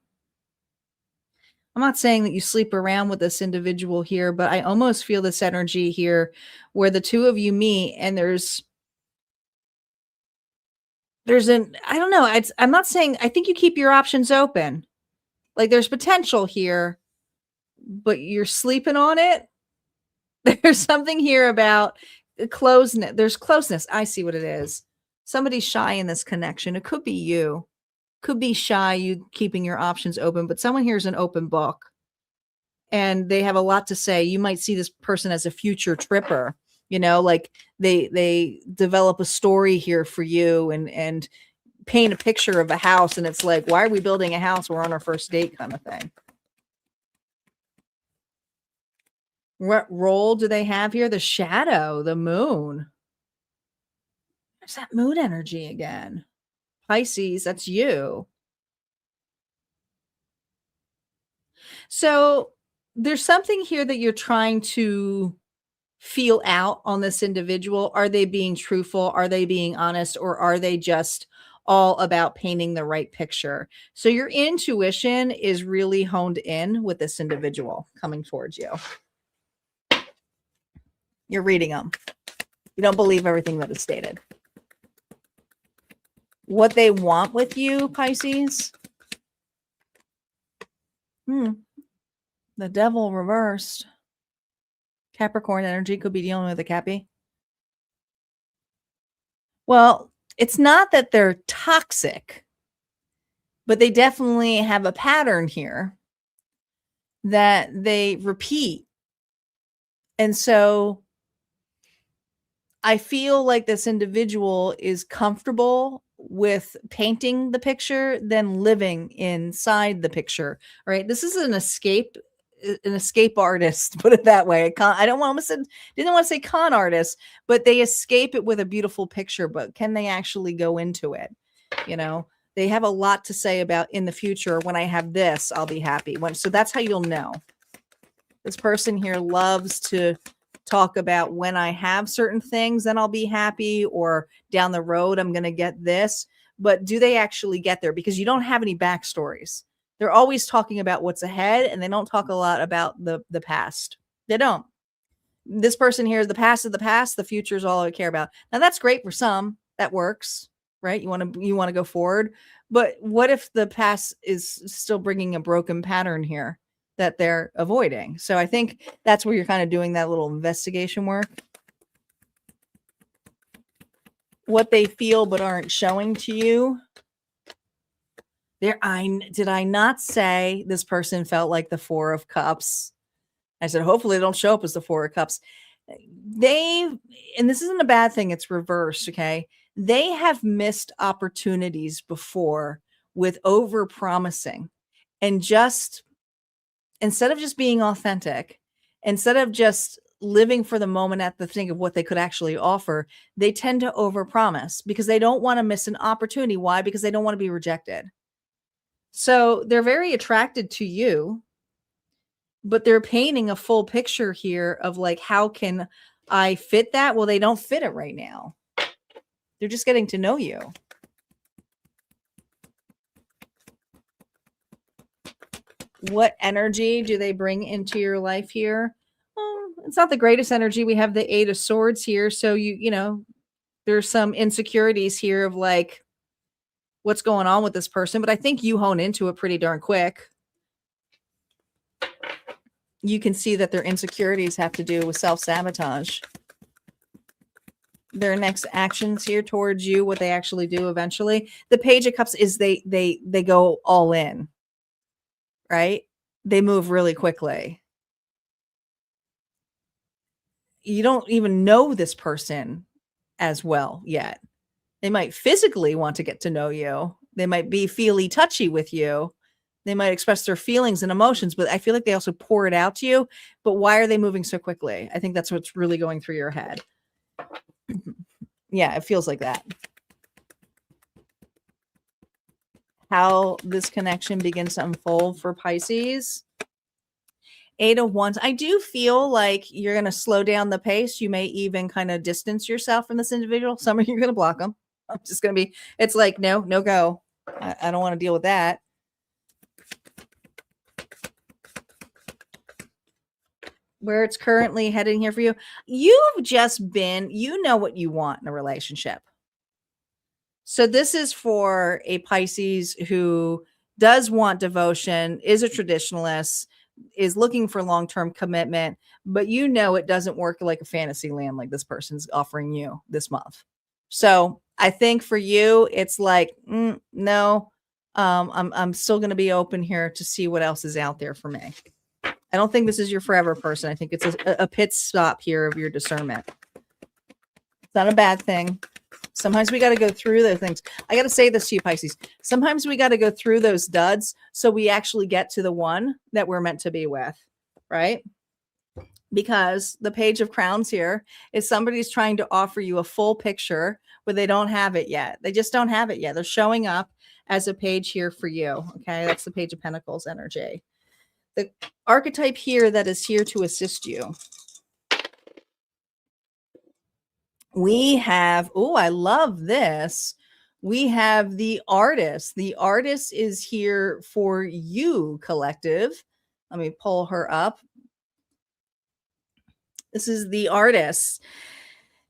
I'm not saying that you sleep around with this individual here, but I almost feel this energy here where the two of you meet and there's I don't know. I'm not saying, I think you keep your options open. Like there's potential here, but you're sleeping on it. There's something here about closeness. There's closeness. I see what it is. Somebody's shy in this connection. It could be you. Could be shy, you keeping your options open, but someone here is an open book and they have a lot to say. You might see this person as a future tripper, you know, like they develop a story here for you and paint a picture of a house. And it's like, why are we building a house? We're on our first date kind of thing. What role do they have here? The shadow, the moon. There's that moon energy again. Pisces, that's you. So there's something here that you're trying to feel out on this individual. Are they being truthful? Are they being honest? Or are they just all about painting the right picture? So your intuition is really honed in with this individual coming towards you. You're reading them. You don't believe everything that is stated. What they want with you, Pisces? The Devil reversed. Capricorn energy could be dealing with a Cappy. Well, it's not that they're toxic, but they definitely have a pattern here that they repeat. And so I feel like this individual is comfortable with painting the picture than living inside the picture. All right. This is an escape artist, put it that way. Didn't want to say con artist, but they escape it with a beautiful picture, but can they actually go into it? You know, they have a lot to say about in the future. When I have this, I'll be happy. So that's how you'll know. This person here loves to talk about when I have certain things, then I'll be happy, or down the road, I'm going to get this. But do they actually get there? Because you don't have any backstories. They're always talking about what's ahead, and they don't talk a lot about the past. They don't. This person here is the past of the past. The future is all I care about. Now that's great for some. That works, right? You want to go forward. But what if the past is still bringing a broken pattern here that they're avoiding? So I think that's where you're kind of doing that little investigation work. What they feel but aren't showing to you. Did I not say this person felt like the Four of Cups? I said, hopefully they don't show up as the Four of Cups. And this isn't a bad thing, it's reversed, okay? They have missed opportunities before with over promising and just instead of just being authentic, instead of just living for the moment at the thing of what they could actually offer, they tend to overpromise because they don't want to miss an opportunity. Why? Because they don't want to be rejected. So they're very attracted to you, but they're painting a full picture here of like, how can I fit that? Well, they don't fit it right now. They're just getting to know you. What energy do they bring into your life here? It's not the greatest energy. We have the Eight of Swords here. So you know, there's some insecurities here of like what's going on with this person, but I think you hone into it pretty darn quick. You can see that their insecurities have to do with self-sabotage. Their next actions here towards you, what they actually do eventually. The Page of Cups is they go all in, right? They move really quickly. You don't even know this person as well yet. They might physically want to get to know you. They might be feely touchy with you. They might express their feelings and emotions, but I feel like they also pour it out to you. But why are they moving so quickly? I think that's what's really going through your head. Yeah, it feels like that. How this connection begins to unfold for Pisces. Eight of Wands. I do feel like you're going to slow down the pace. You may even kind of distance yourself from this individual. Some of you are going to block them. I'm just going to be, it's like, no go. I don't want to deal with that. Where it's currently heading here for you. You've just been, you know what you want in a relationship. So this is for a Pisces who does want devotion, is a traditionalist, is looking for long-term commitment, but you know it doesn't work like a fantasy land like this person's offering you this month. So I think for you, it's like, no, I'm still going to be open here to see what else is out there for me. I don't think this is your forever person. I think it's a pit stop here of your discernment. It's not a bad thing. Sometimes we got to go through those things. I got to say this to you, Pisces. Sometimes we got to go through those duds so we actually get to the one that we're meant to be with, right? Because the Page of Crowns here is somebody's trying to offer you a full picture where they don't have it yet. They just don't have it yet. They're showing up as a page here for you. Okay, that's the Page of Pentacles energy. The archetype here that is here to assist you. We have, oh, I love this. We have the artist. The artist is here for you, collective. Let me pull her up. This is the artist.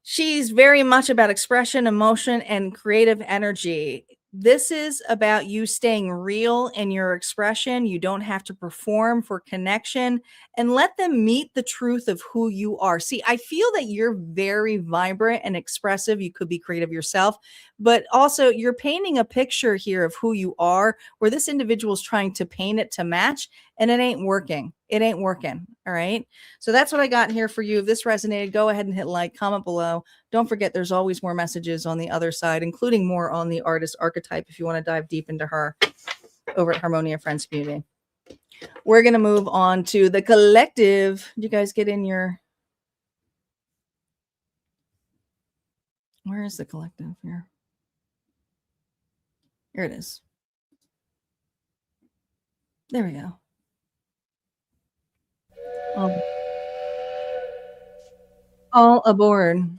She's very much about expression, emotion, and creative energy. This is about you staying real in your expression. You don't have to perform for connection, and let them meet the truth of who you are. See, I feel that you're very vibrant and expressive. You could be creative yourself, but also you're painting a picture here of who you are, where this individual is trying to paint it to match, and it ain't working. It ain't working. All right. So that's what I got here for you. If this resonated, go ahead and hit like, comment below. Don't forget, there's always more messages on the other side, including more on the artist archetype if you want to dive deep into her over at Harmonia Friends Community. We're going to move on to the collective. Did you guys get in your... Where is the collective here? Here it is. There we go. All aboard.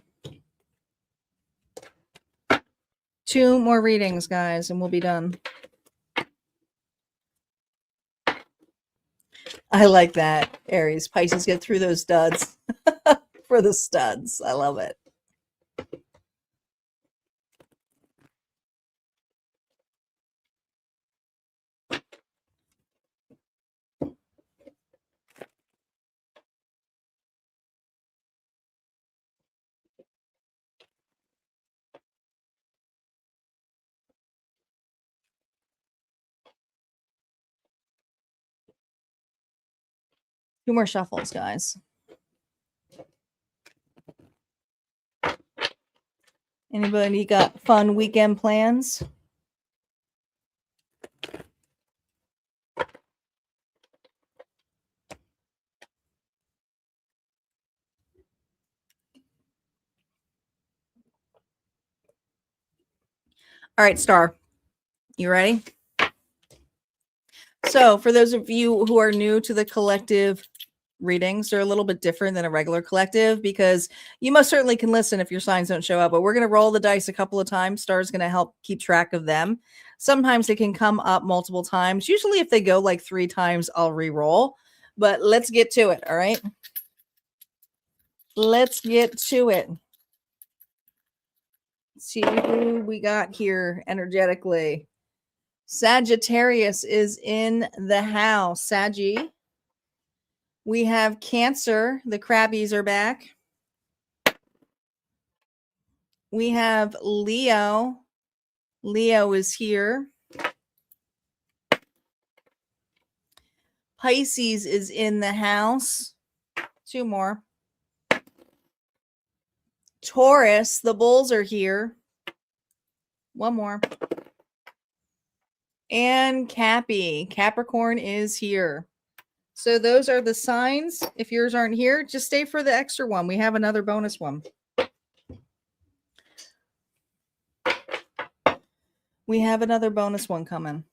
2 more readings, guys, and we'll be done. I like that, Aries. Pisces, get through those duds for the studs. I love it. 2 more shuffles, guys. Anybody got fun weekend plans? All right, Star, you ready? So for those of you who are new to the collective readings, they're a little bit different than a regular collective because you most certainly can listen if your signs don't show up, but we're going to roll the dice a couple of times. Star's going to help keep track of them. Sometimes they can come up multiple times. Usually if they go like 3 times, I'll re-roll, but let's get to it. All right. Let's get to it. See who we got here energetically. Sagittarius is in the house. Saggy. We have Cancer. The Crabbies are back. We have Leo. Leo is here. Pisces is in the house. 2 more. Taurus, the bulls are here. 1 more. And Capricorn is here. So those are the signs. If yours aren't here, just stay for the extra one. We have another bonus one. We have another bonus one coming.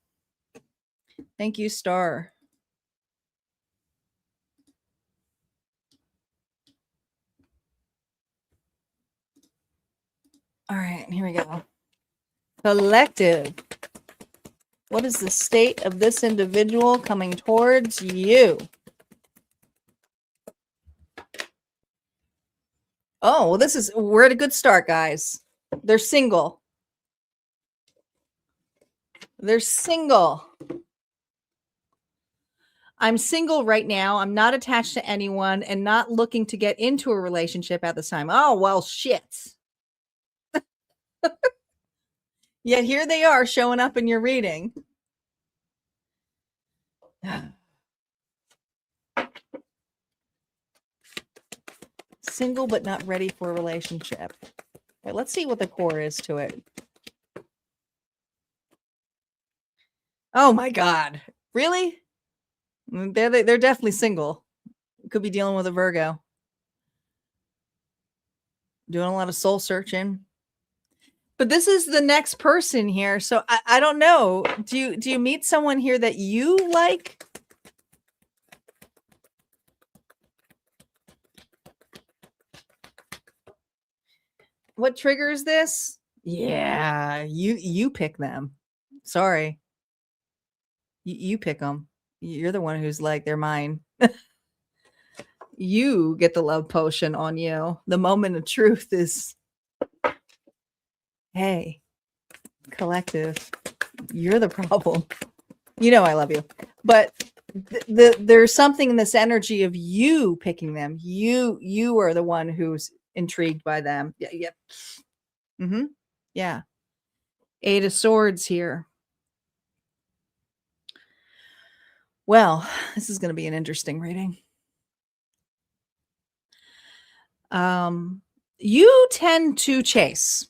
Thank you, Star. All right, here we go. Collective. What is the state of this individual coming towards you? Oh, well, we're at a good start, guys. They're single. They're single. I'm single right now. I'm not attached to anyone and not looking to get into a relationship at this time. Oh, well, shit. Yet here they are showing up in your reading. Single but not ready for a relationship. Okay, let's see what the core is to it. Oh my God. Really? They're definitely single. Could be dealing with a Virgo. Doing a lot of soul searching. But this is the next person here. So I don't know. Do you meet someone here that you like? What triggers this? Yeah, you pick them. Sorry. You pick them. You're the one who's like, they're mine. You get the love potion on you. The moment of truth is, hey, collective, you're the problem. You know I love you. But there's something in this energy of you picking them. You are the one who's intrigued by them. Yeah. Mm-hmm. Yeah. 8 of Swords here. Well, this is going to be an interesting reading. You tend to chase.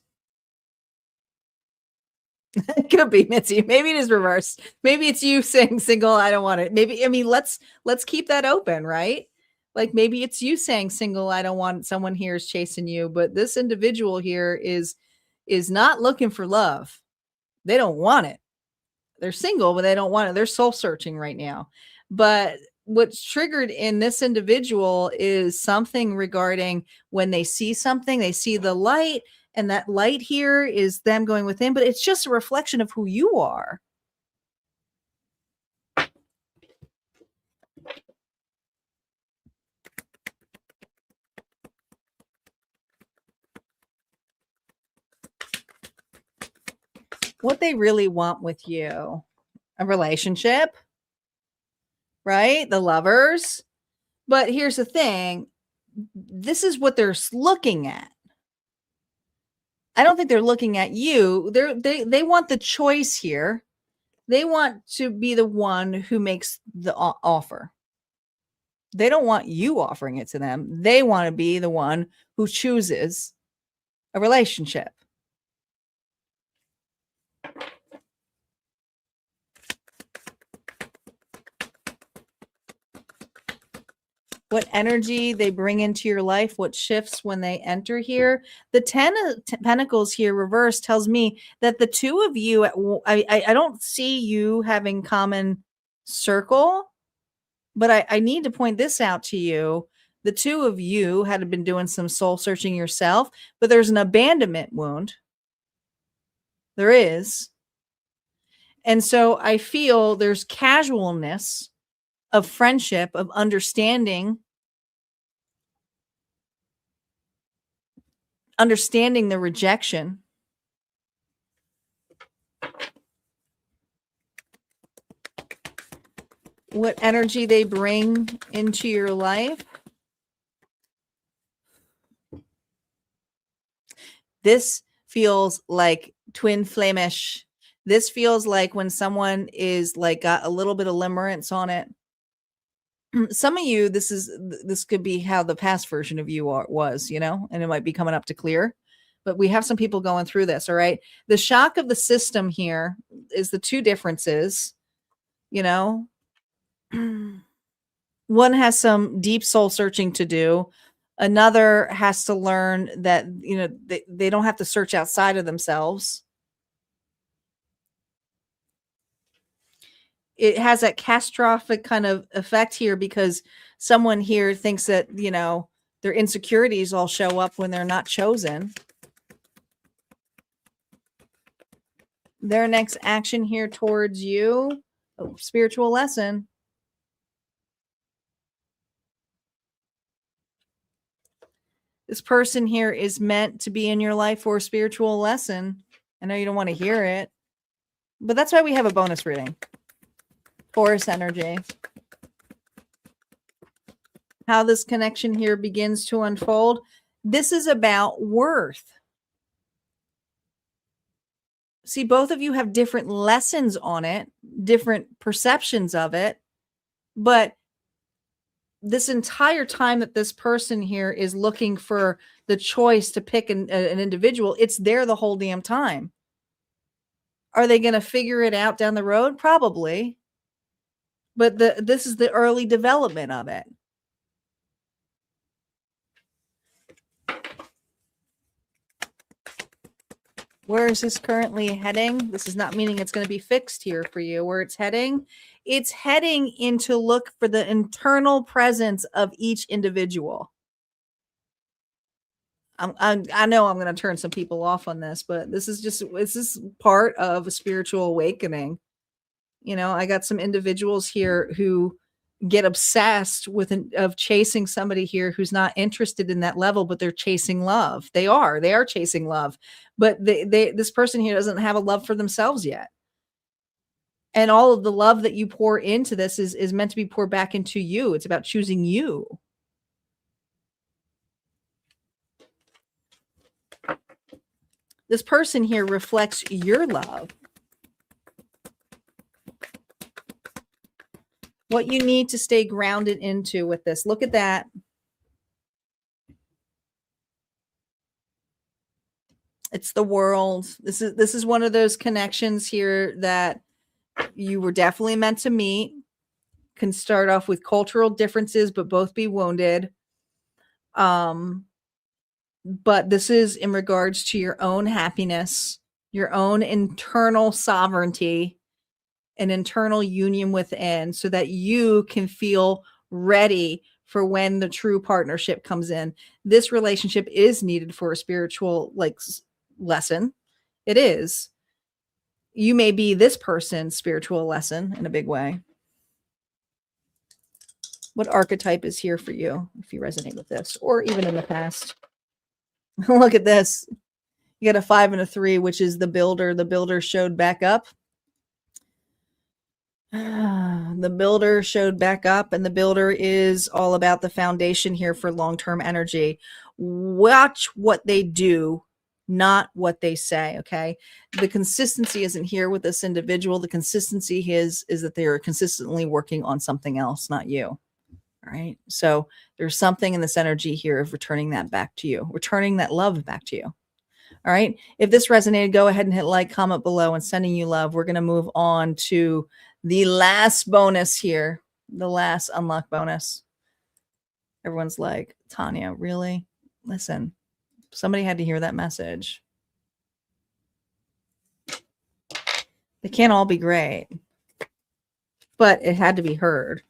It could be Mitzi. Maybe it is reversed. Maybe it's you saying single, I don't want it. Maybe, I mean, let's keep that open, right? Like maybe it's you saying single, I don't want it. Someone here is chasing you, but this individual here is not looking for love. They don't want it. They're single, but they don't want it. They're soul searching right now. But what's triggered in this individual is something regarding when they see something, they see the light, and that light here is them going within, but it's just a reflection of who you are. What they really want with you, a relationship, right? The lovers. But here's the thing. This is what they're looking at. I don't think they're looking at you. They want the choice here. They want to be the one who makes the offer. They don't want you offering it to them. They want to be the one who chooses a relationship. What energy they bring into your life, what shifts when they enter here. The 10 of Pentacles here reversed tells me that the two of you, I don't see you having common circle, but I need to point this out to you. The two of you had been doing some soul searching yourself, but there's an abandonment wound. There is. And so I feel there's casualness of friendship, of understanding the rejection. What energy they bring into your life. This feels like twin flamish. This feels like when someone is like got a little bit of limerence on it. Some of you, this could be how the past version of you was, you know, and it might be coming up to clear. But we have some people going through this. All right. The shock of the system here is the two differences, you know. One has some deep soul searching to do. Another has to learn that, you know, they don't have to search outside of themselves. It has that catastrophic kind of effect here because someone here thinks that, you know, their insecurities all show up when they're not chosen. Their next action here towards you, spiritual lesson. This person here is meant to be in your life for a spiritual lesson. I know you don't want to hear it, but that's why we have a bonus reading. Taurus energy. How this connection here begins to unfold. This is about worth. See, both of you have different lessons on it, different perceptions of it, but this entire time that this person here is looking for the choice to pick an individual, it's there the whole damn time. Are they going to figure it out down the road? Probably. But this is the early development of it. Where is this currently heading? This is not meaning it's going to be fixed here for you. Where it's heading into look for the internal presence of each individual. I know I'm going to turn some people off on this, but this is part of a spiritual awakening. You know, I got some individuals here who get obsessed with of chasing somebody here who's not interested in that level, but they're chasing love. They are chasing love, but this person here doesn't have a love for themselves yet. And all of the love that you pour into this is meant to be poured back into you. It's about choosing you. This person here reflects your love. What you need to stay grounded into with this. Look at that. It's the world. This is one of those connections here that you were definitely meant to meet. Can start off with cultural differences, but both be wounded. But this is in regards to your own happiness, your own internal sovereignty, an internal union within, so that you can feel ready for when the true partnership comes in. This relationship is needed for a spiritual lesson. It is. You may be this person's spiritual lesson in a big way. What archetype is here for you if you resonate with this, or even in the past? Look at this. You got a 5 and a 3, which is the builder. The builder showed back up. The builder showed back up, and the builder is all about the foundation here for long-term energy. Watch what they do, not what they say. Okay. The consistency isn't here with this individual. The consistency is that they are consistently working on something else, not you. All All right. So there's something in this energy here of returning that back to you, returning that love back to you. All right. If this resonated, go ahead and hit like, comment below, and sending you love. We're going to move on to the last bonus here, the last unlock bonus. Everyone's like, Tanya, really? Listen, somebody had to hear that message. They can't all be great, but it had to be heard.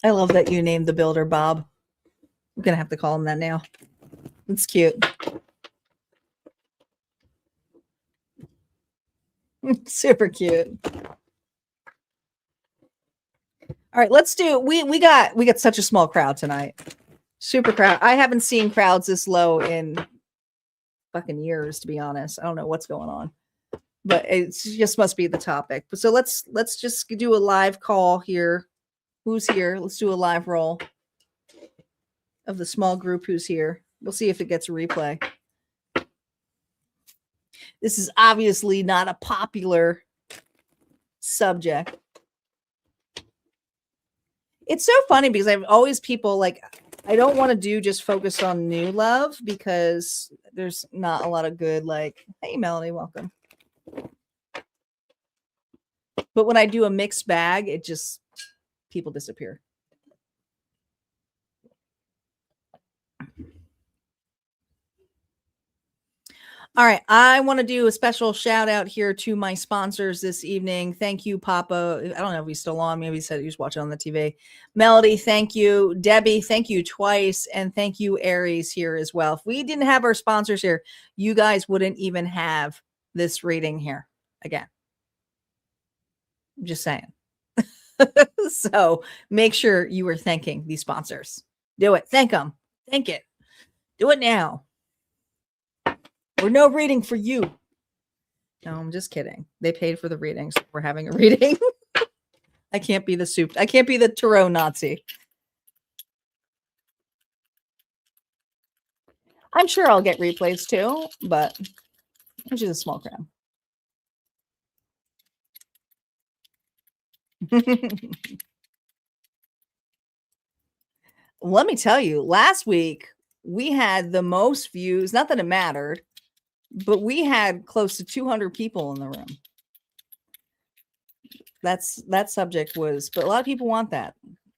I love that you named the builder Bob. I'm going to have to call him that now. It's cute. Super cute. All right, let's do, we got such a small crowd tonight. Super crowd. I haven't seen crowds this low in fucking years, to be honest. I don't know what's going on, but it just must be the topic. So let's just do a live call here. Who's here? Let's do a live roll of the small group who's here. We'll see if it gets a replay. This is obviously not a popular subject. It's so funny because I've always people like, I don't want to do just focus on new love because there's not a lot of good, like, hey, Melanie, welcome. But when I do a mixed bag, it just, people disappear. All right. I want to do a special shout out here to my sponsors this evening. Thank you, Papa. I don't know if he's still on. Maybe he said he was watching on the TV. Melody, thank you. Debbie, thank you twice. And thank you, Aries, here as well. If we didn't have our sponsors here, you guys wouldn't even have this reading here again. I'm just saying. So make sure you are thanking these sponsors. Do it. Thank them. Thank it. Do it now. Or no reading for you. No, I'm just kidding. They paid for the reading, so we're having a reading. I can't be the soup. I can't be the tarot Nazi. I'm sure I'll get replays too, but it's just a small crowd. Let me tell you, last week we had the most views. Not that it mattered, but we had close to 200 people in the room. That subject was, but a lot of people want that.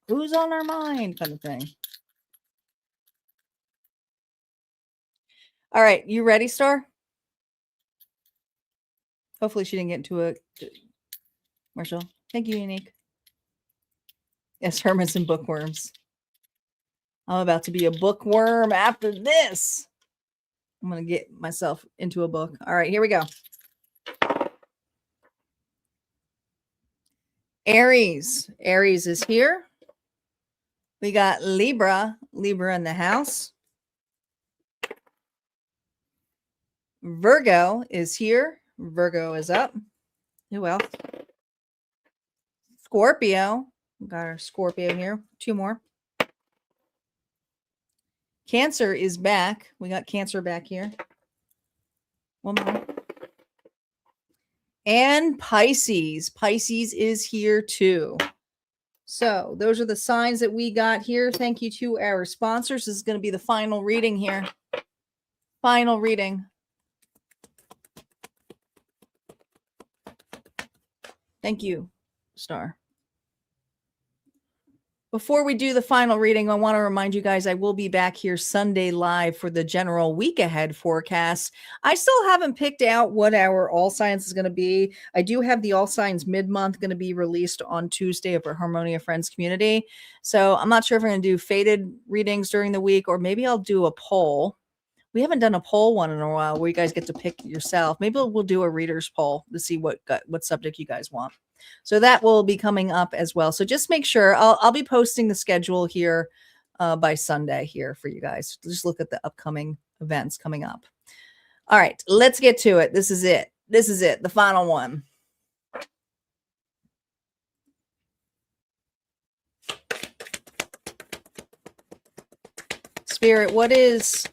Who's on our mind kind of thing. All right, you ready, Star? Hopefully she didn't get into it. Marshall, thank you, Unique. Yes, hermits and bookworms. I'm about to be a bookworm after this. I'm going to get myself into a book. All right, here we go. Aries. Aries is here. We got Libra. Libra in the house. Virgo is here. Virgo is up. Who else? Scorpio. We got our Scorpio here. Two more. Cancer is back. We got Cancer back here. One more. And Pisces. Pisces is here too. So those are the signs that we got here. Thank you to our sponsors. This is going to be the final reading here. Final reading. Thank you, Star. Before we do the final reading, I want to remind you guys I will be back here Sunday live for the general week ahead forecast. I still haven't picked out what our all signs is going to be. I do have the all signs mid-month going to be released on Tuesday of our Harmonia Friends community. So I'm not sure if we're going to do faded readings during the week, or maybe I'll do a poll. We haven't done a poll one in a while where you guys get to pick yourself. Maybe we'll do a reader's poll to see what subject you guys want. So that will be coming up as well. So just make sure I'll be posting the schedule here by Sunday here for you guys. Just look at the upcoming events coming up. All right, let's get to it. This is it. This is it. The final one. Spirit, what is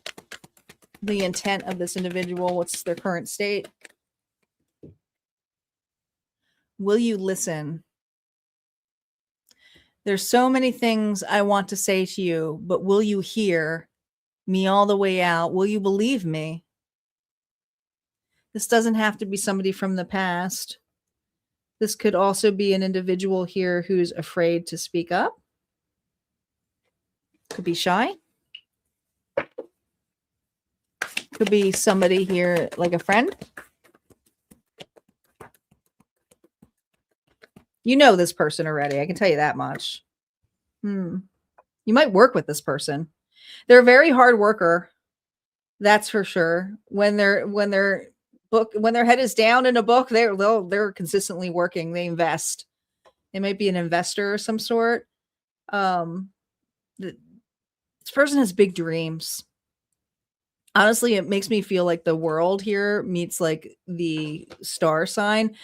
the intent of this individual? What's their current state? Will you listen? There's so many things I want to say to you, but will you hear me all the way out? Will you believe me? This doesn't have to be somebody from the past. This could also be an individual here who's afraid to speak up. Could be shy. Could be somebody here like a friend. You know this person already. I can tell you that much. You might work with this person. They're a very hard worker. That's for sure. When their head is down in a book, they're consistently working. They invest. They might be an investor of some sort. This person has big dreams. Honestly, it makes me feel like the world here meets like the star sign.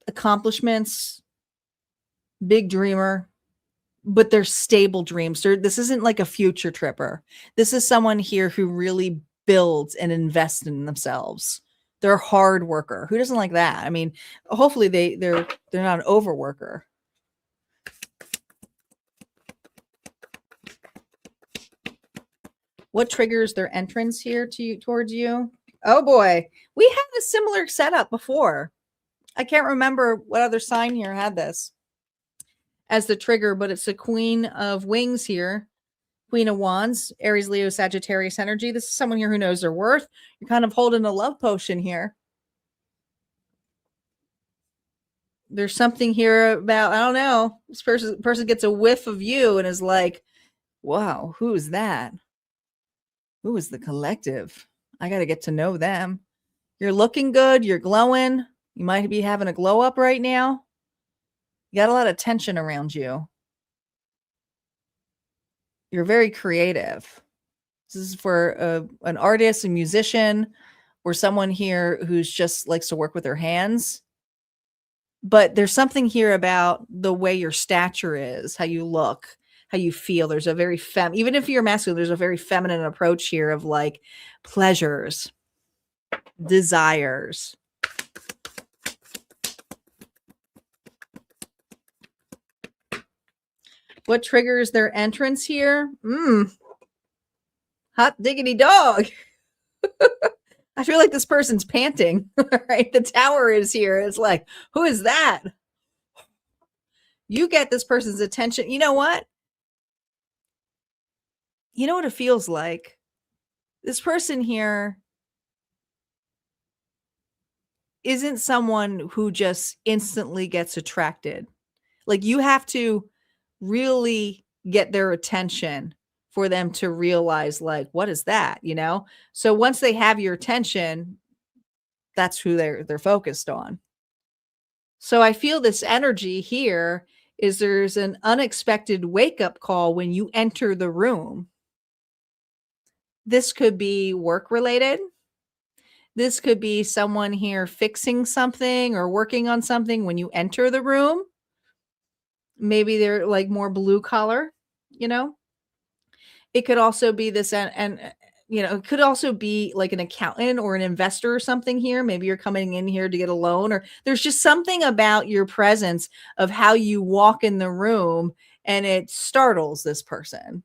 Accomplishments, big dreamer, but they're stable dreams. This isn't like a future tripper. This is someone here who really builds and invests in themselves. They're a hard worker. Who doesn't like that? I mean, hopefully they're not an overworker. What triggers their entrance here towards you? Oh boy, we had a similar setup before. I can't remember what other sign here had this as the trigger, but it's the Queen of Wings here. Queen of Wands, Aries, Leo, Sagittarius energy. This is someone here who knows their worth. You're kind of holding a love potion here. There's something here about, I don't know, this person gets a whiff of you and is like, wow, who is that? Who is the collective? I got to get to know them. You're looking good. You're glowing. You might be having a glow up right now. You got a lot of tension around you. You're very creative. This is for an artist, a musician, or someone here who's just likes to work with their hands. But there's something here about the way your stature is, how you look, how you feel. There's a very even if you're masculine, there's a very feminine approach here of like pleasures, desires. What triggers their entrance here? Hot diggity dog. I feel like this person's panting, right? The tower is here. It's like, who is that? You get this person's attention. You know what? You know what it feels like? This person here isn't someone who just instantly gets attracted. Like you have to really get their attention for them to realize like, what is that? You know? So once they have your attention, that's who they're focused on. So I feel this energy here is there's an unexpected wake-up call when you enter the room. This could be work related. This could be someone here fixing something or working on something when you enter the room. Maybe they're like more blue collar, you know. It could also be this, and you know, it could also be like an accountant or an investor or something here. Maybe you're coming in here to get a loan, or there's just something about your presence of how you walk in the room and it startles this person.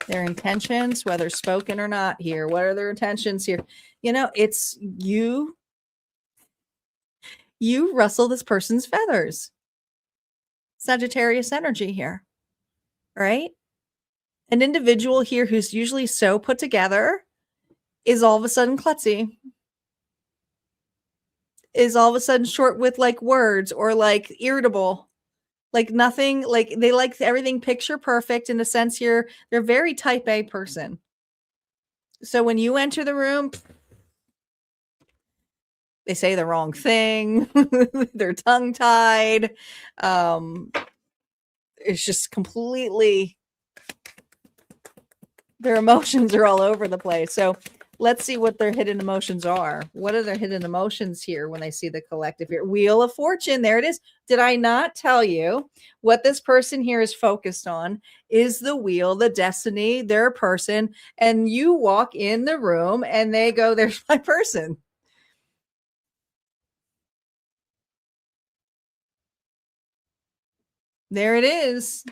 Their intentions, whether spoken or not here. What are their intentions here? You know, it's you rustle this person's feathers. Sagittarius energy here, right? An individual here who's usually so put together is all of a sudden klutzy, is all of a sudden short with like words or like irritable. Like nothing, like they like everything picture perfect in a sense here. They're a very type A person. So when you enter the room, they say the wrong thing. They're tongue tied. It's just completely, their emotions are all over the place. So Let's see what their hidden emotions are. What are their hidden emotions here when they see the collective here? Wheel of Fortune. There it is. Did I not tell you what this person here is focused on is the wheel, the destiny, their person. And you walk in the room and they go, there's my person. There it is.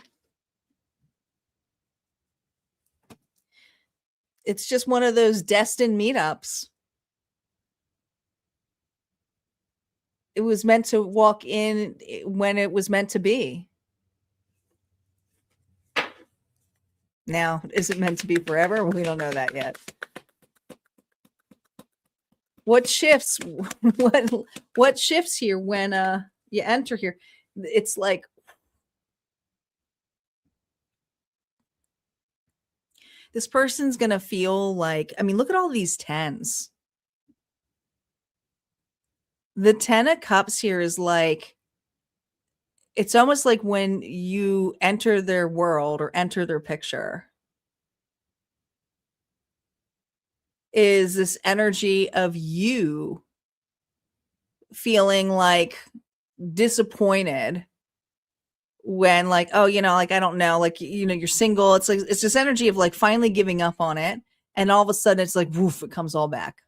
It's just one of those destined meetups. It was meant to walk in when it was meant to be. Now, is it meant to be forever? We don't know that yet. What shifts? What shifts here when you enter here? It's like this person's gonna feel like, I mean, look at all these tens. The 10 of Cups here is like, it's almost like when you enter their world or enter their picture, is this energy of you feeling like disappointed when, like, oh, you know, like, I don't know, like, you know, you're single. It's like, it's this energy of like finally giving up on it. And all of a sudden it's like, woof, it comes all back.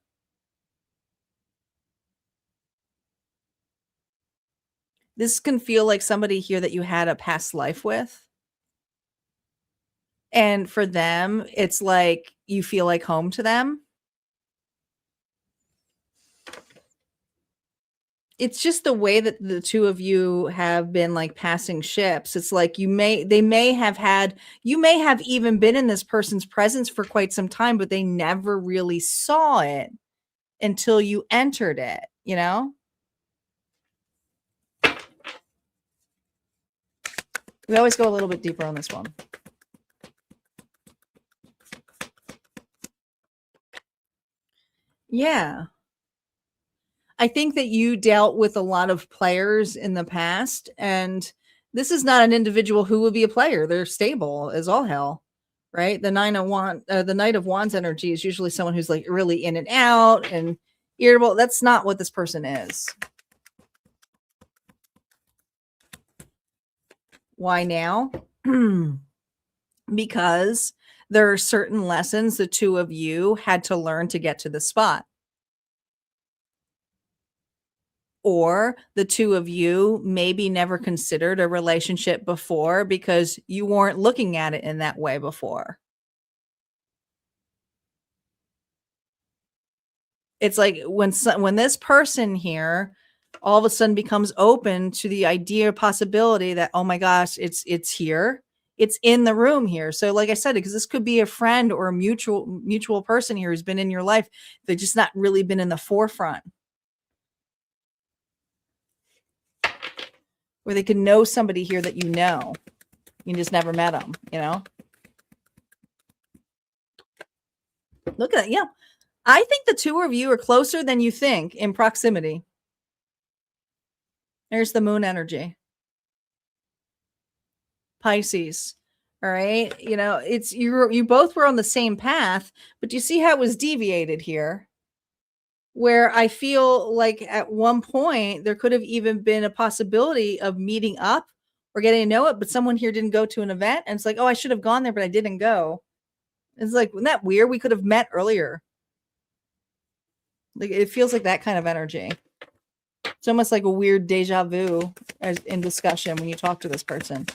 This can feel like somebody here that you had a past life with. And for them, it's like you feel like home to them. It's just the way that the two of you have been like passing ships. It's like you may have even been in this person's presence for quite some time, but they never really saw it until you entered it, you know? We always go a little bit deeper on this one. Yeah. I think that you dealt with a lot of players in the past, and this is not an individual who would be a player. They're stable as all hell, right? The Knight of Wands energy is usually someone who's like really in and out and irritable. That's not what this person is. Why now? Because there are certain lessons the two of you had to learn to get to the spot. Or the two of you maybe never considered a relationship before because you weren't looking at it in that way before. It's like when this person here all of a sudden becomes open to the idea possibility that, oh my gosh, it's here. It's in the room here. So like I said, because this could be a friend or a mutual person here who's been in your life. They've just not really been in the forefront. Where they could know somebody here that you know. You just never met them, you know? Look at that. Yeah. I think the two of you are closer than you think in proximity. There's the moon energy. Pisces. All right. You know, it's you both were on the same path, but you see how it was deviated here? Where I feel like at one point there could have even been a possibility of meeting up or getting to know it, but someone here didn't go to an event and it's like, oh, I should have gone there, but I didn't go. It's like, isn't that weird? We could have met earlier. Like it feels like that kind of energy. It's almost like a weird deja vu as in discussion when you talk to this person.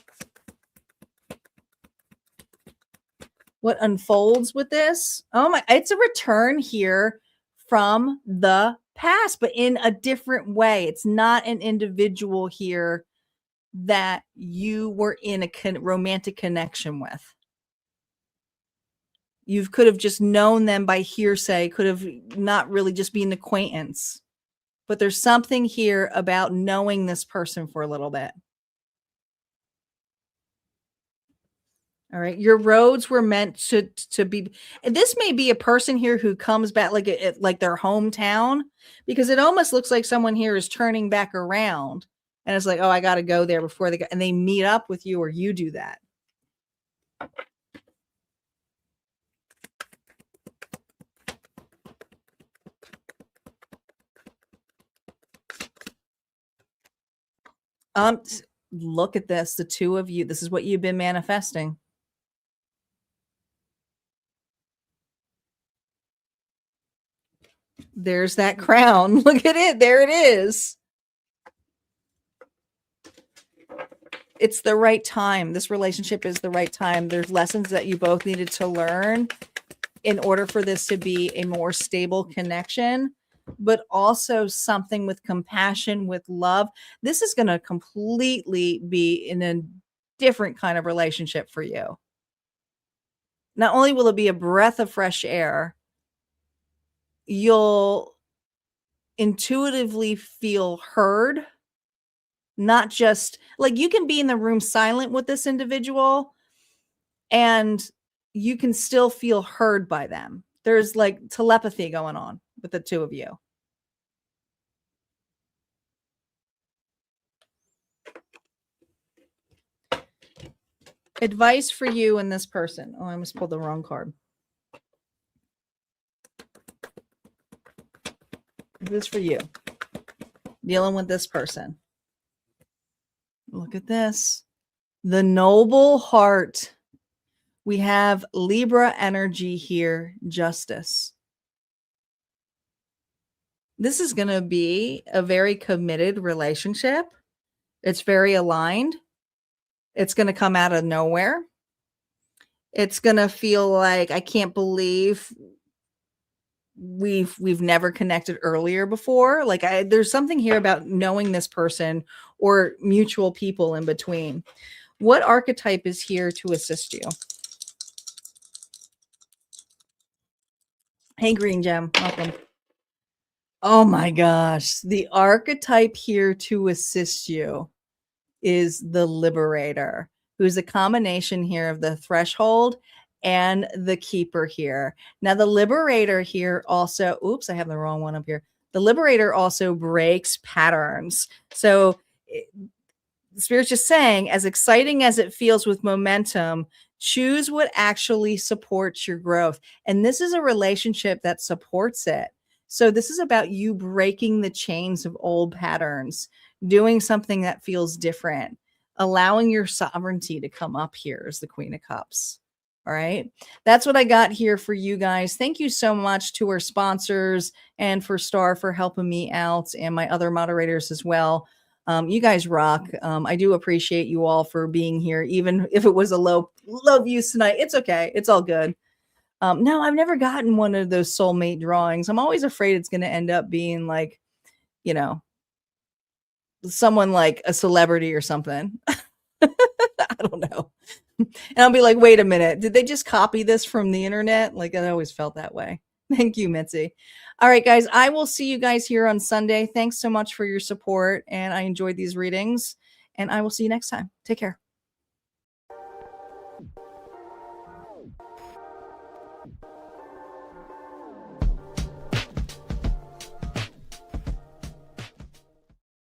What unfolds with this? Oh my, it's a return here from the past, but in a different way. It's not an individual here that you were in a romantic connection with. You could have just known them by hearsay, could have not really just been an acquaintance. But there's something here about knowing this person for a little bit. All right. Your roads were meant to be, and this may be a person here who comes back like their hometown, because it almost looks like someone here is turning back around and it's like, oh, I got to go there before they go, and they meet up with you or you do that. Look at this. The two of you. This is what you've been manifesting. There's that crown. Look at it. There it is. It's the right time. This relationship is the right time. There's lessons that you both needed to learn in order for this to be a more stable connection, but also something with compassion, with love. This is going to completely be in a different kind of relationship for you. Not only will it be a breath of fresh air, you'll intuitively feel heard. Not just like you can be in the room silent with this individual and you can still feel heard by them. There's like telepathy going on with the two of you. Advice for you and this person. Oh, I almost pulled the wrong card. This is for you. Dealing with this person. Look at this. The noble heart. We have Libra energy here, justice. This is going to be a very committed relationship. It's very aligned. It's going to come out of nowhere. It's going to feel like, I can't believe we've never connected earlier before. Like there's something here about knowing this person or mutual people in between. What archetype is here to assist you? Hey, Green Gem, welcome. Oh my gosh. The archetype here to assist you is the Liberator, who's a combination here of the Threshold and the Keeper here. Now, the Liberator here also, oops, I have the wrong one up here. The Liberator also breaks patterns. So the Spirit's just saying, as exciting as it feels with momentum, choose what actually supports your growth. And this is a relationship that supports it. So this is about you breaking the chains of old patterns, doing something that feels different, allowing your sovereignty to come up here as the Queen of Cups. All right. That's what I got here for you guys. Thank you so much to our sponsors and for Star for helping me out and my other moderators as well. You guys rock. I do appreciate you all for being here, even if it was a low views tonight. It's okay. It's all good. No, I've never gotten one of those soulmate drawings. I'm always afraid it's going to end up being like, you know, someone like a celebrity or something. I don't know. And I'll be like, wait a minute. Did they just copy this from the internet? Like I always felt that way. Thank you, Mitzi. All right, guys, I will see you guys here on Sunday. Thanks so much for your support. And I enjoyed these readings and I will see you next time. Take care.